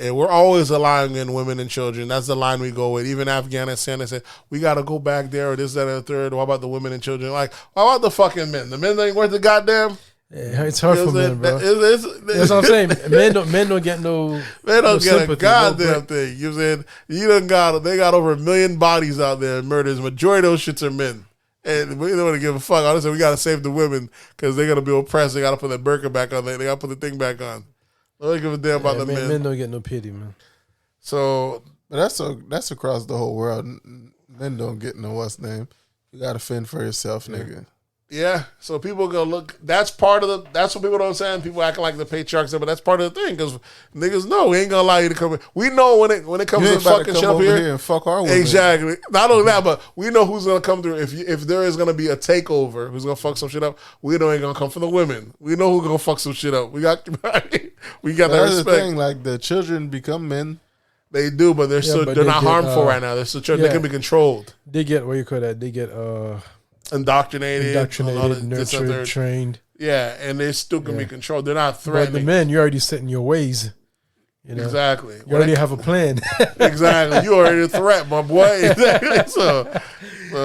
And we're always allowing in women and children. That's the line we go with. Even Afghanistan, they said, we got to go back there or this, that, and the third. What about the women and children? Like, what about the fucking men? The men ain't worth the goddamn. Yeah, it's hard for men, bro. That's what I'm saying. Men don't get no. They don't get sympathy, a goddamn thing. You know what I'm saying? They got over 1 million bodies out there and murders. Majority of those shits are men. And we don't want to give a fuck. Honestly, we got to save the women because they're going to be oppressed. They got to put that burqa back on. They got to put the thing back on. Don't give a damn about the men. Men don't get no pity, man. So, but that's across the whole world. Men don't get no what's name. You got to fend for yourself, nigga. Yeah, so people go look. That's part of that's what people don't understand. People acting like the patriarchs, but that's part of the thing because niggas know we ain't gonna allow you to come in. We know when it comes to fucking shit up here and fuck our women. Exactly. Not only that, but we know who's gonna come through. If there is gonna be a takeover, who's gonna fuck some shit up? We know ain't gonna come from the women. We know who's gonna fuck some shit up. We got that respect. The thing, like the children become men. They do, but they're not harmful right now. They're still they can be controlled. They get what you call that. They get indoctrinated, nurtured, trained. Yeah, and they still can be controlled. They're not threatening. But the men, you're already set in your ways. You know? Exactly. You already have a plan. Exactly. You already a threat, my boy. Exactly. So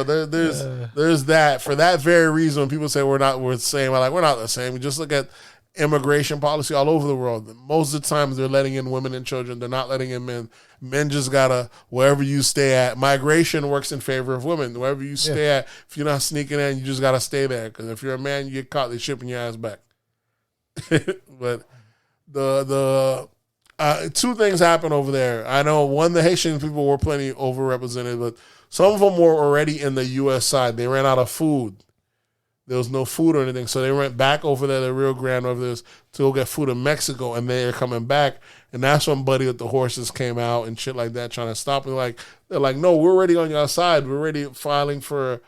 there's that. For that very reason, when people say we're the same, we're not the same. We just look at immigration policy all over the world. Most of the times they're letting in women and children. They're not letting in men. Men just gotta, wherever you stay at. Migration works in favor of women. Wherever you stay at, if you're not sneaking in, you just gotta stay there. Because if you're a man, you get caught, they're shipping your ass back. But the two things happen over there. I know one, the Haitian people were plenty overrepresented, but Some of them were already in the U.S. side. They ran out of food. There was no food or anything, so they went back over there to Rio Grande over there to go get food in Mexico, and they're coming back. And that's when Buddy with the horses came out and shit like that, trying to stop them. They're like, no, we're already on your side. We're already filing for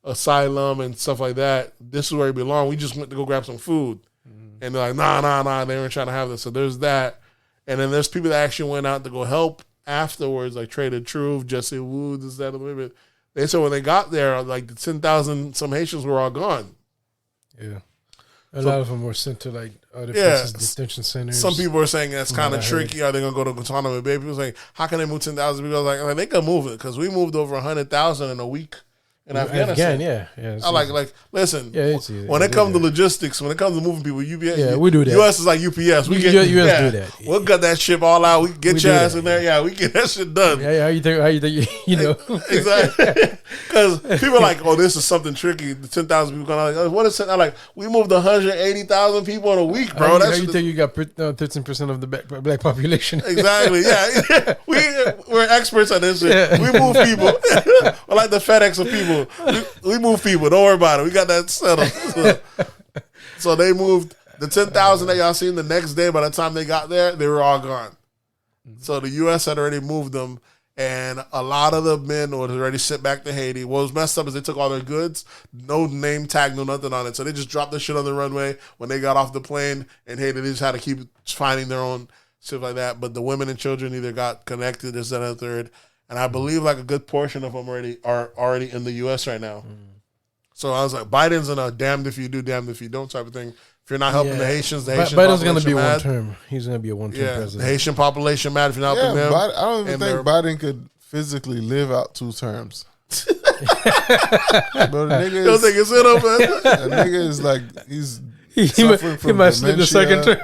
asylum and stuff like that. This is where you belong. We just went to go grab some food. And they're like, nah. They weren't trying to have this. So there's that. And then there's people that actually went out to go help afterwards, like Trader Truth, Jesse Wu, this, that, a little bit. They said when they got there, like the 10,000 some Haitians were all gone. Yeah. A lot of them were sent to like other places, detention centers. Some people are saying that's kind of tricky. Are they going to go to Guantanamo Bay? People saying, how can they move 10,000 people? I was like, they can move it because we moved over 100,000 in a week in Afghanistan. Yeah. Listen, it's easy. when it comes to logistics, when it comes to moving people, UPS, we do that. US is like UPS. We get US do that. We'll gut that ship all out. We get your ass in there. Yeah, we get that shit done. Yeah, how you think you know? Exactly. Because people are like, oh, this is something tricky. The 10,000 people going like, what is it? I'm like, we moved 180,000 people in a week, bro. How you think you got 13% of the black population? Exactly. Yeah. We're experts at this shit. We move people. We're like the FedEx of people. We move people. Don't worry about it. We got that settled. So they moved the 10,000 that y'all seen the next day. By the time they got there, they were all gone. So the U.S. had already moved them, and a lot of the men were already sent back to Haiti. What was messed up is they took all their goods, no name tag, no nothing on it. So they just dropped the shit on the runway when they got off the plane in Haiti. They just had to keep finding their own shit like that. But the women and children either got connected, this, that, and the third. And I believe like a good portion of them are already in the U.S. right now. So I was like, Biden's in a damned if you do, damned if you don't type of thing. If you're not helping the Haitians, Biden's going to be one term. He's going to be a one-term president. The Haitian population mad if you're not helping them. I don't even think Biden could physically live out 2 terms. But the nigga is like, he's suffering from might slip the second term.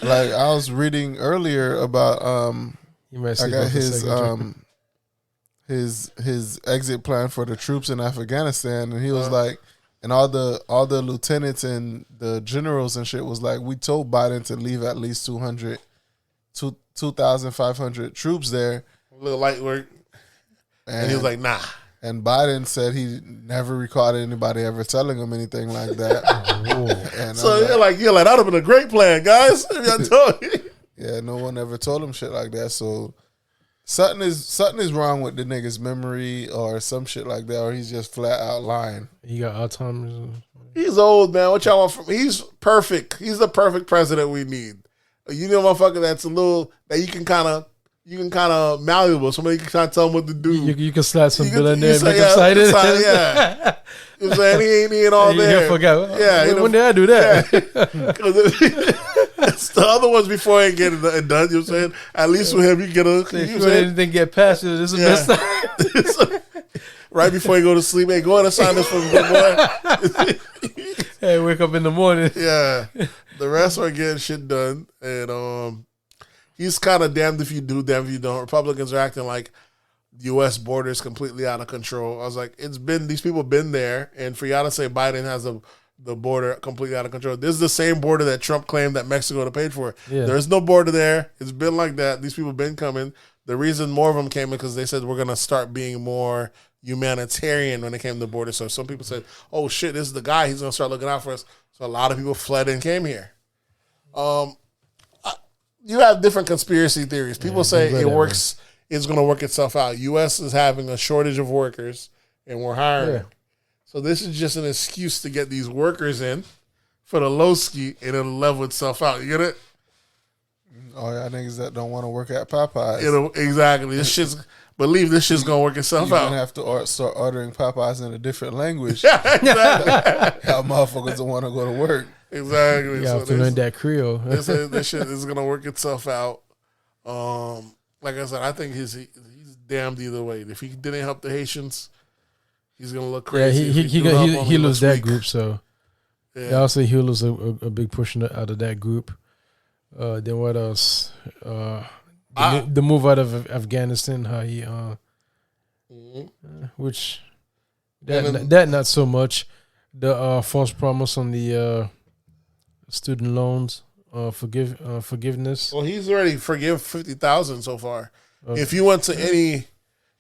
Like I was reading earlier about I got his exit plan for the troops in Afghanistan, and he was like, and all the lieutenants and the generals and shit was like, we told Biden to leave at least 2,500 troops there. A little light work. And he was like, nah. And Biden said he never recorded anybody ever telling him anything like that. And so you're like, that would have been a great plan, guys. Y'all told you. Yeah, no one ever told him shit like that. So something is wrong with the nigga's memory or some shit like that, or he's just flat out lying. He got Alzheimer's. He's old, man. What y'all want from? He's perfect. He's the perfect president we need. You know, motherfucker, that's a little that you can kind of malleable. Somebody can kind of tell him what to do. You can slide some bill in there and make him excited. Yeah. You know what I'm saying? He ain't all there. Forgot. Yeah. When did I do that? It's the other ones before he get it done. You know what I'm saying? At least with him, you get a. If anything get past you, this is the best time. Right before you go to sleep, hey, go ahead and sign this for me, boy. Hey, wake up in the morning. Yeah. The rest are getting shit done. And he's kind of damned if you do, damned if you don't. Republicans are acting like the U.S. border is completely out of control. I was like, these people been there. And for y'all to say Biden has the border completely out of control. This is the same border that Trump claimed that Mexico had paid for. Yeah. There's no border there. It's been like that. These people been coming. The reason more of them came in because they said we're going to start being more humanitarian when it came to the border. So some people said, oh, shit, this is the guy. He's going to start looking out for us. So a lot of people fled and came here. You have different conspiracy theories. People say it works. It's going to work itself out. U.S. is having a shortage of workers, and we're hiring. Yeah. So this is just an excuse to get these workers in for the low ski, and it'll level itself out. You get it? Oh, yeah, niggas that don't want to work at Popeyes. Exactly. This shit's going to work itself out. You're going to have to start ordering Popeyes in a different language. Yeah, exactly. How motherfuckers don't want to go to work. Exactly. You have to learn that Creole. This shit is going to work itself out. Like I said, I think he's damned either way. If he didn't help the Haitians, he's gonna look crazy. Yeah, he lose that group. So yeah, I'll say he'll lose a big portion out of that group. Then what else? The move out of Afghanistan, how he which that not so much. The false promise on the student loans. Forgiveness. Well, he's already forgiven 50,000 so far. Okay. If you went to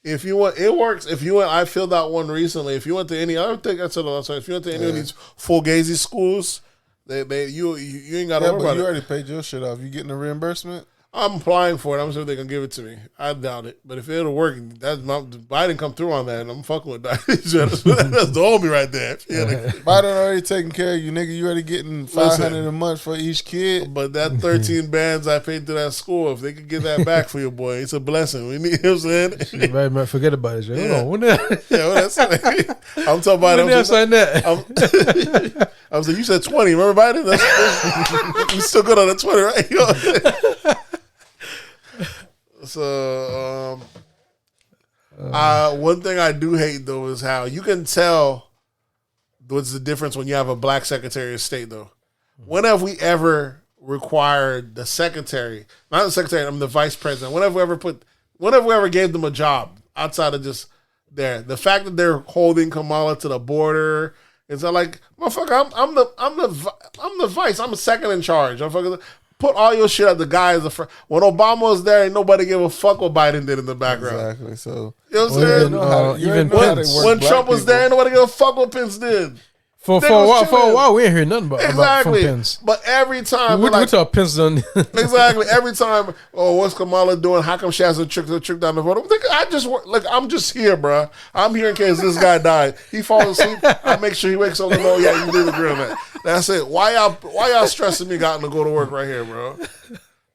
If you want, it works. If you went, I filled out one recently. If you went to any, I don't think I said the last time. If you went to any of these Fugazi schools, you ain't got to worry but about you it. already paid your shit off. You getting a reimbursement? I'm applying for it. I'm sure they can give it to me. I doubt it, but if it'll work, Biden come through on that, and I'm fucking with that. That's the homie right there. Yeah, Biden already taking care of you, nigga. You already getting $500 a month for each kid. but that 13 bands I paid to that school, if they could get that back for you, boy, it's a blessing. We need, you know what I'm saying? Everybody might forget about it. Hold Yeah. on, when did Yeah, well, that's I'm talking about. when did I sign that? I was like, you said 20. Remember Biden? We still good on the 20, right? So, one thing I do hate though is how you can tell what's the difference when you have a black Secretary of State though. When have we ever required the secretary, not the secretary, I'm the vice president. When have we ever gave them a job outside of just there? The fact that they're holding Kamala to the border, it's not like, motherfucker, I'm the vice. I'm a second in charge. Motherfucker, put all your shit at the guy as a friend. When Obama was there, ain't nobody give a fuck what Biden did in the background. Exactly. So You know what I'm Well, saying? even, even Pence. When Trump was there, ain't nobody give a fuck what Pence did. For They a was while, chilling. we ain't heard nothing about from Exactly. Pence. But every time, We like, thought Pence done. exactly. Every time, oh, what's Kamala doing? How come she has a trick down the road? I'm thinking, I'm just here, bro. I'm here in case this guy died. He falls asleep. I make sure he wakes up and oh yeah, you did agree on that. That's it. Why y'all stressing me gotten to go to work right here, bro?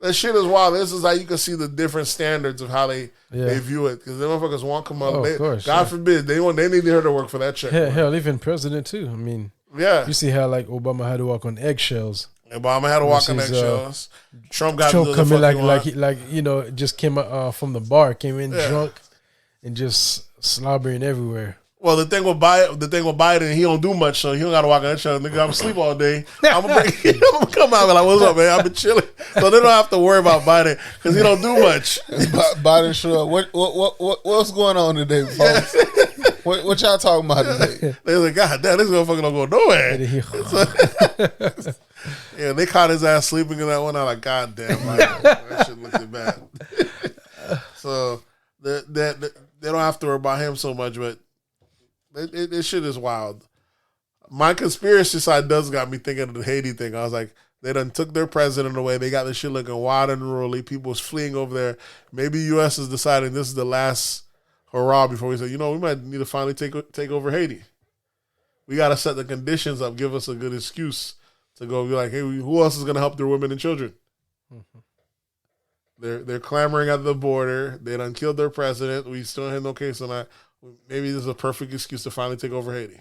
That shit is wild. This is how you can see the different standards of how they view it. Because the motherfuckers want Kamala. Oh, of course, God forbid they need her to work for that check. hell, even president too. I mean, Yeah. you see how like Obama had to walk on eggshells. Obama had to walk on Versus, eggshells. Trump got Trump to do come the in fuck like you know, just came from the bar, came in Yeah. drunk, and just slobbering everywhere. Well, the thing with Biden, he don't do much, so he don't got to walk on that show. Nigga, I'm asleep all day. I'm gonna come out and be like, "What's up, man? I've been chilling." So they don't have to worry about Biden because he don't do much. Biden show up. What's going on today, folks? What y'all talking about today? They like, "God damn, this motherfucker don't go nowhere." Yeah, they caught his ass sleeping in that one. I'm like, "God damn, Biden. That shit looked bad." So they don't have to worry about him so much, but. This shit is wild. My conspiracy side does got me thinking of the Haiti thing. I was like, they done took their president away. They got this shit looking wild and unruly. People was fleeing over there. Maybe U.S. is deciding this is the last hurrah before we say, we might need to finally take over Haiti. We got to set the conditions up, give us a good excuse to go be like, hey, who else is going to help their women and children? Mm-hmm. They're clamoring at the border. They done killed their president. We still have no case on that. Maybe this is a perfect excuse to finally take over Haiti.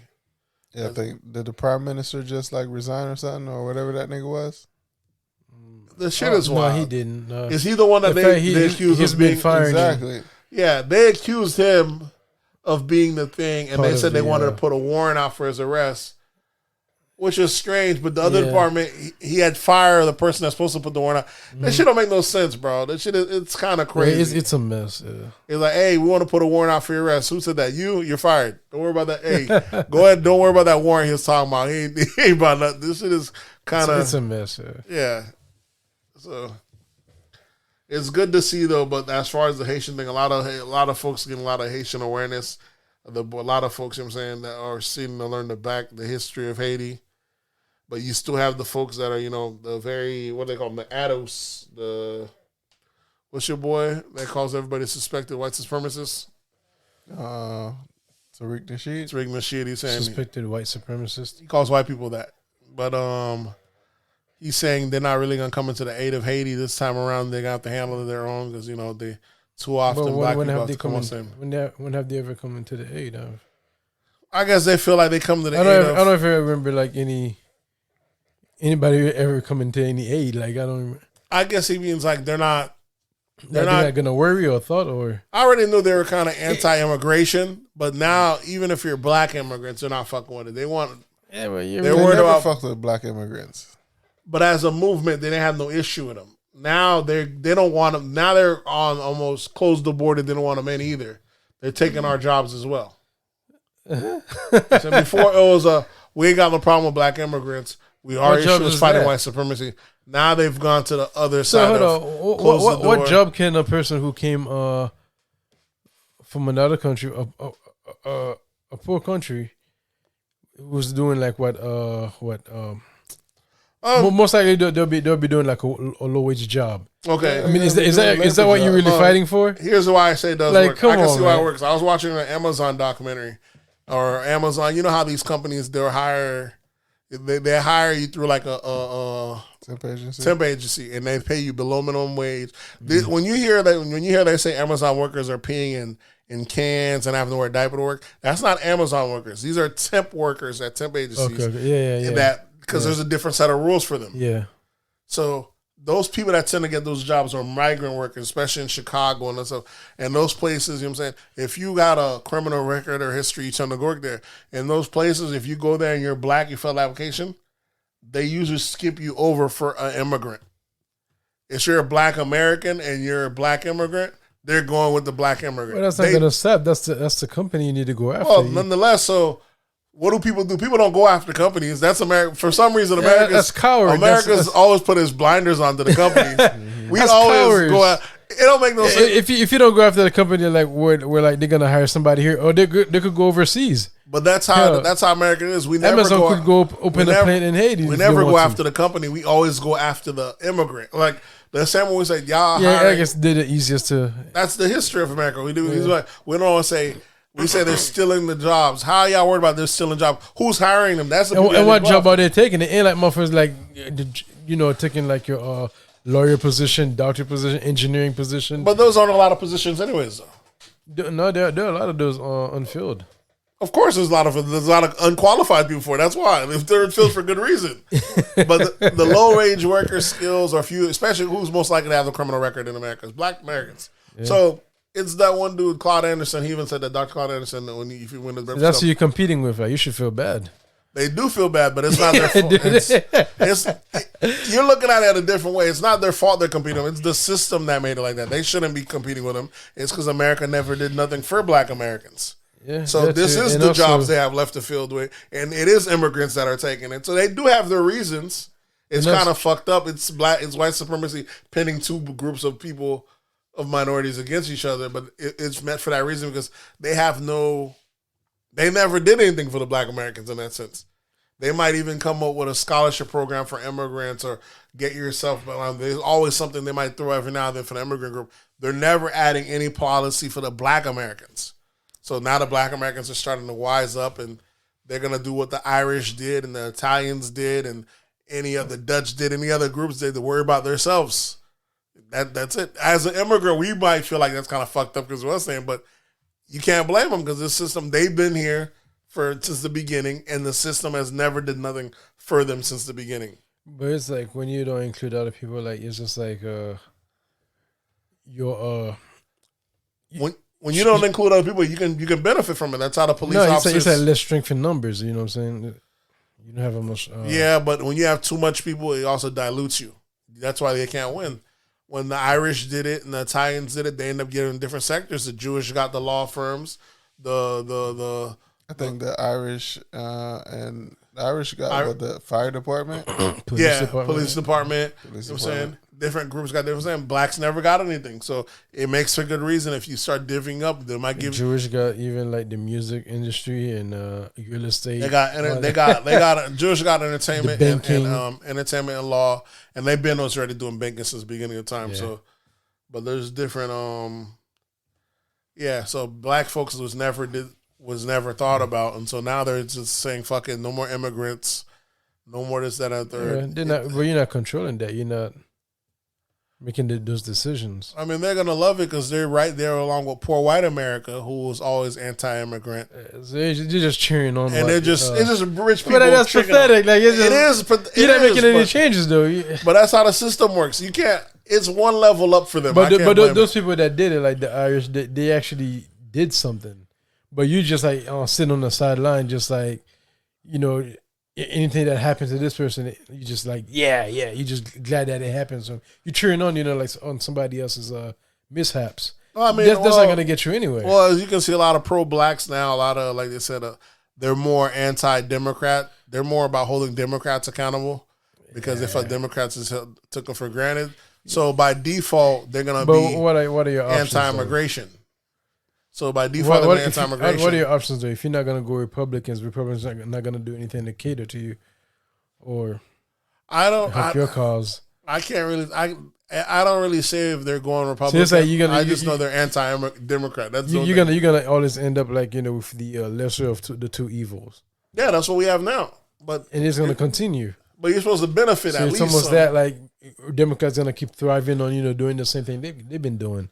Yeah, I think did the prime minister just like resign or something or whatever that nigga was? The shit is wild. No, he didn't. Is he the one that in they fact, accused he's of been being fired. Exactly. Yeah, they accused him of being the thing, and Part they said of they the, wanted to put a warrant out for his arrest, which is strange. But the other department, he had fired the person that's supposed to put the warrant out. That shit don't make no sense, bro. That shit it's kind of crazy. It's a mess. Yeah. It's like, hey, we want to put a warrant out for your arrest. Who said that? You're fired. Don't worry about that. Hey, go ahead. Don't worry about that warrant he was talking about. He ain't about nothing. This shit is kind of It's a mess. Yeah. yeah. So it's good to see though. But as far as the Haitian thing, a lot of folks getting a lot of Haitian awareness. A lot of folks, you know what I'm saying, that are seeing to learn the history of Haiti. But you still have the folks that are, the very, what they call them, the ADOS, what's your boy that calls everybody suspected white supremacists? Tariq Nasheed. Tariq Nasheed, he's saying Suspected white supremacist. he calls white people that. But he's saying they're not really going to come into the aid of Haiti this time around. They're going to have to handle it their own because, they too often But black when people have have they to come on come same. when have they ever come into the aid of? I guess they feel like they come to the I aid don't of. know if I remember like anybody ever coming to any aid. Like I don't remember. I guess he means like they're not They're not gonna worry or thought or I already knew they were kind of anti-immigration, but now even if you're black immigrants, they're not fucking with it. They want, yeah, but They're They worried never about- fucked with black immigrants. but as a movement, they didn't have no issue with them. Now they don't want them. Now they're on almost closed the border. They don't want them in either. They're taking our jobs as well. So before it was we ain't got no problem with black immigrants. Our job issue is is fighting that? white supremacy. Now they've gone to the other So side hold of on. close the What door. job can a person who came from another country, a poor country, who's doing like most likely they'll be doing like a low wage job. Okay. I mean, is that what you're really fighting for? Here's why I say it does Like, work. come I can on, see why man. it works. I was watching an Amazon documentary or Amazon. You know how these companies they hire you through like a temp agency, and they pay you below minimum wage. When you hear they say Amazon workers are peeing in cans and having to wear a diaper to work, that's not Amazon workers. These are temp workers at temp agencies. Okay. Yeah. That because there's a different set of rules for them. Yeah. So those people that tend to get those jobs are migrant workers, especially in Chicago and stuff. And those places, you know what I'm saying? If you got a criminal record or history, you tend to work there. In those places, if you go there and you're black, you fill the application, they usually skip you over for an immigrant. If you're a black American and you're a black immigrant, they're going with the black immigrant. Well, that's not going to stop. That's the company you need to go after. Well, nonetheless, so what do people do? People don't go after companies. That's America. For some reason, that's coward. America's always put his blinders onto the companies. We That's always cowards. go out. It don't make no sense. If you don't go after the company, like we're like they're gonna hire somebody here, or they could go overseas. But that's how America is. We never Amazon could go open we a never- plant in Haiti. We if never they go want after the company. We always go after the immigrant. Like the same way we say, y'all. Yeah, hiring- I guess they're the easiest to. That's the history of America. We do. We don't always say. We say they're stealing the jobs. How y'all worried about they're stealing jobs? Who's hiring them? That's the And what job are they taking? It ain't like motherfuckers like taking like your lawyer position, doctor position, engineering position. But those aren't a lot of positions, anyways. Though. No, there are a lot of those unfilled. Of course, there's a lot of unqualified people for it. That's why if they're filled for good reason. But the low wage worker skills are few, especially who's most likely to have a criminal record in America is Black Americans. Yeah. So it's that one dude, Claude Anderson. He even said that Dr. Claude Anderson, if you win the that's who you're competing with. Like, you should feel bad. They do feel bad, but it's not their fault. You're looking at it a different way. It's not their fault they're competing with. It's the system that made it like that. They shouldn't be competing with them. It's because America never did nothing for Black Americans. Yeah, so this is the jobs they have left to fill with, and it is immigrants that are taking it. So they do have their reasons. It's kind of fucked up. It's white supremacy pinning two groups of people, of minorities against each other, but it's meant for that reason because they never did anything for the Black Americans in that sense. They might even come up with a scholarship program for immigrants or get yourself. There's always something they might throw every now and then for the immigrant group. They're never adding any policy for the Black Americans. So now the Black Americans are starting to wise up, and they're going to do what the Irish did and the Italians did and any other Dutch did, any other groups did, to worry about themselves. That's it. As an immigrant, we might feel like that's kind of fucked up because we're saying, but you can't blame them because the system, they've been here since the beginning, and the system has never did nothing for them since the beginning. But it's like when you don't include other people, like it's just like when you don't include other people, you can benefit from it. That's how the police officers. It's like less strength in numbers. You know what I'm saying? You don't have a much. Yeah, but when you have too much people, it also dilutes you. That's why they can't win. When the Irish did it and the Italians did it, they end up getting different sectors. The Jewish got the law firms. I think the Irish and the Irish got the fire department. Police department. You know what I'm saying? Different groups got different saying. Blacks never got anything. So it makes for good reason if you start divvying up, they might give Jewish got even like the music industry and real estate. They got Jewish got entertainment and entertainment and law, and they've been already doing banking since the beginning of time. Yeah. So but there's different so Black folks was never thought about, and so now they're just saying fuck it, no more immigrants, no more this, that, and third. But you're not controlling that. You're not making those decisions. I mean, they're gonna love it because they're right there along with poor white America, who was always anti-immigrant. So they're just cheering on, and it's just rich people. But that's pathetic. Like it is. You're not making any changes though. But that's how the system works. You can't. It's one level up for them. But those people that did it, like the Irish, they actually did something. But you just like sitting on the sideline, just like, anything that happens to this person, you just like, you just glad that it happened. So you're cheering on, like on somebody else's mishaps. Well, I mean, that's not going to get you anywhere. Well, as you can see, a lot of pro-blacks now, a lot of, like they said, they're more anti-Democrat. They're more about holding Democrats accountable because they felt Democrats took them for granted. So by default, they're going to be what are your options, anti-immigration. So by default, they're anti-immigration. What are your options though? If you're not gonna go Republicans are not gonna do anything to cater to you or help your cause. I can't really. I don't really say if they're going Republican. So it's like I just know they're anti-Democrat. That's you're gonna always end up like with the lesser of the two evils. Yeah, that's what we have now. But and it's gonna continue. But you're supposed to benefit so at it's least. Almost some. that like Democrats gonna keep thriving on doing the same thing they've been doing.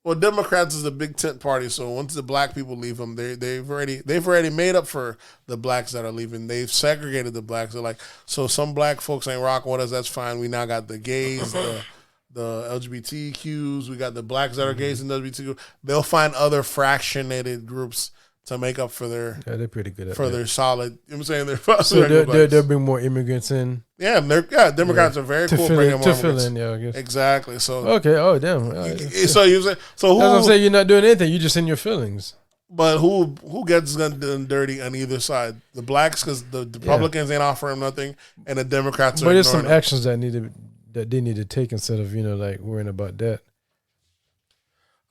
Well, Democrats is a big tent party, so once the black people leave them, they've already made up for the blacks that are leaving. They've segregated the blacks. They're like, so some black folks ain't rocking with us. That's fine. We now got the gays, the LGBTQs. We got the blacks that are gays and LGBTQ. They'll find other fractionated groups to make up for their they're pretty good at their solid. You know what I'm saying? So they'll bring more immigrants in. Yeah, Democrats are very cool bringing more immigrants. I guess. Exactly. So okay. Oh damn. So you say so? Who? That's what I'm saying. You're not doing anything. You're just in your feelings. But who gets done dirty on either side? The blacks, because the Republicans ain't offering nothing, and the Democrats are. But there's some them. actions that they need to take instead of like worrying about that.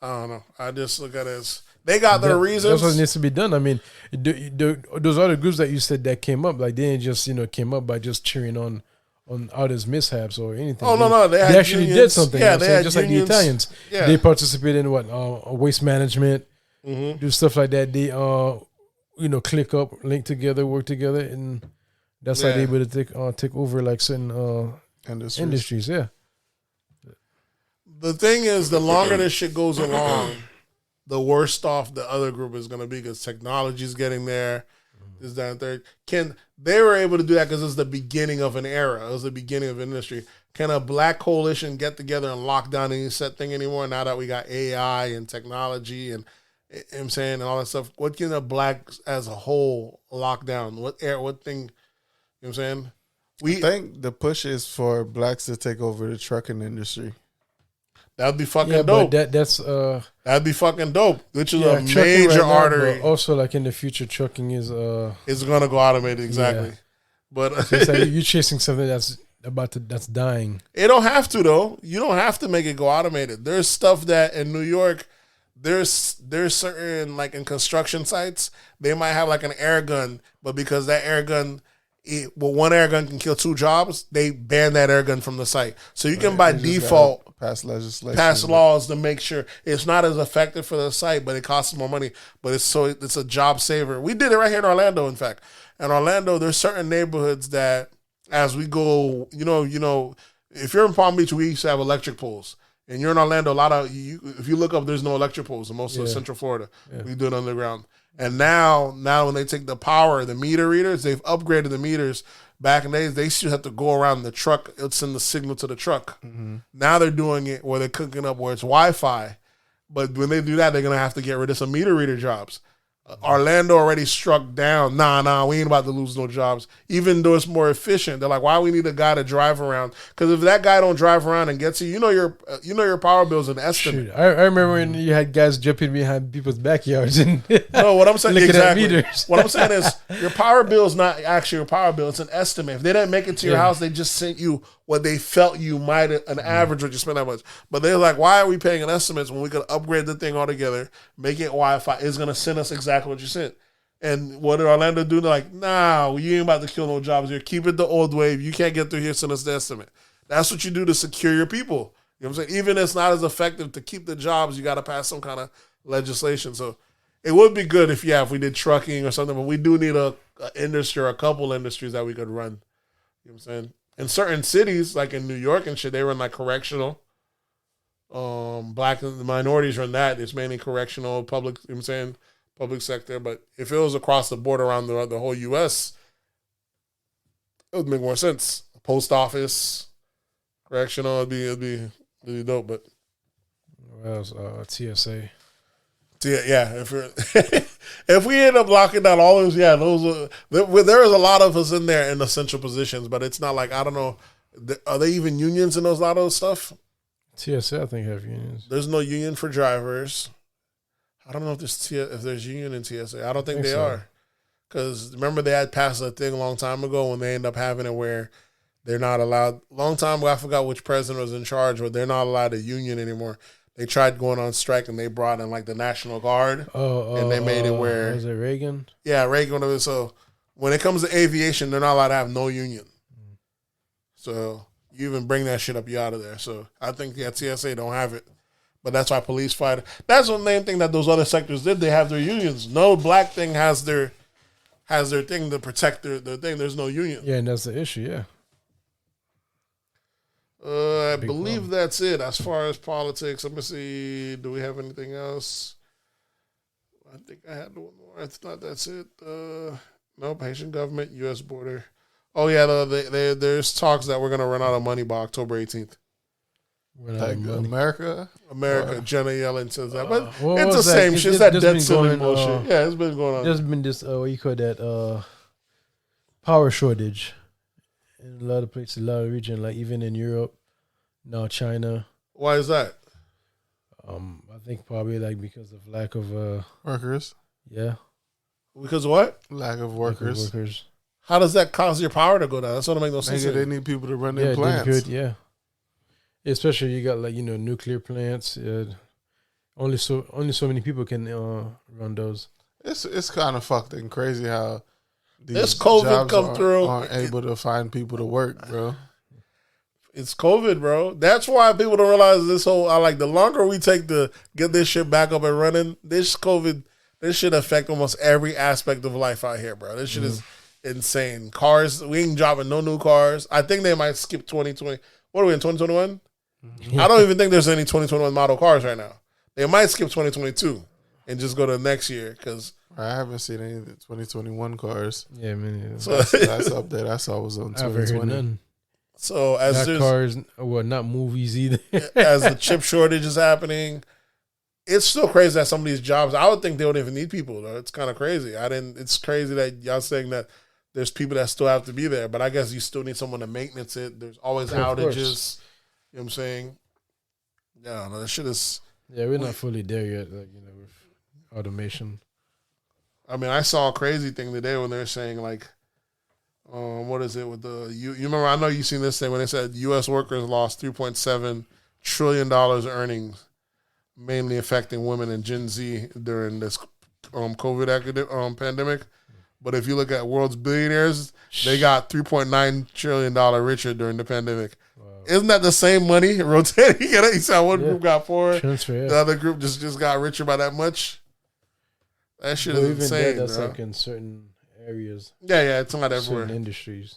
I don't know. I just look at it as they got their reasons. That's what needs to be done. I mean, those other groups that you said that came up, like they didn't just came up by just cheering on others' mishaps or anything. Oh no, they actually unions. did something. Yeah, they had just unions. Like the Italians. Yeah. They participated in waste management, do stuff like that. They click up, link together, work together, and that's how they able to take over like certain industries. Yeah. The thing is, the longer this shit goes along, the worse off the other group is going to be because technology is getting there. This, that, and third. They were able to do that because it was the beginning of an era. It was the beginning of an industry. Can a black coalition get together and lock down any set thing anymore now that we got AI and technology and you know what I'm saying and all that stuff? What can a black as a whole lock down? What thing? You know what I'm saying? I think the push is for blacks to take over the trucking industry. That'd be fucking dope. That'd be fucking dope. Which is a major artery. But also, like in the future, trucking is it's gonna go automated exactly. Yeah. But so it's like you're chasing something that's dying. It don't have to though. You don't have to make it go automated. There's stuff that in New York, there's certain like in construction sites, they might have like an air gun, but because that air gun. One air gun can kill 2 jobs. They ban that air gun from the site, so you can by default pass legislation, pass laws to make sure it's not as effective for the site, but it costs more money. But it's a job saver. We did it right here in Orlando. In fact, in Orlando, there's certain neighborhoods that as we go, if you're in Palm Beach, we used to have electric poles. And you're in Orlando, if you look up, there's no electric poles in most of Central Florida. Yeah. We do it underground. And now when they take the power, the meter readers, they've upgraded the meters. Back in the days, they used to have to go around the truck. It'll send the signal to the truck. Mm-hmm. Now they're doing it where they're cooking up where it's Wi-Fi. But when they do that, they're going to have to get rid of some meter reader jobs. Orlando already struck down. Nah, we ain't about to lose no jobs. Even though it's more efficient, they're like, why we need a guy to drive around? Because if that guy don't drive around and get to your power bill's an estimate. Shoot, I remember when you had guys jumping behind people's backyards and no, what I'm saying exactly. Meters. What I'm saying is your power bill is not actually your power bill; it's an estimate. If they didn't make it to your house, they just sent you what they felt you might an average what you spend that much. But they're like, why are we paying an estimate when we could upgrade the thing altogether, make it Wi-Fi? It's gonna send us exactly what you sent. And what did Orlando do? They're like, nah, you ain't about to kill no jobs here. Keep it the old way. If you can't get through here, send us the estimate. That's what you do to secure your people. You know what I'm saying? Even if it's not as effective to keep the jobs, you got to pass some kind of legislation. So it would be good if we did trucking or something, but we do need a industry or a couple industries that we could run. You know what I'm saying? In certain cities, like in New York and shit, they run like correctional. Black and minorities run that. It's mainly correctional, public, you know what I'm saying? Public sector. But if it was across the board around the whole U.S., it would make more sense. Post office, correctional, it'd be really dope. But TSA. Yeah, if we end up locking down all those, there is a lot of us in there in essential positions, but it's not like, I don't know, are they even unions in those lot of stuff? TSA, I think, have unions. There's no union for drivers. I don't know if there's union in TSA. I don't think they are, because remember they had passed a thing a long time ago when they end up having it where they're not allowed. Long time ago, I forgot which president was in charge, but they're not allowed a union anymore. they tried going on strike and they brought in like the National Guard. And they made it where was it Reagan? Yeah, Reagan. So when it comes to aviation, they're not allowed to have no union. So you even bring that shit up, you out of there. So I think TSA don't have it. But that's why police fight. That's the main thing that those other sectors did. They have their unions. No black thing has their thing to protect their thing. There's no union. Yeah, and that's the issue, yeah. I believe that's it as far as politics. Let me see. Do we have anything else? I think I had one more. If not, that's it. Nope. Haitian government, U.S. border. Oh, yeah. There's talks that we're going to run out of money by October 18th. Like America? Jenna Yellen says that. But what it's the was that? same shit. It's that debt ceiling going, bullshit. Yeah, it's been going on. There's been this, what you call that, power shortage in a lot of places, a lot of regions, like even in Europe, now China. Why is that? I think probably like because of lack of workers. Yeah. Because of what? Lack of workers. How does that cause your power to go down? That's what make no sense. They need people to run their plants. Yeah. Especially you got like, nuclear plants. Only so many people can run those. It's kind of fucked and crazy how this COVID come through aren't able to find people to work, bro. It's COVID, bro. That's why people don't realize this whole. The longer we take to get this shit back up and running, this COVID, this shit affect almost every aspect of life out here, bro. This shit is insane. Cars, we ain't dropping no new cars. I think they might skip 2020. What are we in 2021? I don't even think there's any 2021 model cars right now. They might skip 2022 and just go to next year because I haven't seen any of the 2021 cars. Yeah, man. So that's up there. That's always on 2020. So as not there's cars, not movies either. as the chip shortage is happening, it's still crazy that some of these jobs. I would think they don't even need people. Though. It's kind of crazy. It's crazy that y'all saying that there's people that still have to be there, but I guess you still need someone to maintenance it. There's always outages. You know what I'm saying? Yeah, no, that shit is. Yeah, we're not fully there yet. With automation. I mean, I saw a crazy thing today when they're saying what is it with the you remember? I know you seen this thing when they said U.S. workers lost $3.7 trillion earnings, mainly affecting women and Gen Z during this COVID pandemic. But if you look at world's billionaires, they got $3.9 trillion richer during the pandemic. Wow. Isn't that the same money rotating? You saw one group got $4, the other group just got richer by that much. That shit is insane. That's bro. like in certain areas. Yeah, it's not everywhere. Certain industries.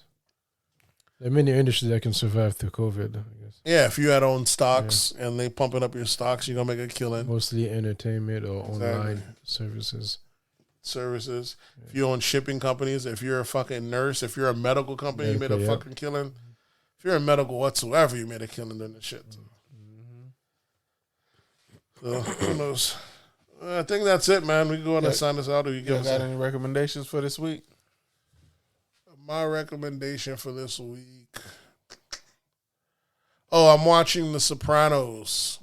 There are many industries that can survive through COVID, I guess. Yeah, if you had own stocks and they pumping up your stocks, you're gonna make a killing. Mostly entertainment or online services. Yeah. If you own shipping companies, if you're a fucking nurse, if you're a medical company, you made a fucking killing. If you're a medical whatsoever, you made a killing doing this shit. So who knows? I think that's it, man. We can go on and sign this out. Or you got any recommendations for this week? My recommendation for this week. Oh, I'm watching The Sopranos.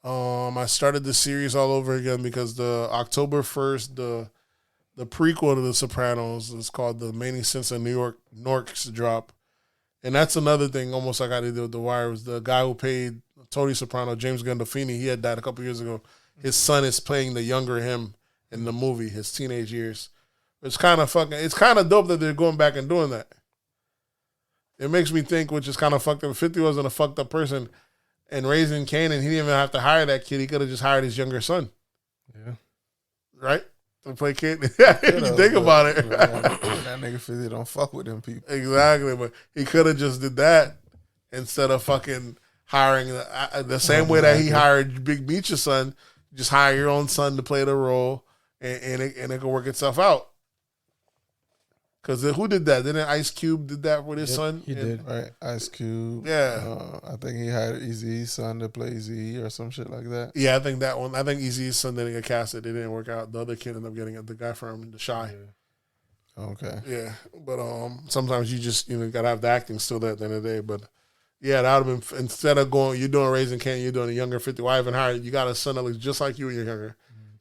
I started the series all over again because the October 1st, the prequel to The Sopranos is called The Many Sins of New York Norks drop. And that's another thing, almost like I did with The Wire, was the guy who played Tony Soprano, James Gandolfini, he had died a couple years ago. His son is playing the younger him in the movie, his teenage years. It's kind of dope that they're going back and doing that. It makes me think, which is kind of fucked up. 50 wasn't a fucked up person. And raising Kanan, he didn't even have to hire that kid. He could have just hired his younger son. Yeah. Right? To play Kanan. If you think about it. That nigga 50 don't fuck with them people. Exactly. But he could have just did that instead of fucking hiring the same way that he hired Big Meech's son. Just hire your own son to play the role and it can work itself out. Because who did that? Didn't Ice Cube did that with his son? He did. Right, Ice Cube. Yeah. I think he hired Eazy-E's son to play Eazy-E or some shit like that. Yeah, I think that one. I think Eazy-E's son didn't get casted. It didn't work out. The other kid ended up getting it. The guy from The Shy. Yeah. Okay. Yeah, but sometimes you just gotta have the acting still there at the end of the day. But yeah, that would have been, instead of you're doing Raising Kanan, you're doing a younger 50. Why even hire? You got a son that looks just like you when you're younger.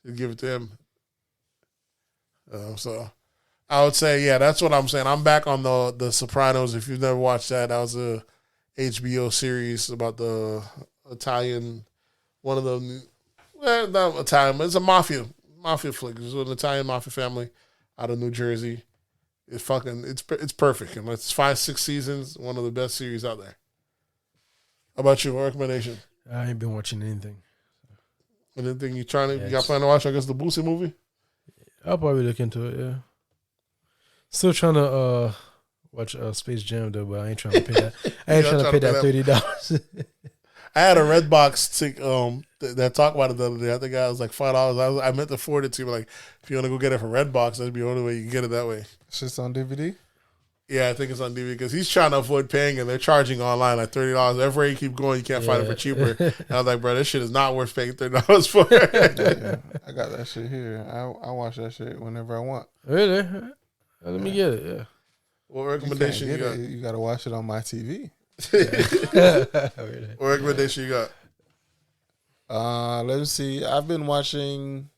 You give it to him. So I would say, yeah, that's what I'm saying. I'm back on the Sopranos. If you've never watched that was a HBO series about the Italian one of them. Well, not Italian, but it's a mafia flick. It's an Italian mafia family out of New Jersey. It's perfect. And it's 5-6 seasons. One of the best series out there. How about you? What recommendation? I ain't been watching anything. Anything you got plan to watch? I guess the Boosie movie. I'll probably look into it. Yeah. Still trying to watch Space Jam though, but I ain't trying to pay that. I ain't trying to pay that $30. I had a Redbox that talked about it the other day. I think I was like $5. I meant to forward it to you, but like if you want to go get it from Redbox, that'd be the only way you can get it that way. Shit's on DVD. Yeah, I think it's on DVD because he's trying to avoid paying, and they're charging online like $30. Everywhere you keep going, you can't find it for cheaper. And I was like, bro, this shit is not worth paying $30 for. Yeah, I got that shit here. I watch that shit whenever I want. Really? Let me get it. Yeah. What recommendation you got? You got to watch it on my TV. What recommendation you got? Let me see. I've been watching.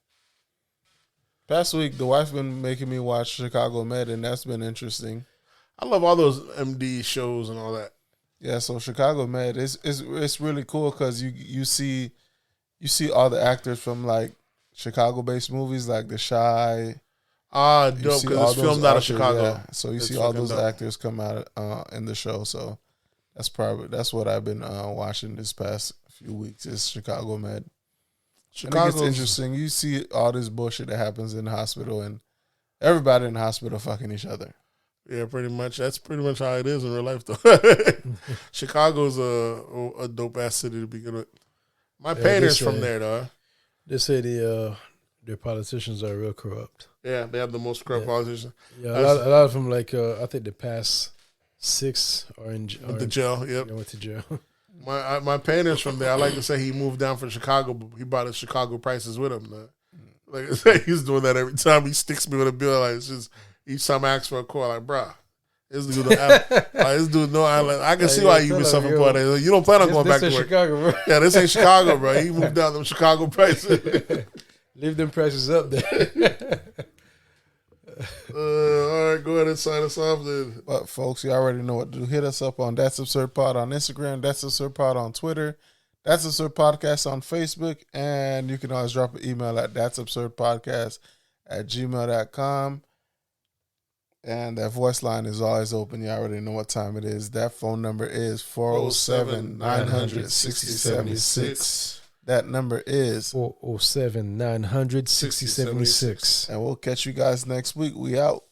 Past week, the wife been making me watch Chicago Med, and that's been interesting. I love all those MD shows and all that. Yeah, so Chicago Med it's really cool because you see all the actors from like Chicago based movies like The Chi. Dope, because it's filmed out of Chicago. Yeah. So you see all those actors come out in the show. So that's what I've been watching this past few weeks is Chicago Med. Chicago, it's interesting. You see all this bullshit that happens in the hospital, and everybody in the hospital fucking each other. Yeah, pretty much. That's pretty much how it is in real life, though. Chicago's a dope ass city to begin with. My painter's from there, though. They say their politicians are real corrupt. Yeah, they have the most corrupt politicians. Yeah, a lot of them, like I think the past 6 are in the jail. Yep, they went to jail. My painter's from there. I like to say he moved down from Chicago, but he brought his Chicago prices with him. Like I say, he's doing that every time he sticks me with a bill. Like it's just each time I ask for a call, like bruh, this dude no island. I can see why you be suffering for that. You don't plan on going back to work. Chicago, bro. Yeah, this ain't Chicago, bro. He moved down them Chicago prices. Leave them prices up there. All right, go ahead and sign us off then. But folks, you already know what to do. Hit us up on That's Absurd Pod on Instagram, That's Absurd Pod on Twitter, That's Absurd Podcast on Facebook, and you can always drop an email at That's Absurd Podcast @gmail.com. And that voice line is always open. You already know what time it is. That phone number is 407-900-6076. That number is 407-900-6076. And we'll catch you guys next week. We out.